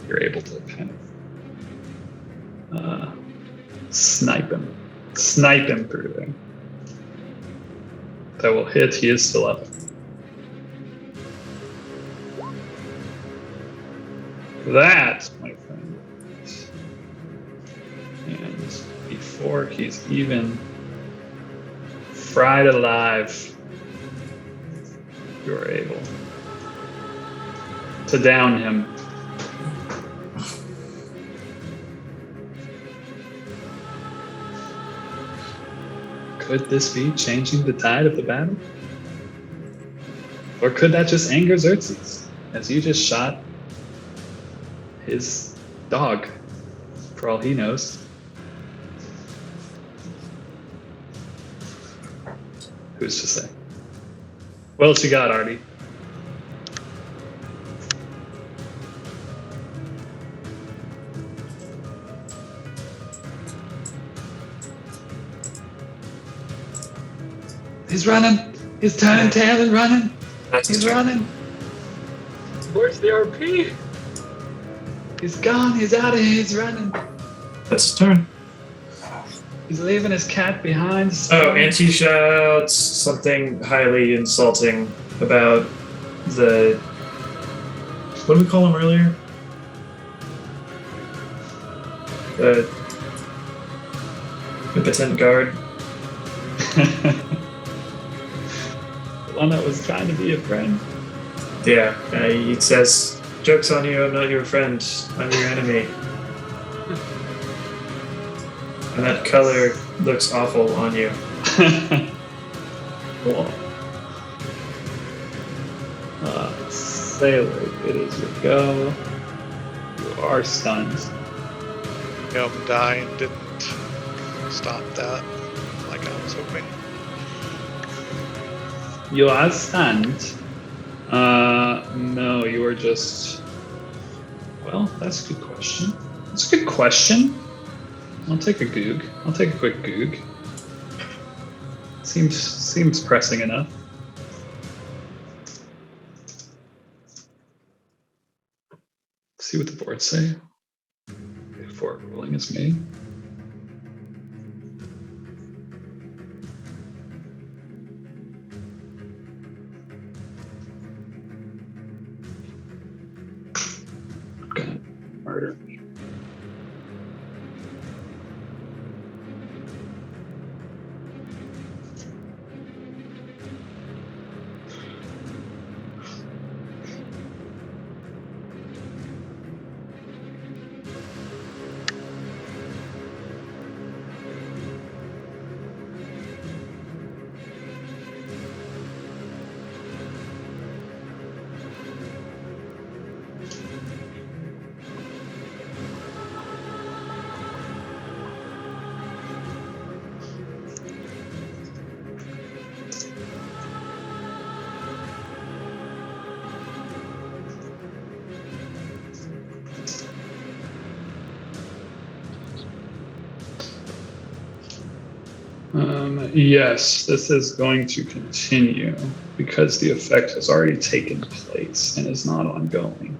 you're able to kind of snipe him through there. That will hit. He is still up. That, my friend. And before he's even fried alive, you're able to down him. Could this be changing the tide of the battle? Or could that just anger Xerxes, as you just shot his dog, for all he knows? Who's to say? What else you got, Artie? He's running. He's turning tail and running. He's running. Where's the RP? He's gone. He's out of here. He's running. That's his turn. He's leaving his cat behind. Oh, and he shouts something highly insulting about the... What did we call him earlier? The impotent guard. The one that was trying to be a friend. Yeah, he says, "Joke's on you, I'm not your friend, I'm your enemy." And that color looks awful on you. Cool. Sailor, it is your go. You are stunned. Him dying didn't stop that like I was hoping. You are stunned. No, you are just... Well, that's a good question. That's a good question. I'll take a goog. I'll take a quick goog. Seems pressing enough. See what the board say before rolling is made. Murder. Yes, this is going to continue because the effect has already taken place and is not ongoing.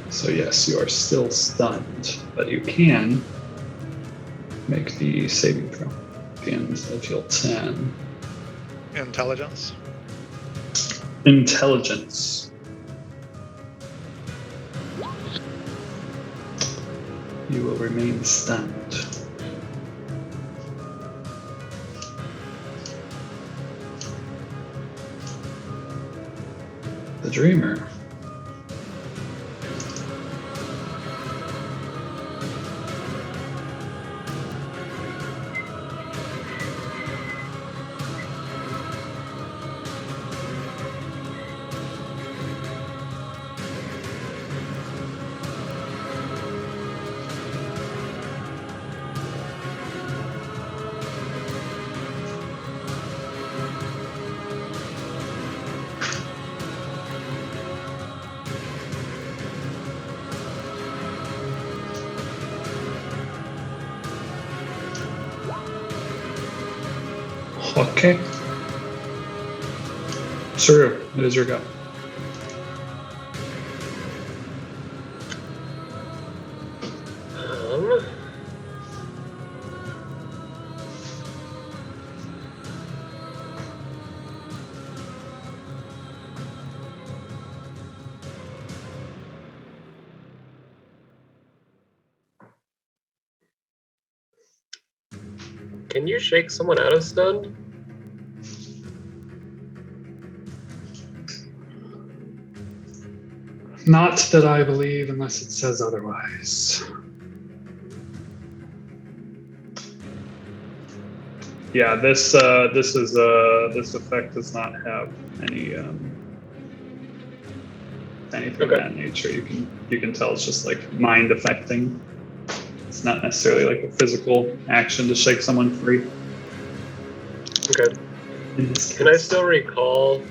So yes, you are still stunned, but you can make the saving throw at the end of your turn. Intelligence. Intelligence. You will remain stunned. The dreamer. Okay. Saru, it is your go. Can you shake someone out of stun? Not that I believe, unless it says otherwise. Yeah, this effect does not have any anything of that nature. You can tell it's just like mind affecting. It's not necessarily like a physical action to shake someone free. Okay. Can I still recall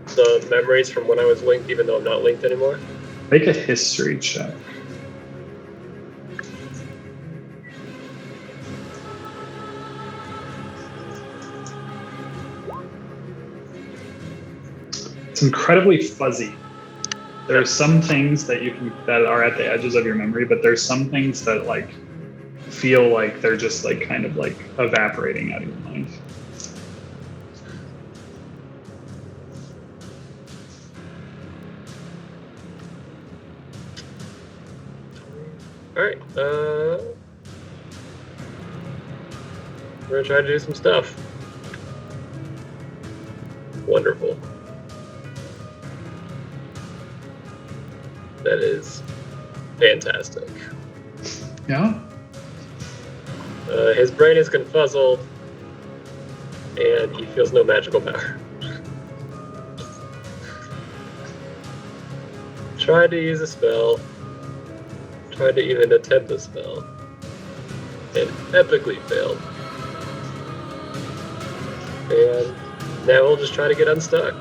the memories from when I was linked, even though I'm not linked anymore? Make a history check. It's incredibly fuzzy. There are some things that that are at the edges of your memory, but there's some things that like feel like they're just like kind of like evaporating out of your mind. All right. We're gonna try to do some stuff. Wonderful. That is fantastic. Yeah. His brain is confuzzled, and he feels no magical power. Tried to use a spell. Tried to even attempt a spell, and epically failed. And now we'll just try to get unstuck.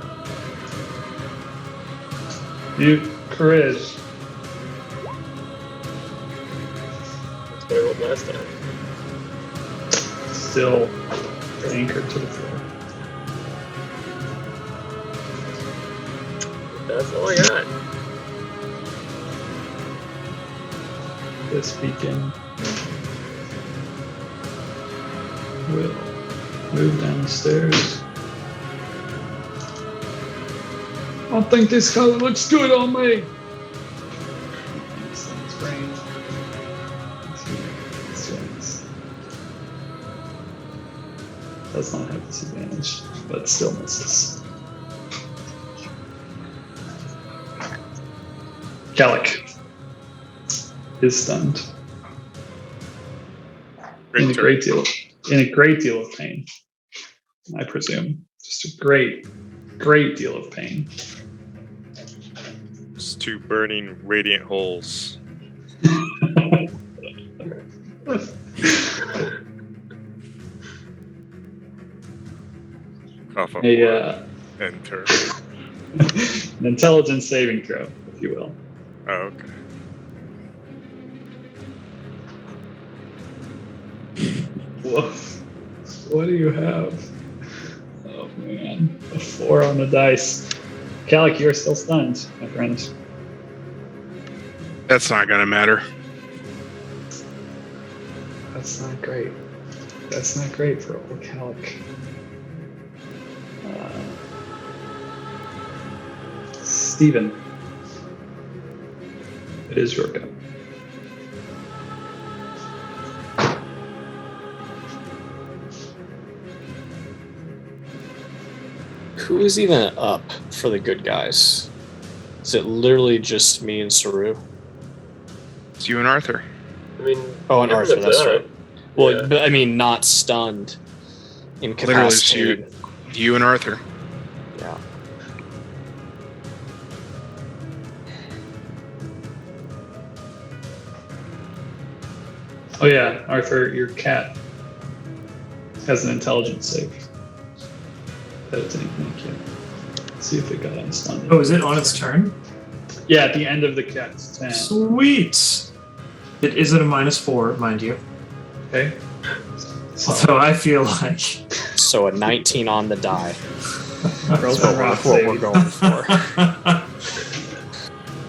You courage. That's what I rolled last time. Still anchored to the floor. That's all I got. This beacon will move downstairs. I think this color looks good on me. Does not have disadvantage, but still misses. Gallic is stunned. In a great deal of pain, I presume. Just a great deal of pain. Just two burning radiant holes. Cough up enter. An intelligence saving throw, if you will. Oh, okay. Woof. What do you have? Oh man, a 4 on the dice. Gallic, you're still stunned, my friend. That's not gonna matter. That's not great. That's not great for old Gallic. Steven, it is your go. Who is even up for the good guys? Is it literally just me and Saru? It's you and Arthur. I mean, Oh, and Arthur, that's right. Well, Yeah. but I mean, not stunned, incapacitated. Literally, it's you and Arthur. Yeah. Oh yeah, Arthur, your cat has an intelligence save. That it didn't make yet. Let's see if it got unstunned. Oh, is it on its turn? Yeah, at the end of the cat's turn. Sweet! It is at a -4, mind you. Okay. Although I feel like So a 19 on the die. Roll That's some what rock we're save. going for.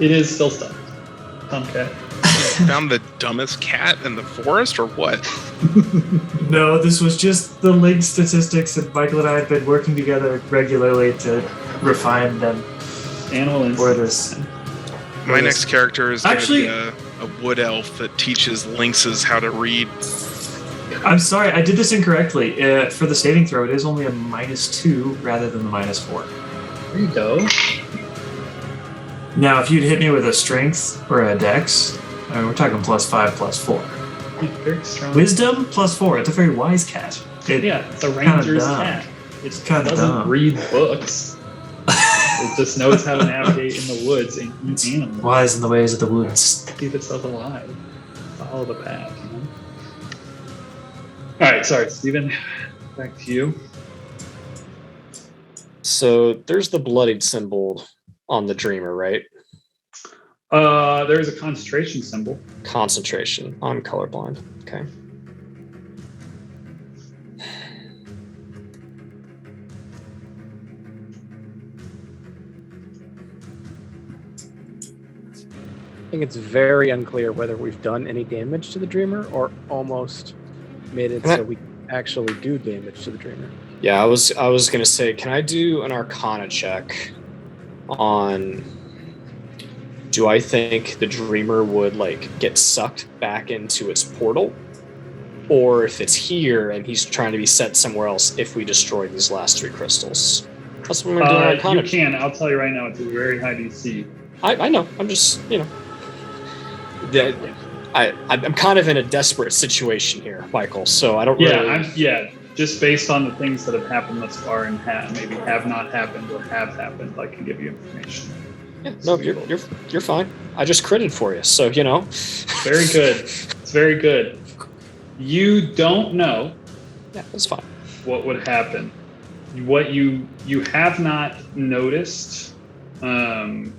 It is still stuck. Tomcat. Found the dumbest cat in the forest, or what? No, this was just the link statistics that Michael and I have been working together regularly to refine them Animal for instinct. this. My next character is going to be Actually- a wood elf that teaches lynxes how to read. I'm sorry, I did this incorrectly. For the saving throw, it is only a -2 rather than the -4. There you go. Now, if you'd hit me with a strength or a dex, we're talking +5, +4. Very strong. Wisdom +4. It's a very wise cat. Yeah, it's a kinda ranger's dumb. cat. It It's kind of doesn't dumb. read books. It just knows how to navigate in the woods and eat animals. Wise in the ways of the woods. Keep itself alive. Follow the path, you know? Alright, sorry, Steven. Back to you. So there's the bloodied symbol on the dreamer, right? There is a concentration symbol. Concentration. I'm colorblind. Okay. I think it's very unclear whether we've done any damage to the dreamer or almost made it Can I- so we actually do damage to the dreamer. Yeah, I was gonna say, can I do an Arcana check on? Do I think the dreamer would like get sucked back into its portal, or if it's here and he's trying to be set somewhere else if we destroy these last 3 crystals? That's what I'm gonna do. An Arcana You can. I'll tell you right now, it's a very high DC. I know. I'm just, that I'm kind of in a desperate situation here, Michael. So I don't really. Just based on the things that have happened thus far and maybe have not happened or have happened, I can give you information. Yeah, no, you're fine. I just critted for you, so Very good. It's very good. You don't know Yeah, that's fine. what would happen. What you have not noticed the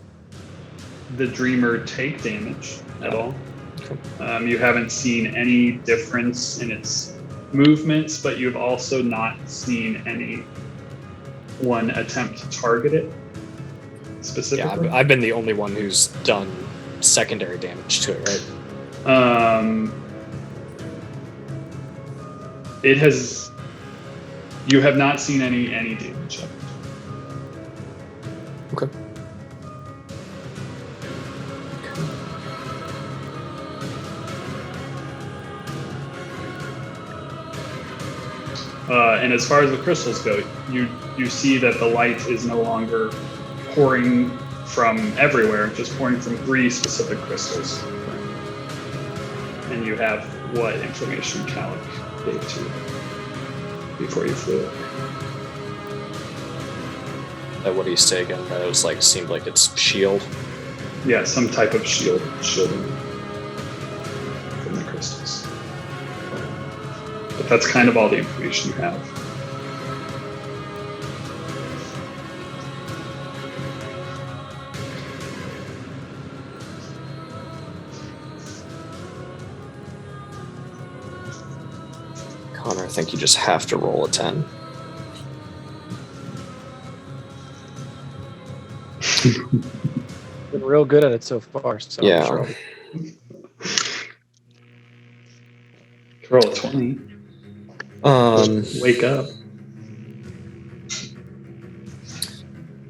dreamer take damage at all. Okay. You haven't seen any difference in its movements, but you've also not seen anyone attempt to target it specifically. Yeah, I've been the only one who's done secondary damage to it, right? It has. You have not seen any damage of it. Okay. And as far as the crystals go, you see that the light is no longer pouring from everywhere, just pouring from 3 specific crystals. And you have what information Calic gave to you before you flew it. What do you say again? That it was like seemed like it's shield. Yeah, some type of shielding from the crystals. But that's kind of all the information you have. Connor, I think you just have to roll a 10. Been real good at it so far. So Yeah. I'm sure Roll a 20. Wake up.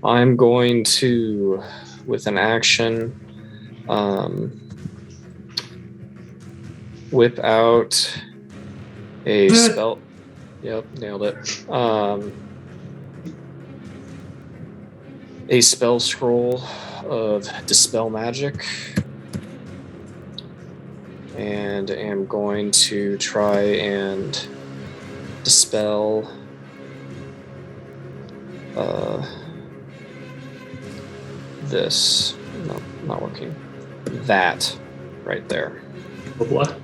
I'm going to, with an action, whip out a spell. Yep, nailed it. A spell scroll of Dispel Magic. And am going to try and dispel this. No, not working. That right there. What?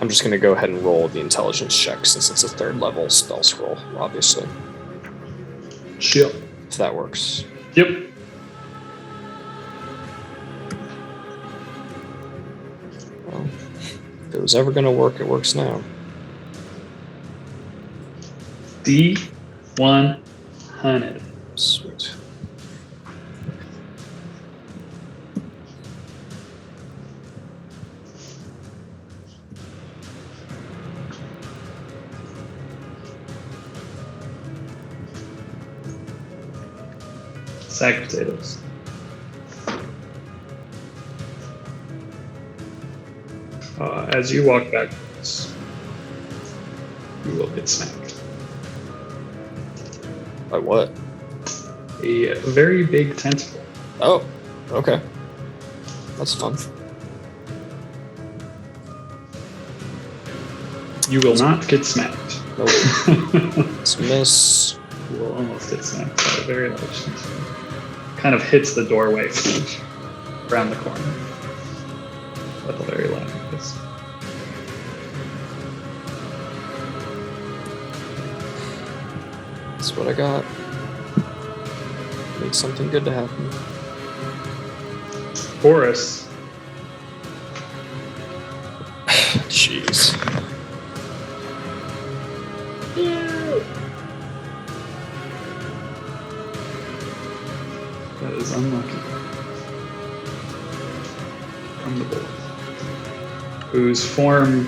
I'm just going to go ahead and roll the intelligence check since it's a 3rd level spell scroll, obviously. Sure. If that works. Yep. Well, if it was ever going to work, it works now. D100. Sweet. Sack potatoes. As you walk backwards, you will get smacked. By what? A very big tentacle. Oh, okay. That's fun. You will not get smacked. Nope. It's a miss. You will almost get smacked by a very large tentacle. Kind of hits the doorway around the corner. At the very loud noise. That's what I got. Need something good to happen. Boris, Jeez. that is unlucky. From the board. Whose form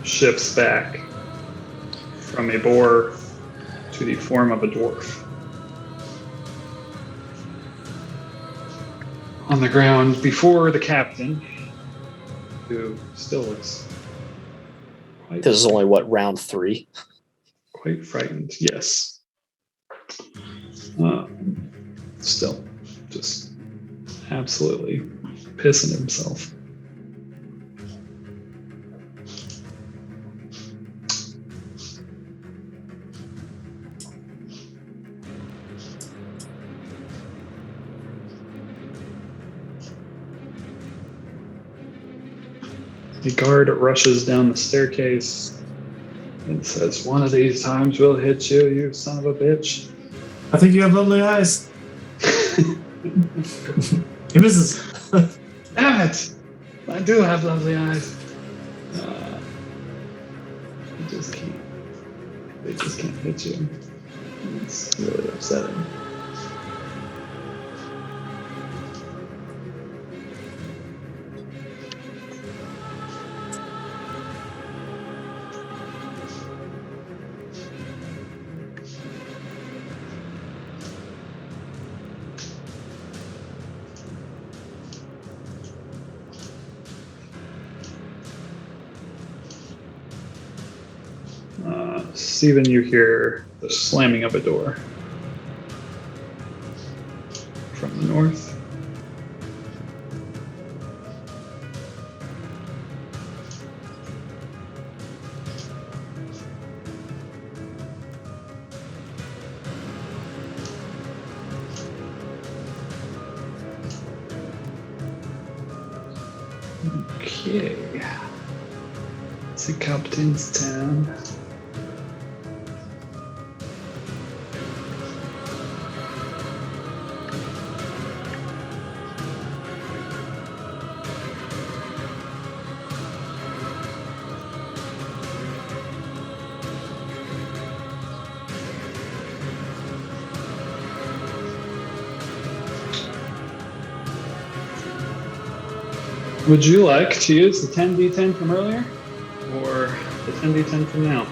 shifts back from a boar to the form of a dwarf. On the ground before the captain, who still looks This is only what, round 3? quite frightened. Yes. Still, just absolutely pissing himself. The guard rushes down the staircase and says, "One of these times we'll hit you, you son of a bitch." I think you have lovely eyes. He misses. Damn it! I do have lovely eyes. They just can't hit you. It's really upsetting. Stephen, you hear the slamming of a door from the north. Okay. It's the captain's town. Would you like to use the 10d10 from earlier, or the 10d10 from now?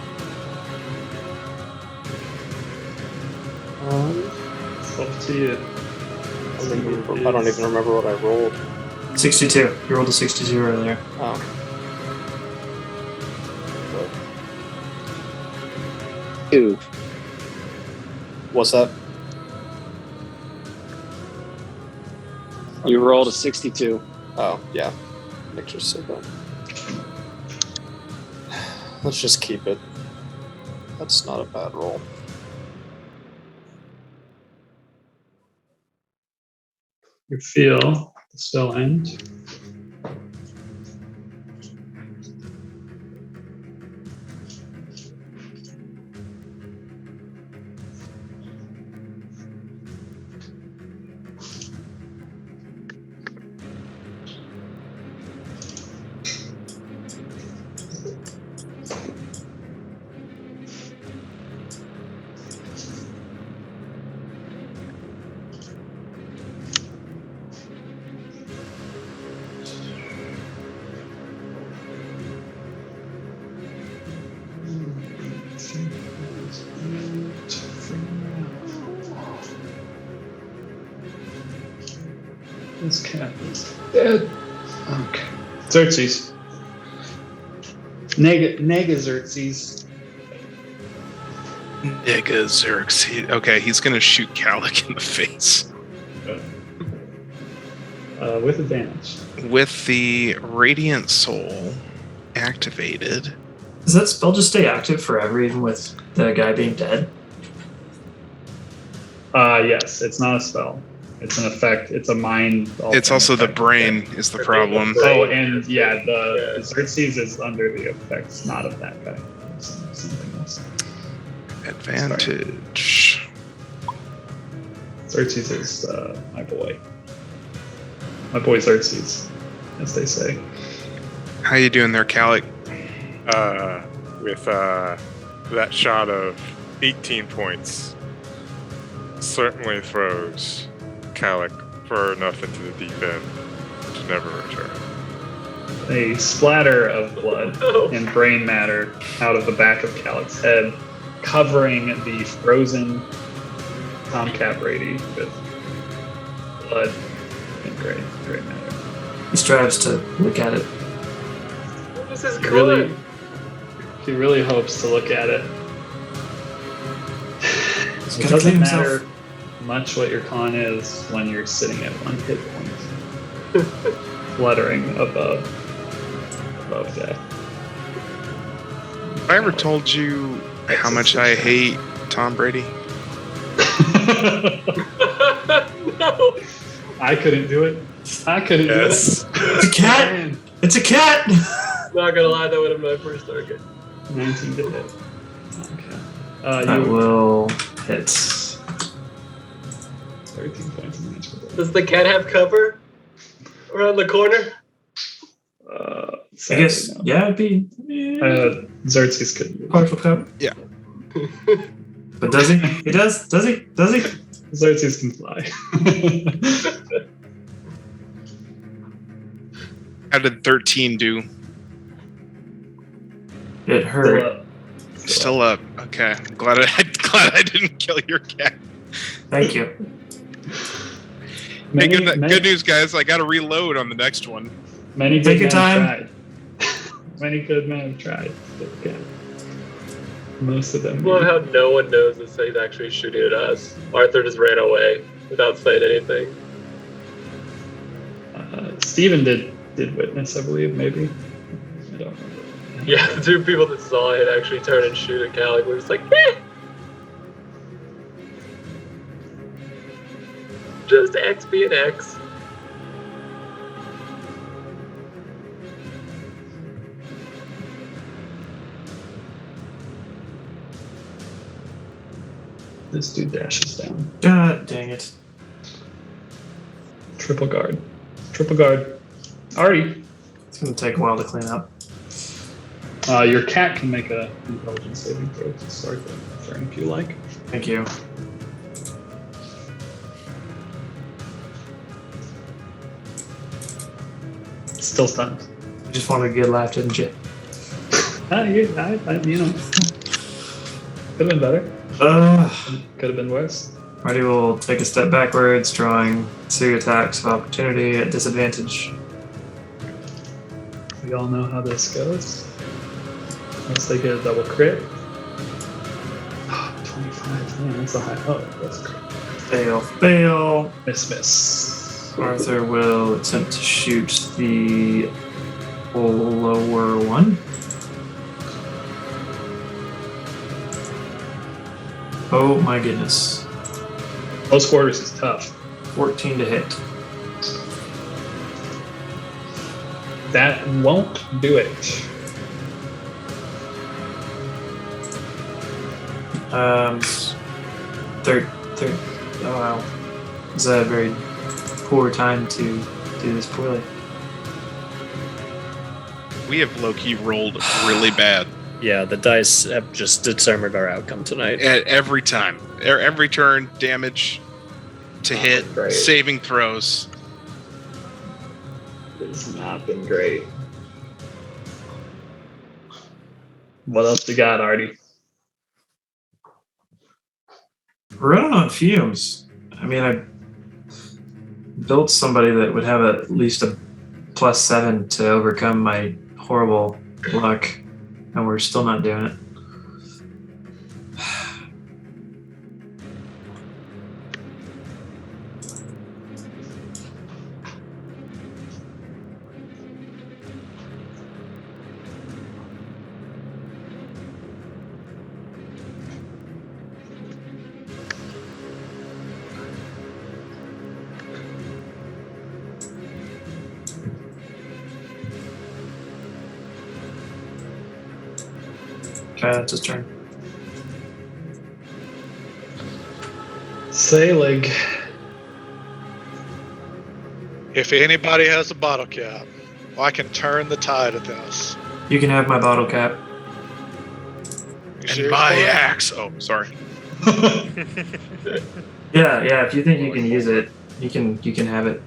It's up to you. I don't even remember what I rolled. 62. You rolled a 62 earlier. Oh. Two. What's that? You rolled a 62. Oh, yeah. Nick just said that. Let's just keep it. That's not a bad roll. You feel the spell end. This cat is dead. Okay. Xerxes. Nega Xerxes. Nigga Xerxes. Okay, he's gonna shoot Calic in the face. With advantage. With the Radiant Soul activated. Does that spell just stay active forever, even with the guy being dead? Yes, it's not a spell. It's an effect. It's a mind. It's also the effect. brain is the problem. Oh, and yeah, the Xerxes is under the effects, not of that guy. Something else. Advantage. Xerxes is my boy. My boy Xerxes, as they say. How you doing there, Calic? With that shot of 18 points, certainly throws Calic far enough into the deep end to never return. A splatter of blood and brain matter out of the back of Calic's head, covering the frozen Tomcat Brady with blood and gray matter. He strives to look at it. This is He really hopes to look at it. He's It gotta doesn't clean matter himself. much what your con is when you're sitting at 1 hit point, fluttering above death. Have I ever told you how much I hate Tom Brady? No. I couldn't do it. I couldn't do it. It's a cat! It's a cat! Not gonna lie, that would have been my first target. 19 to hit. Okay. I You will hit. 13 points of damage. Does the cat have cover around the corner? I guess, yeah, it'd be Xerxes couldn't. partial cover. Yeah. But does he? He does? Does he? Does he? Xerxes can fly. How did 13 do? It hurt. Still up. Okay. Glad I didn't kill your cat. Thank you. Hey, good news, guys. I got to reload on the next one. Many Take good your men time. have tried. Many good men have tried. But yeah, most of them. Love how no one knows this he's actually shooting at us. Arthur just ran away without saying anything. Steven did witness, I believe, maybe. I don't remember. Yeah, the two people that saw it actually turn and shoot at Calic. We're just like, eh. Just X being X. This dude dashes down. God dang it. Triple guard. Triple guard. Artie. It's going to take a while to clean up. Your cat can make a intelligence saving throw to start the turn if you like. Thank you. Still stunned. You just wanted a good laugh, didn't you? You know. Could have been better. Could have been worse. Marty will take a step backwards, drawing 2 attacks of opportunity at disadvantage. We all know how this goes. Unless they get a double crit. 25. Man, that's a high. Oh, that's great. Fail. Miss. Arthur will attempt to shoot the lower one. Oh my goodness. Close quarters is tough. 14 to hit. That won't do it. Third. Oh wow. It's a very poor time to do this poorly. We have low-key rolled really bad. Yeah, the dice have just determined our outcome tonight. At every time. Every turn, damage to hit, great. saving throws. It's not been great. What else you got, Artie? We're running on fumes. I mean, built somebody that would have at least a +7 to overcome my horrible luck, and we're still not doing it. Okay, that's his turn. Selig. If anybody has a bottle cap, I can turn the tide of this. You can have my bottle cap. You And serious, my Corey? axe. Oh, sorry. Yeah. If you think you can use it, you can have it.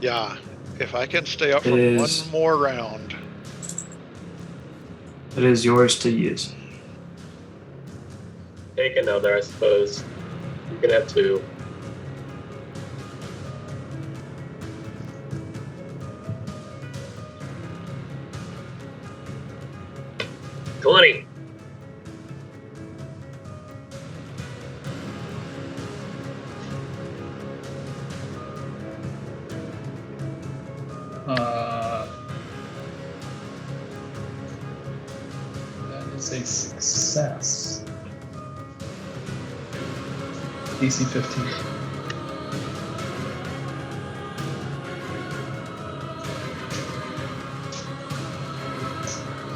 Yeah. If I can stay up It for is- one more round. It is yours to use. Take another, I suppose. You can have 2. $20. That is a success. DC 15.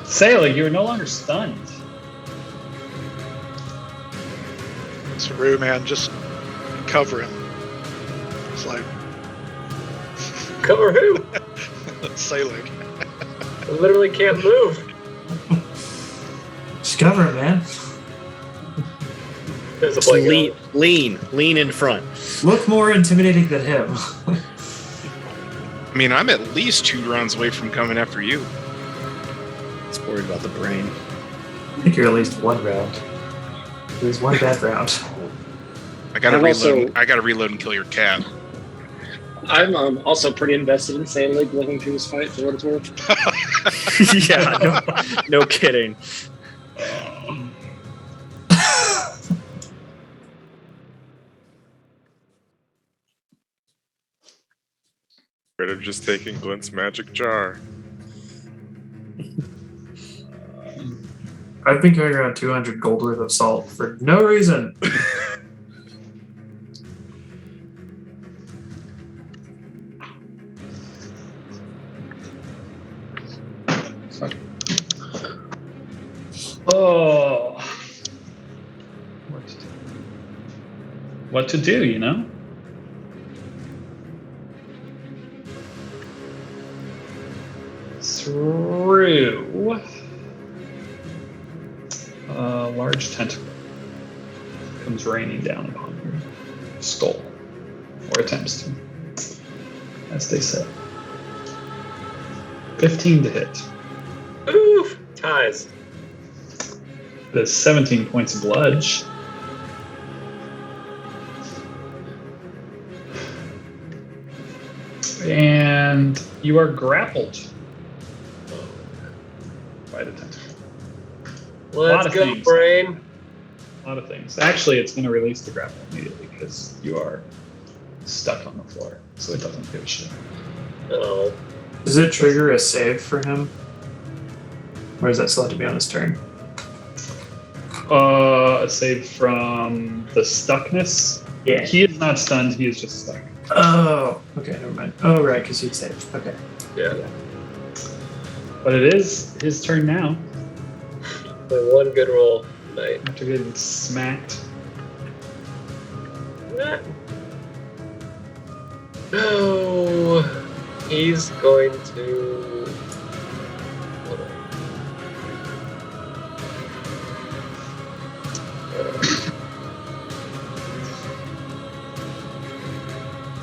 Selig, you are no longer stunned. Saru, man, just cover him. It's like Cover who? Sailing. I literally can't move. Just cover it, man. There's a blanket. Lean in front. Look more intimidating than him. I mean, I'm at least 2 rounds away from coming after you. It's worried about the brain. I think you're at least 1 round. At least 1 bad round. I gotta I'm reload. also- I gotta reload and kill your cat. I'm also pretty invested in Sailing living through this fight, for what it's worth. Yeah, no kidding. Could have just taken Glint's magic jar. I've been carrying around 200 gold worth of salt for no reason. Oh. What to do, you know? Through a large tentacle comes raining down upon your skull, or attempts to, as they say. 15 to hit. Oof! Ties. Does 17 points of bludge. And you are grappled by the tentacle. Lot Let's of go, things. brain. A lot of things. Actually, it's going to release the grapple immediately because you are stuck on the floor, so it doesn't give a shit. Oh. Does it trigger a save for him? Or does that still have to be on his turn? A save from the stuckness. Yeah. He is not stunned. He is just stuck. Oh, okay, never mind. Oh, right, because he'd saved. Okay. Yeah. But it is his turn now. Only one good roll tonight. After getting smacked. No. He's going to. Hold on.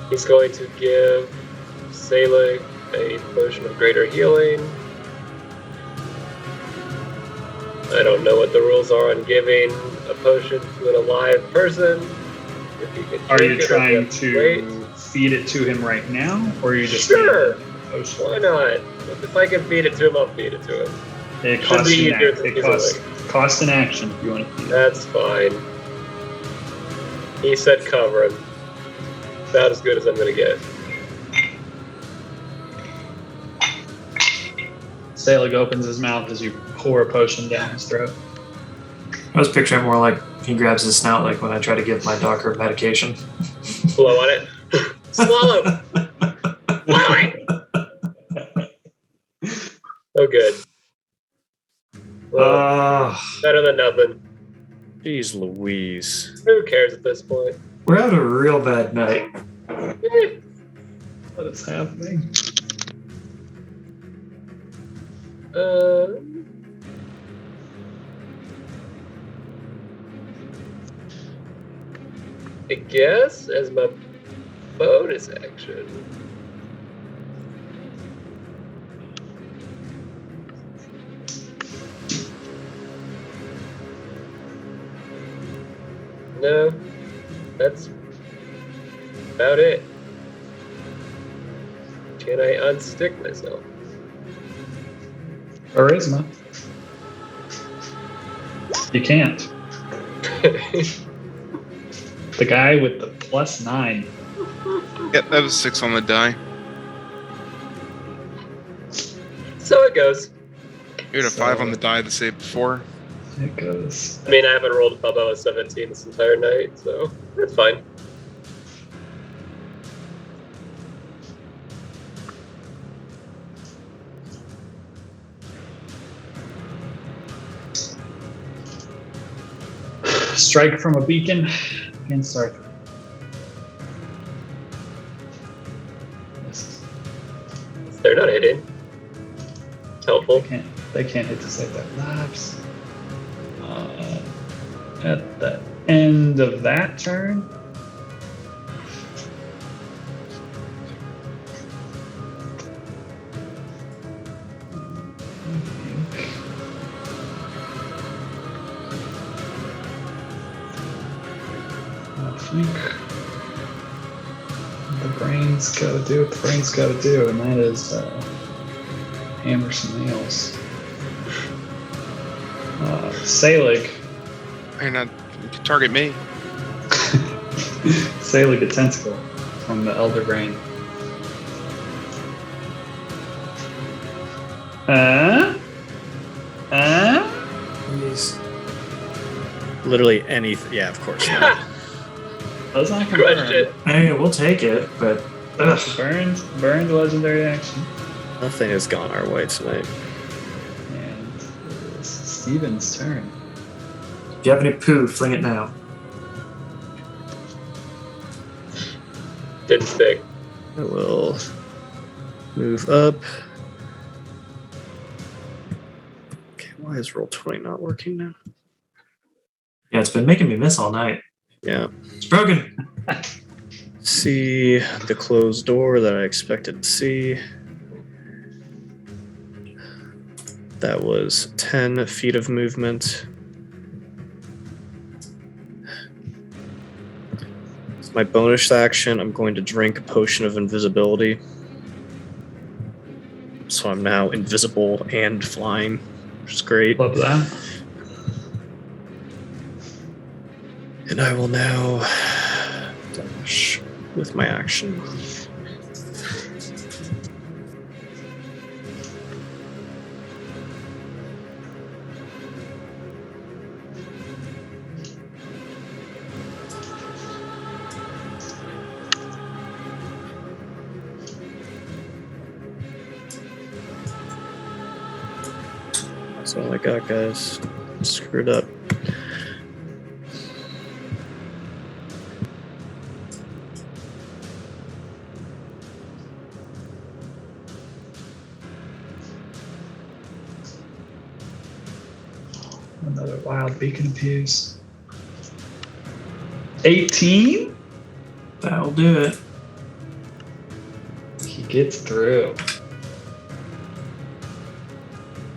He's going to give Selig a potion of greater healing. I don't know what the rules are on giving a potion to an alive person. If he can Are drink you it or trying have to wait. feed it to him right now, or you just Sure. feed him the potion? Why not? If I can feed it to him, I'll feed it to him. It Should costs be you easier an than act. he's It costs an action if you want to feed it. That's fine. He said cover him. About as good as I'm gonna get. Selig opens his mouth as you pour a potion down his throat. I was picturing it more like he grabs his snout, like when I try to give my dog her medication. Blow on it. Swallow. Swallow it. Oh, good. Well, better than nothing. Jeez Louise. Who cares at this point? We're having a real bad night. What is happening? I guess as my bonus action. No, that's about it. Can I unstick myself? Charisma. You can't. The guy with the +9. Yep, that was 6 on the die. So it goes. You had a 5 on the die to save before. It goes. I mean, I haven't rolled above a 17 this entire night, so that's fine. Strike from a beacon against Arthur. They're not hitting. It's helpful. They can't hit to save their lives. At the end of that turn, I think the brain's got to do what the brain's got to do, and that is hammer some nails. Selig. You're not. You can target me. Selig a tentacle from the Elder Brain. Please. Literally anything. Yeah, of course. Not. That's not Crushed confirmed. it. Hey, we'll take it, but Burned legendary action. Nothing has gone our way tonight. And it's Steven's turn. if you have any poo, fling it now. Didn't stick. I will move up. Okay, why is Roll20 not working now? Yeah, it's been making me miss all night. Yeah. It's broken. See the closed door that I expected to see. That was 10 feet of movement. As my bonus action, I'm going to drink a potion of invisibility. So I'm now invisible and flying, which is great. Love that. And I will now dash with my action. That's all I got, guys. Screwed up. Another wild beacon appears. 18? That'll do it. He gets through.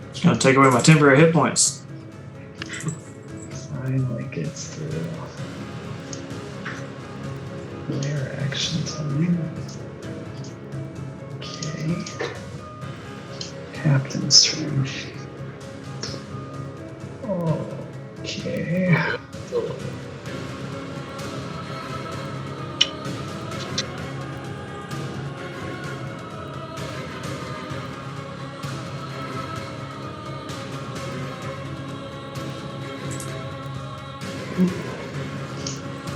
It's gonna take away my temporary hit points. Finally gets through. Player action time. Okay. Captain's turn. Okay.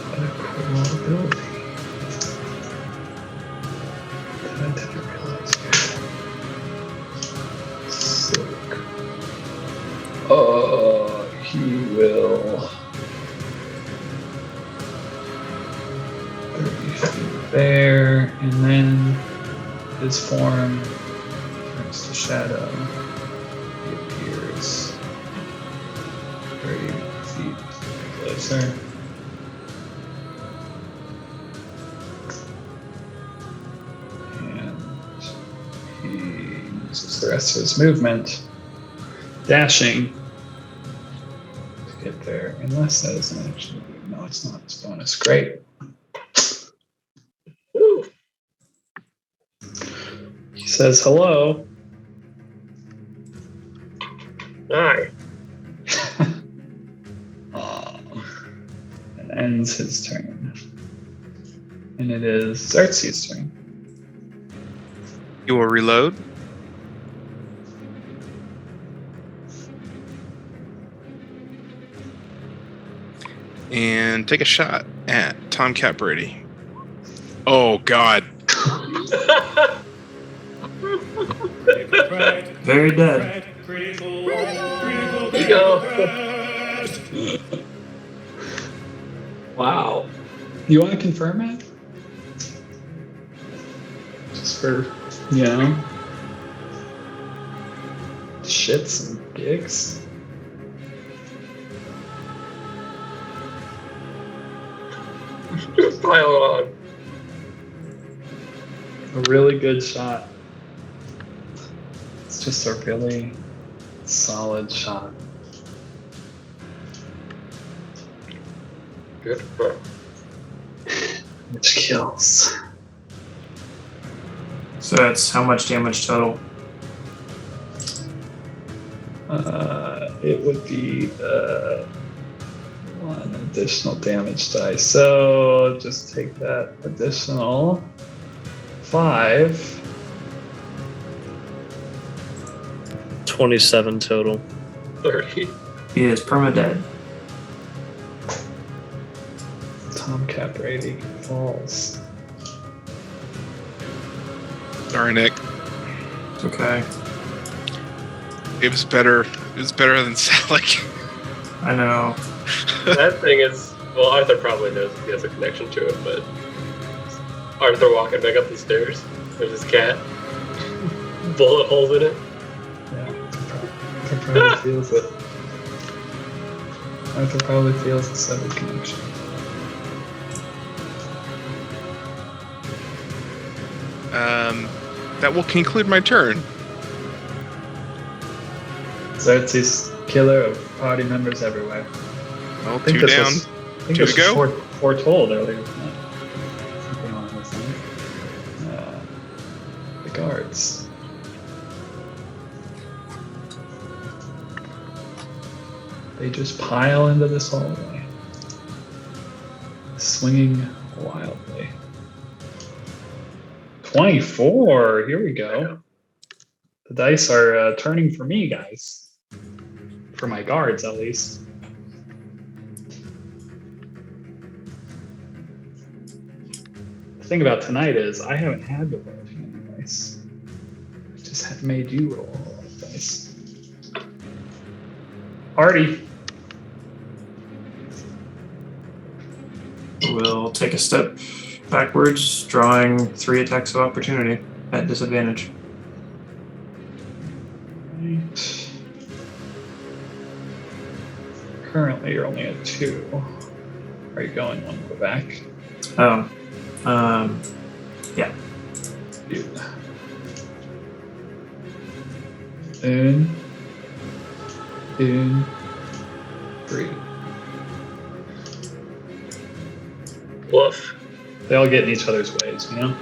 What a cool ability. That I didn't realize. Silk. He will 30 feet there, and then his form turns to shadow. He appears 30 feet closer. And he uses the rest of his movement, dashing to get there, unless that is an action. No, it's not. It's bonus. Great. Woo. He says hello. Hi. And ends his turn. And it is Xerxes' turn. You will reload. And take a shot at Tomcat Brady. Oh, God. Very dead. Wow. You want to confirm it? Just for, shits and gigs? Just pile on. A really good shot. It's just a really solid shot. Good bro. Which kills. So that's how much damage total? It would be one additional damage die. So just take that additional 5. 27 total. 30. He is perma-dead. Tomcat Brady falls. Sorry, Nick. It's okay. It was better. It was better than Salik. I know. That thing is, well, Arthur probably knows if he has a connection to it, but Arthur walking back up the stairs. There's his cat. Bullet holes in it. Yeah, Arthur probably feels it. Arthur probably feels the severed connection. That will conclude my turn. Xerxes, killer of party members everywhere. Well, I think 2 this down. was, I think 2 this to go. was foretold earlier tonight. Something along those lines. The guards. They just pile into this hallway, swinging wildly. 24. Here we go. The dice are turning for me, guys. For my guards, at least. The thing about tonight is I haven't had to roll any dice. I just have made you roll all the dice. Artie. We'll take a step backwards, drawing 3 attacks of opportunity at disadvantage. Right. Currently, you're only at 2. Are you going one more back? Oh. Yeah. Dude. In. 3. Woof. They all get in each other's ways, you know?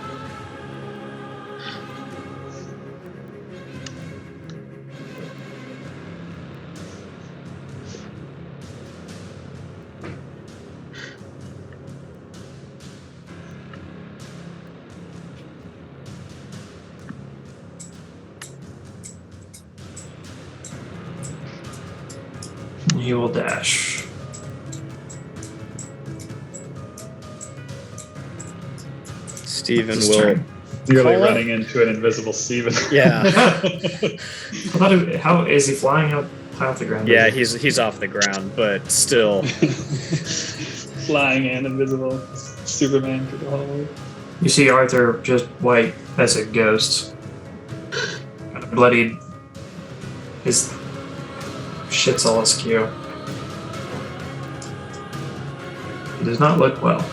He will dash. Steven His will. turn. Nearly Call out- running into an invisible Steven. Yeah. How is he flying? How high off the ground? Yeah, is he? he's off the ground, but still. Flying and invisible. Superman through the hallway. You see Arthur just white as a ghost. Kind of bloodied. His shit's all askew. He does not look well.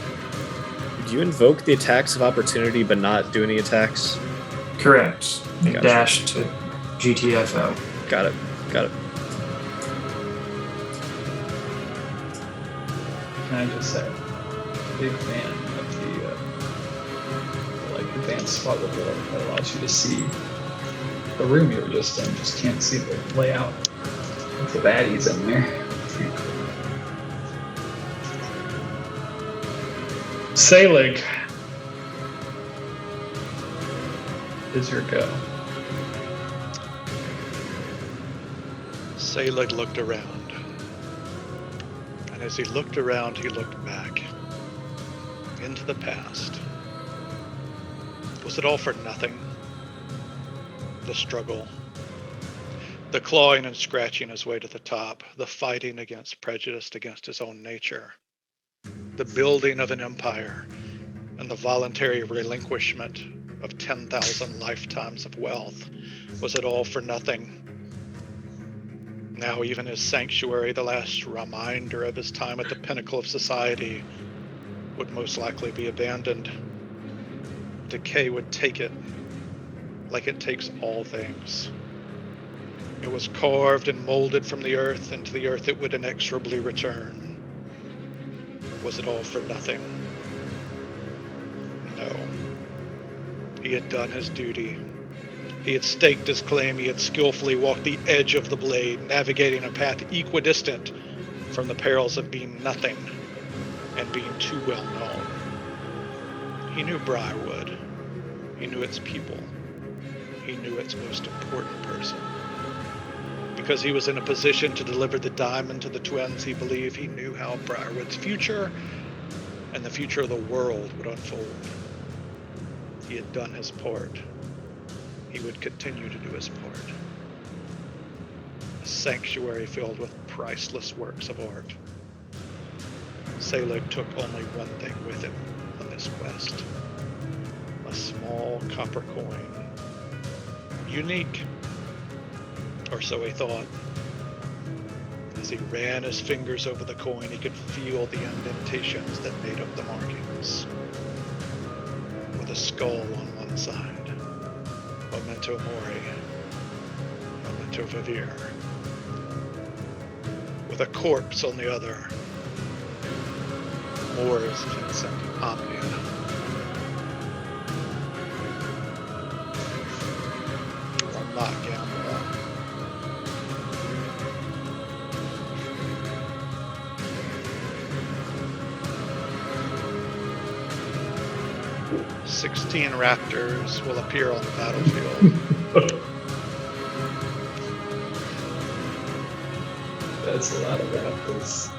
Did you invoke the attacks of opportunity but not do any attacks? Correct. You Gotcha. dash to GTFO. Got it. Got it. Can I just say, big fan of the advanced spot report that allows you to see the room you were just in. Just can't see the layout of the baddies in there. Pretty cool. Selig is your go. Selig looked around. And as he looked around, he looked back. Into the past. Was it all for nothing? The struggle. The clawing and scratching his way to the top. The fighting against prejudice against his own nature. The building of an empire. And the voluntary relinquishment of 10,000 lifetimes of wealth. Was it all for nothing? Now even his sanctuary, the last reminder of his time at the pinnacle of society, would most likely be abandoned. Decay would take it, like it takes all things. It was carved and molded from the earth, and to the earth it would inexorably return. Was it all for nothing? No. He had done his duty. He had staked his claim. He had skillfully walked the edge of the blade, navigating a path equidistant from the perils of being nothing and being too well known. He knew Briarwood. He knew its people. He knew its most important person. Because he was in a position to deliver the diamond to the twins, he believed he knew how Briarwood's future and the future of the world would unfold. He had done his part. He would continue to do his part. A sanctuary filled with priceless works of art. Selig took only one thing with him on this quest. A small copper coin. Unique. Or so he thought. As he ran his fingers over the coin, he could feel the indentations that made up the markings. With a skull on one side. Memento Mori. Memento Vivere. With a corpse on the other. Mors Vincent Omnia. You will not gamble. "16 raptors will appear on the battlefield." That's a lot of raptors.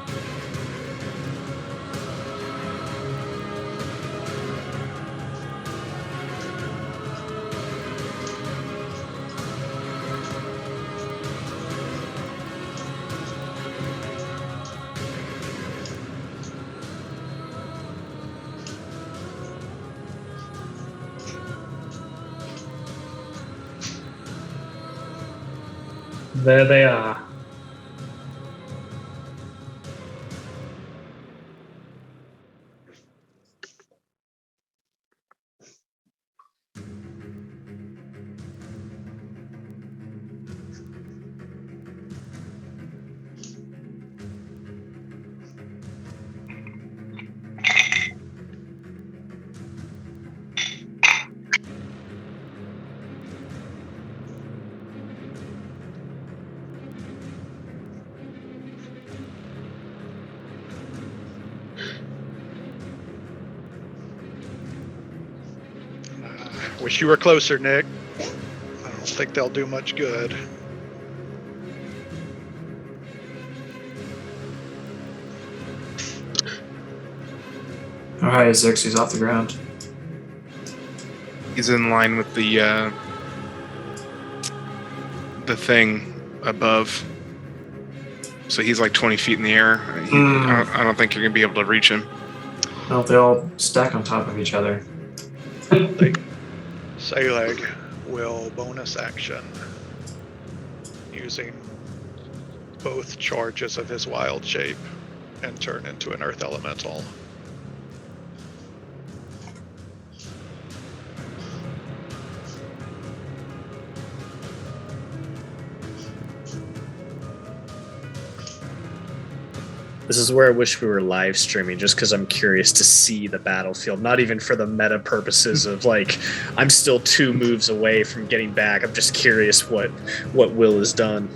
There they are. Wish you were closer, Nick. I don't think they'll do much good. How high is Xerxes off the ground? He's in line with the thing above. So he's like 20 feet in the air. I don't think you're going to be able to reach him. Well, they all stack on top of each other. Saleg will bonus action using both charges of his wild shape and turn into an earth elemental. This is where I wish we were live streaming, just because I'm curious to see the battlefield. Not even for the meta purposes of like, I'm still 2 moves away from getting back. I'm just curious what Will has done.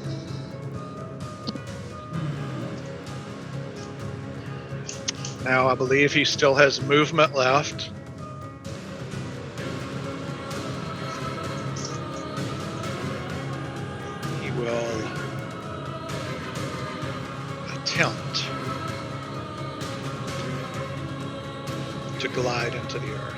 Now I believe he still has movement left. He will attempt to glide into the earth.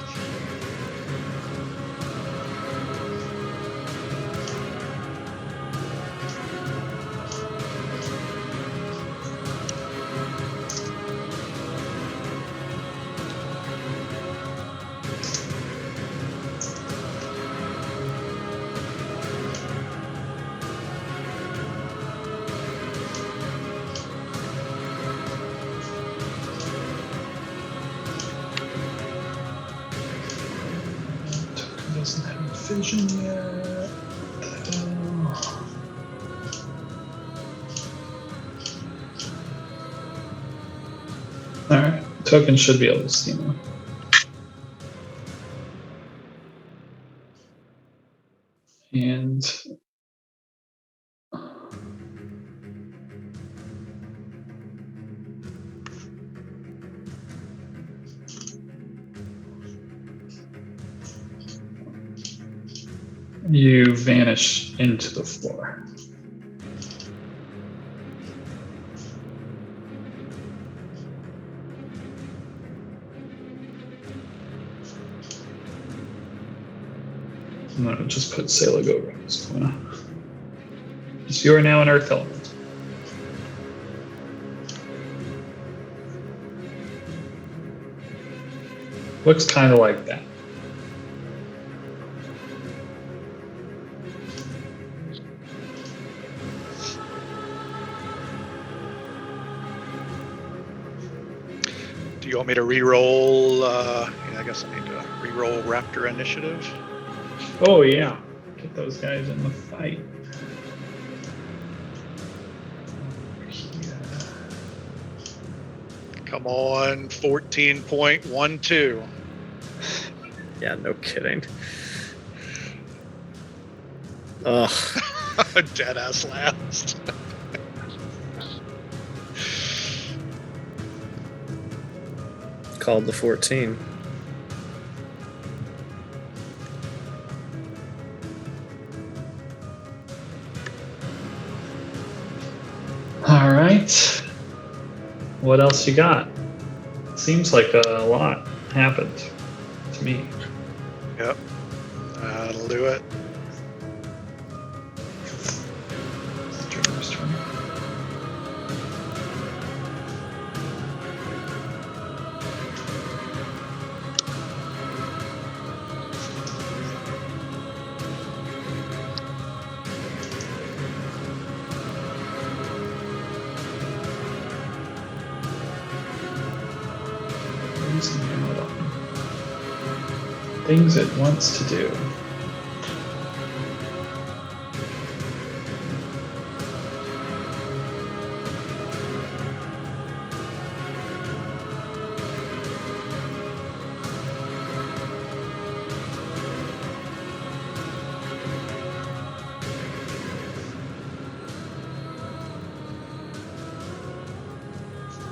Doesn't have vision yet. Alright, token should be able to see now. And you vanish into the floor. I'm gonna just put Salig over in this corner. So you are now an earth element. Looks kind of like that. Do you want me to re-roll? Yeah, I guess I need to re-roll Raptor Initiative. Oh yeah, get those guys in the fight. Come on, 14.12. Yeah, no kidding. Ugh. Dead ass last. Called the 14. All right. What else you got? Seems like a lot happened to me. Yep. That'll do it. Dreamer's turn. Things it wants to do.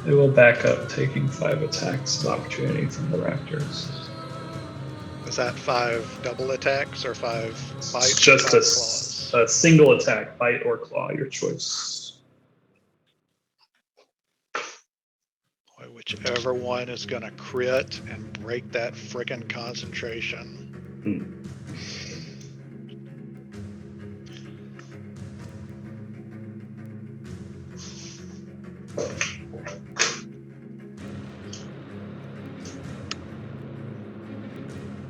It will back up, taking 5 attacks of opportunity from the raptors. The Is that 5 double attacks or 5 bites? It's just or 5 claws? a single attack, bite or claw, your choice. Boy, whichever one is gonna crit and break that frickin' concentration.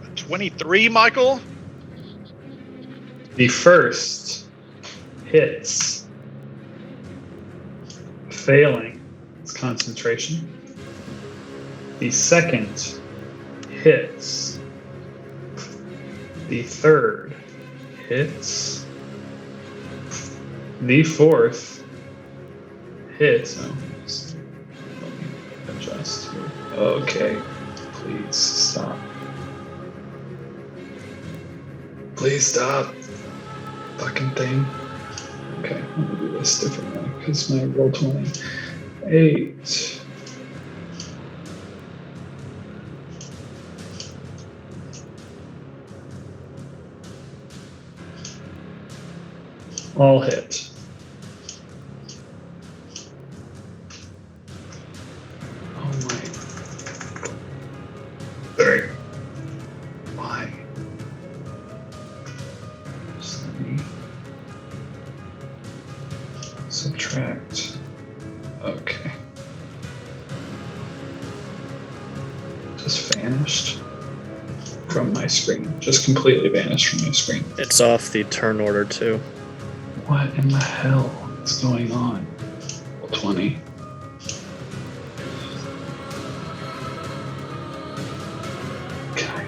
A 23, Michael? The first hits, failing its concentration. The second hits. The third hits. The fourth hits. Oh, just let me adjust here. Okay, please stop. Please stop. Fucking thing. Okay, I'm gonna do this differently because my roll 20. 8. All hit. Oh my. 3. Why? Just let me subtract. Okay. Just vanished from my screen. Just completely vanished from my screen. It's off the turn order too. What in the hell is going on? Roll 20. Can I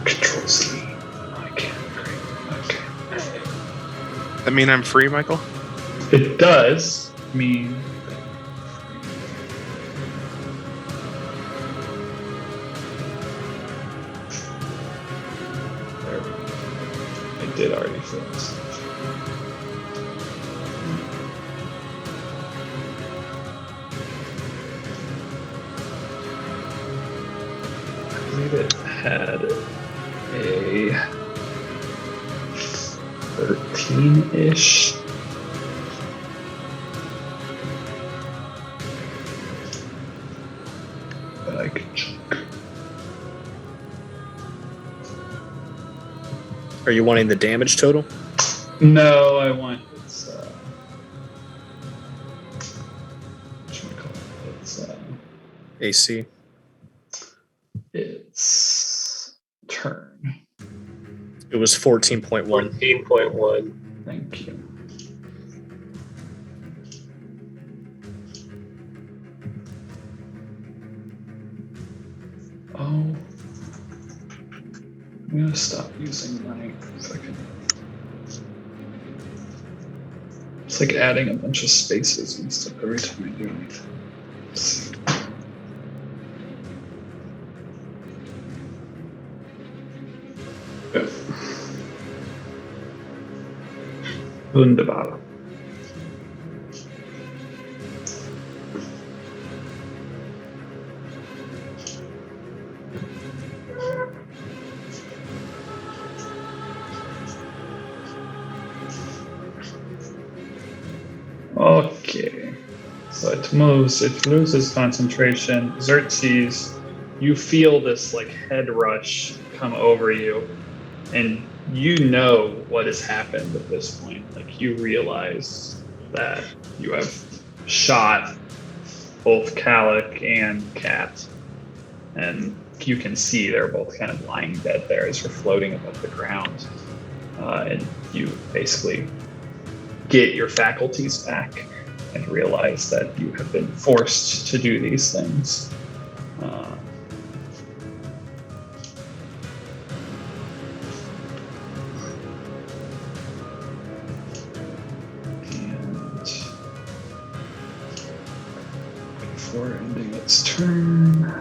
control C? No, I can't. Great. Okay. That mean I'm free, Michael? It does mean there we go. I did already feel this. I believe it had a 13-ish. But I could check. Are you wanting the damage total? No, I want its whatchamacallit? It's AC. its turn. It was 14.1. 14.1. Thank you. Oh, I'm gonna stop using my fucking. It's like adding a bunch of spaces and stuff every time I do anything. Let's see. Good. Wunderbar. Okay, so it moves, it loses concentration. Xerxes, you feel this like head rush come over you, and you know what has happened at this point. Like you realize that you have shot both Calic and Cat, and you can see they're both kind of lying dead there as you're floating above the ground, and you basically get your faculties back and realize that you have been forced to do these things. And before ending its turn,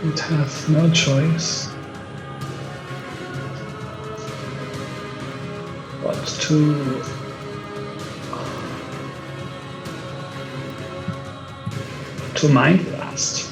You'd have no choice but to Mind Blast.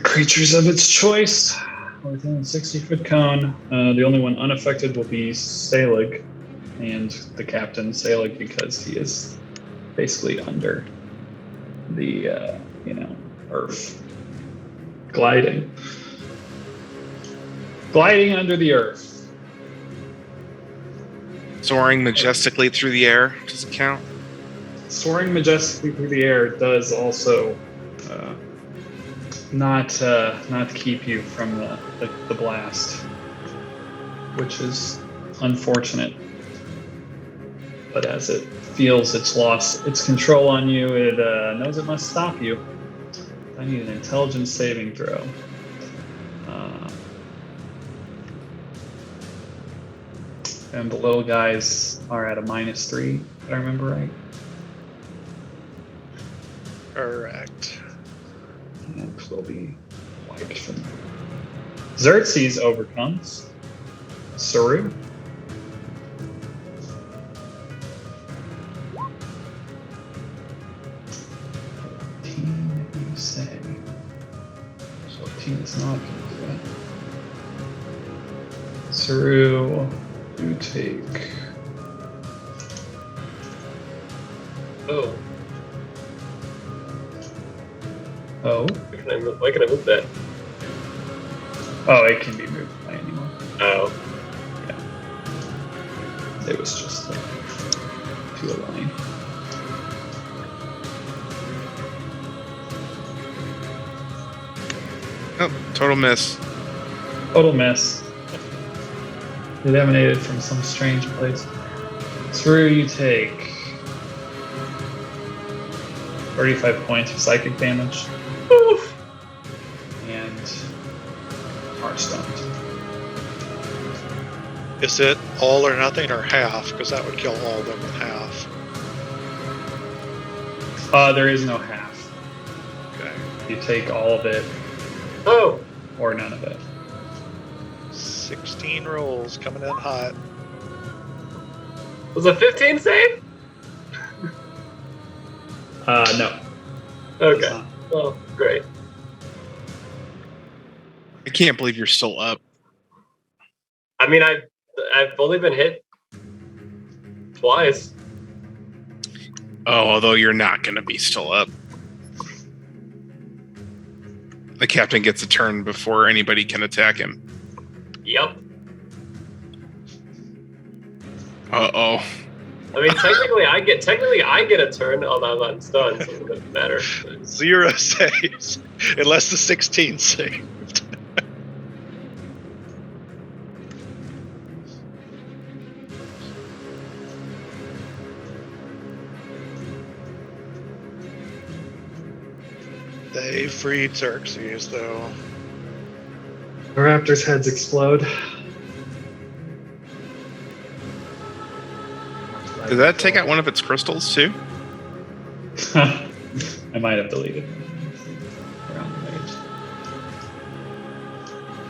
Creatures of its choice within a 60-foot cone. The only one unaffected will be Salig, and the captain Salig, because he is basically under the earth, gliding under the earth. Soaring majestically through the air, does it count? Soaring majestically through the air does also not keep you from the blast, which is unfortunate. But as it feels it's lost its control on you, it knows it must stop you. I need an intelligence saving throw. And the little guys are at a -3, if I remember right. Correct. And will be wiped from them. Xerxes overcomes Saru. You say. So 14 is not going to do it. Saru, you take. Oh. Oh. Why can I move that? Oh, it can be moved by anyone. Oh. Yeah. It was just to align. Oh, total miss. Total miss. It emanated from some strange place. Saru, you take 35 points of psychic damage. Oof. And are stunned. Is it all or nothing or half? Because that would kill all of them with half. There is no half. Okay. You take all of it Oh. or none of it. 16 rolls coming in hot. Was a 15 save? No. Okay. Oh, great. I can't believe you're still up. I mean, I've only been hit twice. Oh, although you're not going to be still up. The captain gets a turn before anybody can attack him. Yep. Uh-oh. I mean, technically, I get a turn, although I'm stunned, so it doesn't matter. 0 saves, unless the 16 saved. They freed Xerxes, though. The raptors' heads explode. Did that take out one of its crystals, too? I might have deleted it around the page.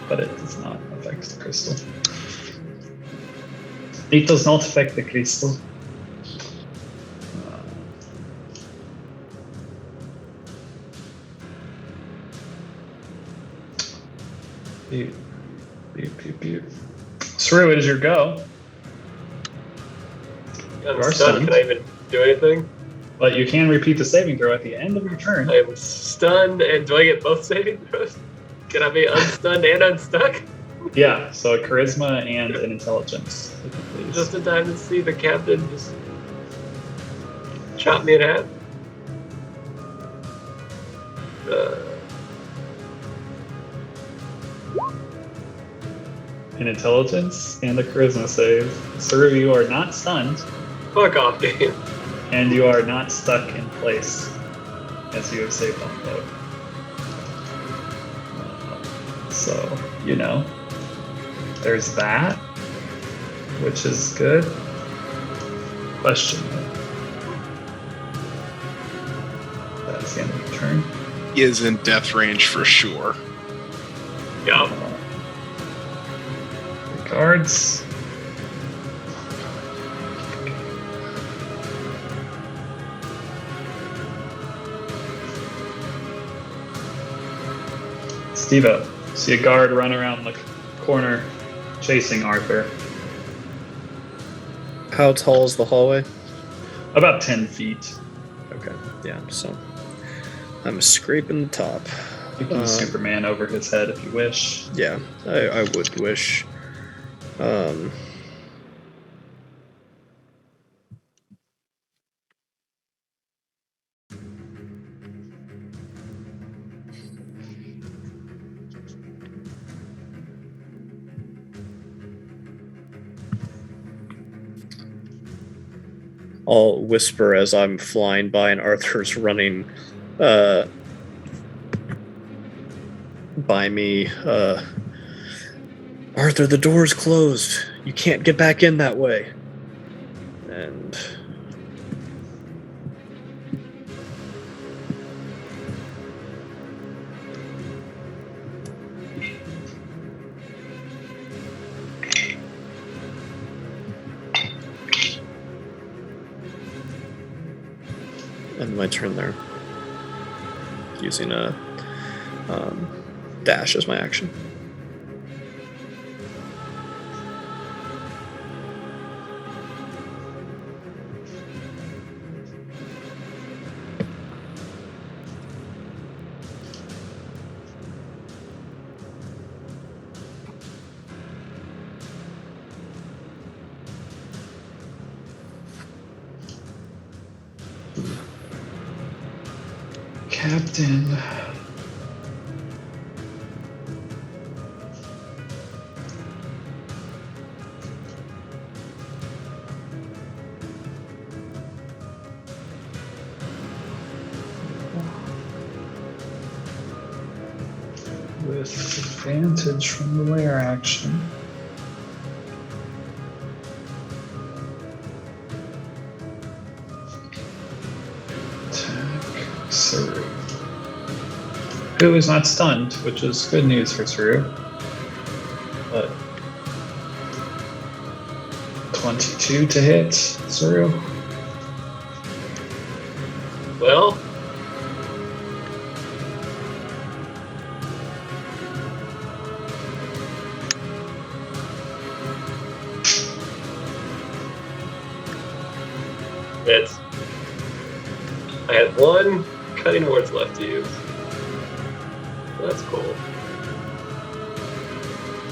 But it does not affect the crystal. It does not affect the crystal. Saru, it is your go. I'm You are stunned. stunned. Can I even do anything? But you can repeat the saving throw at the end of your turn. I am stunned, and do I get both saving throws? Can I be unstunned and unstuck? Yeah, so a charisma and an intelligence. if you please. Just in time to see the captain just chop me in half. An intelligence and a charisma save. Saru, you are not stunned, Fuck off, game. and you are not stuck in place, as you have saved on boat. So, there's that, which is good. Question. That's the end of the turn. He is in death range for sure. Yeah. Guards. Steve-O, see a guard run around the corner chasing Arthur. How tall is the hallway? About 10 feet. Okay, yeah, so I'm scraping the top. You can Superman over his head if you wish. Yeah, I would wish. I'll whisper as I'm flying by and Arthur's running by me. Arthur, the door's closed. You can't get back in that way. And my turn there. Using a dash as my action. Captain. With advantage from the lair action. Saru, who is not stunned, which is good news for Saru. But 22 to hit, Saru. Well, it's. I had one cutting words left to use. So that's cool.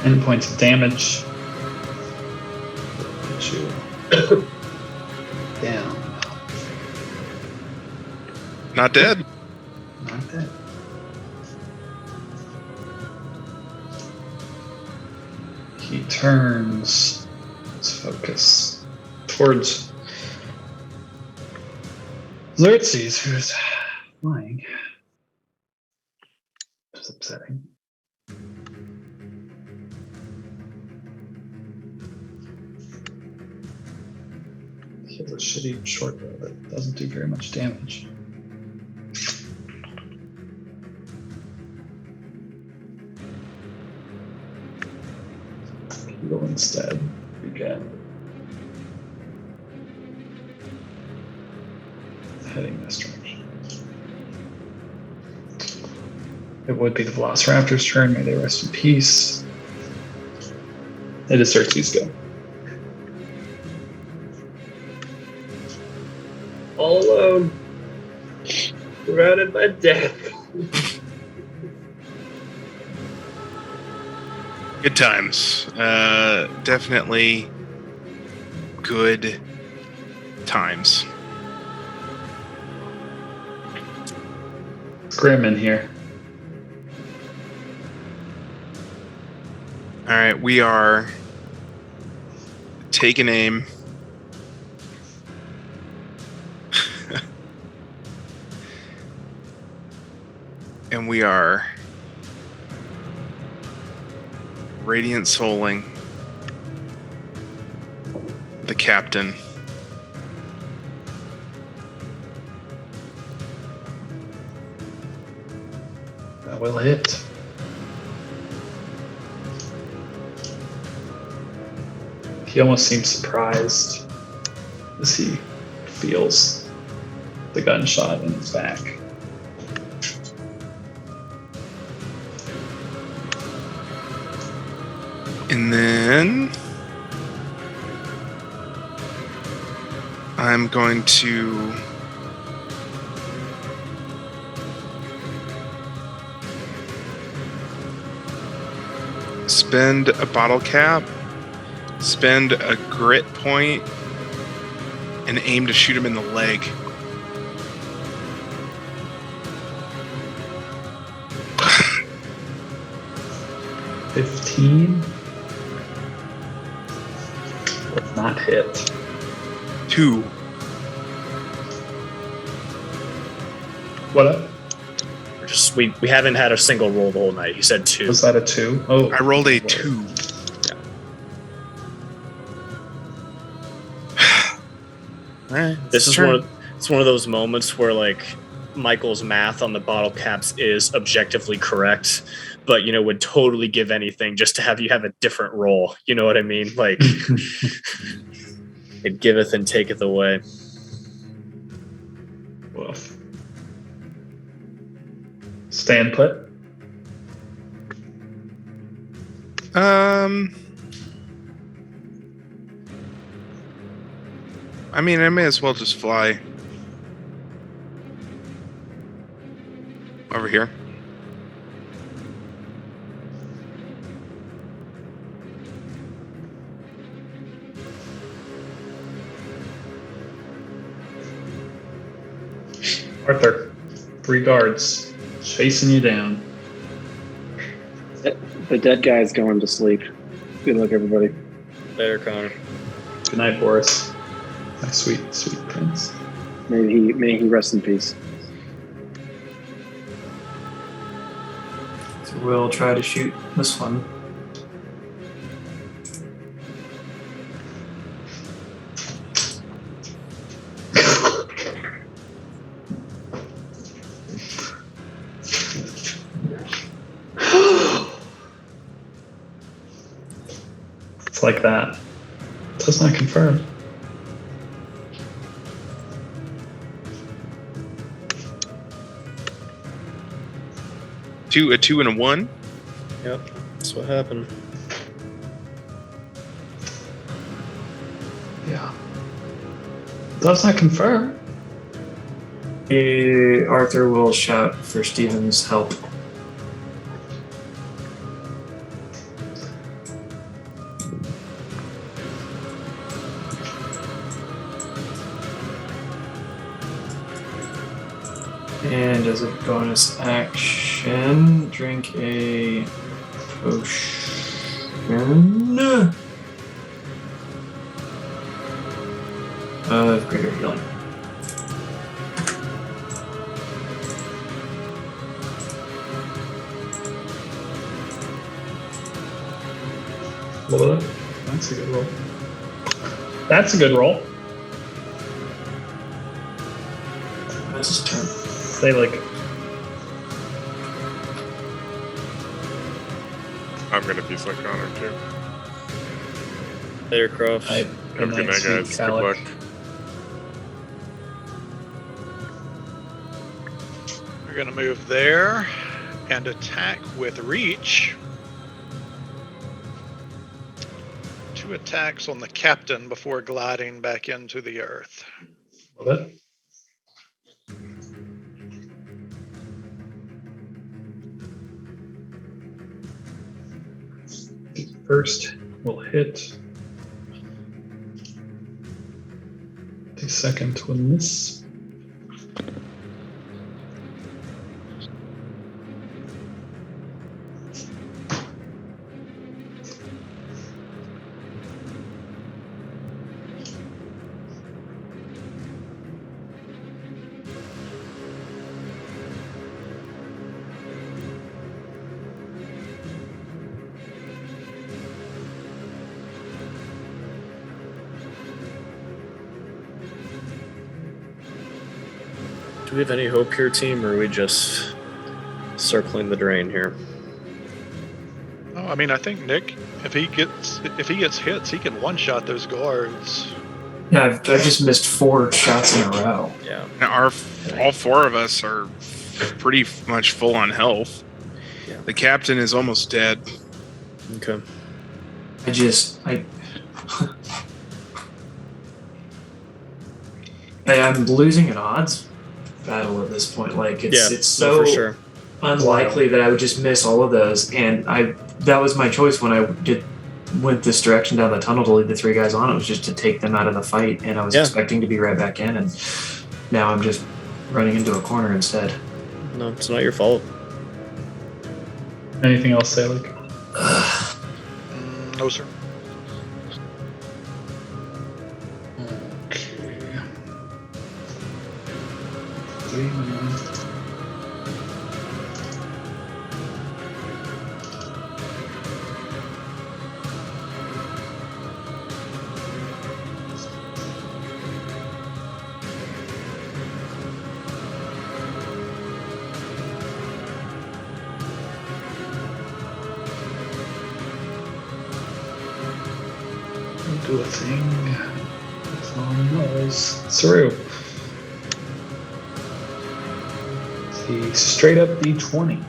10 points of damage. Put you down. Not dead. Not dead. He turns his focus towards Xerxes, who's flying. It's upsetting. He has a shitty short bow that doesn't do very much damage. He will instead begin heading this direction. It would be the Velociraptor's turn. May they rest in peace. It is Xerxes' go. all alone, surrounded by death. Good times. Definitely good times. It's grim in here. All right, we are taking aim. And we are radiant souling the captain. That will hit. He almost seems surprised as he feels the gunshot in his back. And then I'm going to spend a bottle cap, spend a grit point, and aim to shoot him in the leg. $15 does not hit. 2. What up? We haven't had a single roll the whole night. He said 2. Was that a 2? Oh, I rolled a 2. Alright. This is one of those moments where like Michael's math on the bottle caps is objectively correct, but would totally give anything just to have you have a different roll. You know what I mean? Like it giveth and taketh away. Woof. Stand put. I mean, I may as well just fly over here. Arthur, 3 guards chasing you down. The dead guy's going to sleep. Good luck, everybody. Later, Connor. Good night, Boris. My sweet, sweet prince. May he rest in peace. So we'll try to shoot this one. It's like that. Does not confirm. A 2 and a 1. Yep, that's what happened. Yeah. Does not confirm. Arthur will shout for Steven's help. And as a bonus action, drink a potion of greater healing. Well, that's a good roll. That's a good roll. That's his turn. They like. I'm gonna be like Connor too. Later, Croft. I, Have a good night, guys. Good luck. We're going to move there and attack with reach. 2 attacks on the captain before gliding back into the earth. Love it. first will hit. The second will miss. Do we have any hope here, team, or are we just circling the drain here? Oh, I mean, I think Nick, if he gets hits, he can one-shot those guards. Yeah, I've just missed 4 shots in a row. Yeah. Now all 4 of us are pretty much full on health. Yeah. The captain is almost dead. Okay. I'm losing an odds battle at this point. Like it's so for sure. unlikely that I would just miss all of those, and that was my choice when I went this direction down the tunnel to lead the 3 guys on. It was just to take them out of the fight, and I was expecting to be right back in, and now I'm just running into a corner instead. No, it's not your fault. Anything else, Selig? No, sir. Okay. 3 minutes. Do a thing. As long as through. The straight up D20.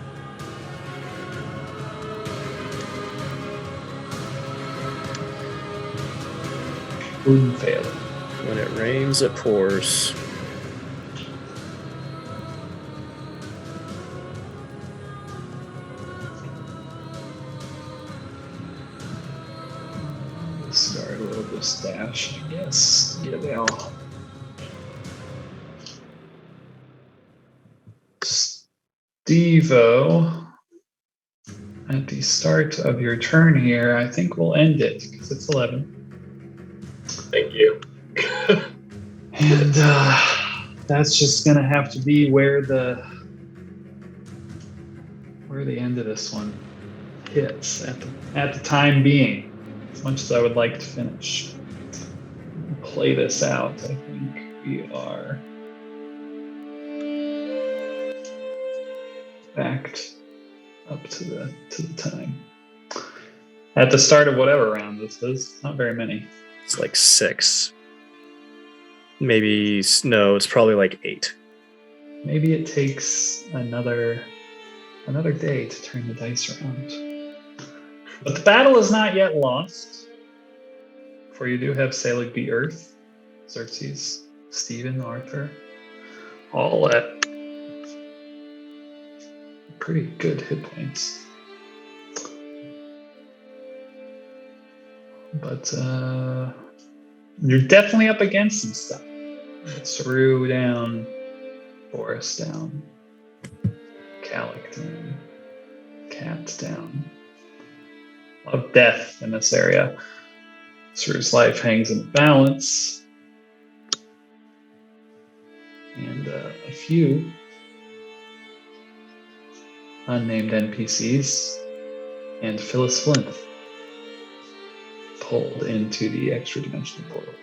Boom, fail. When it rains, it pours. Start with this dash, I guess. Yeah, they all. Stevo, at the start of your turn here, I think we'll end it because it's 11. Thank you. And that's just gonna have to be where the end of this one hits at the time being. As much as I would like to finish, play this out, I think we are backed up to the time. At the start of whatever round this is, not very many. It's like 6. Maybe, no, it's probably like 8. Maybe it takes another day to turn the dice around. But the battle is not yet lost, for you do have Selig beat Earth, Xerxes, Stephen, Arthur, all at pretty good hit points. But you're definitely up against some stuff. Saru down, Boris down, Calic down, Cat down. A lot of death in this area. Saru's life hangs in the balance. And a few unnamed NPCs and Phyllis Flint pulled into the extra dimensional portal.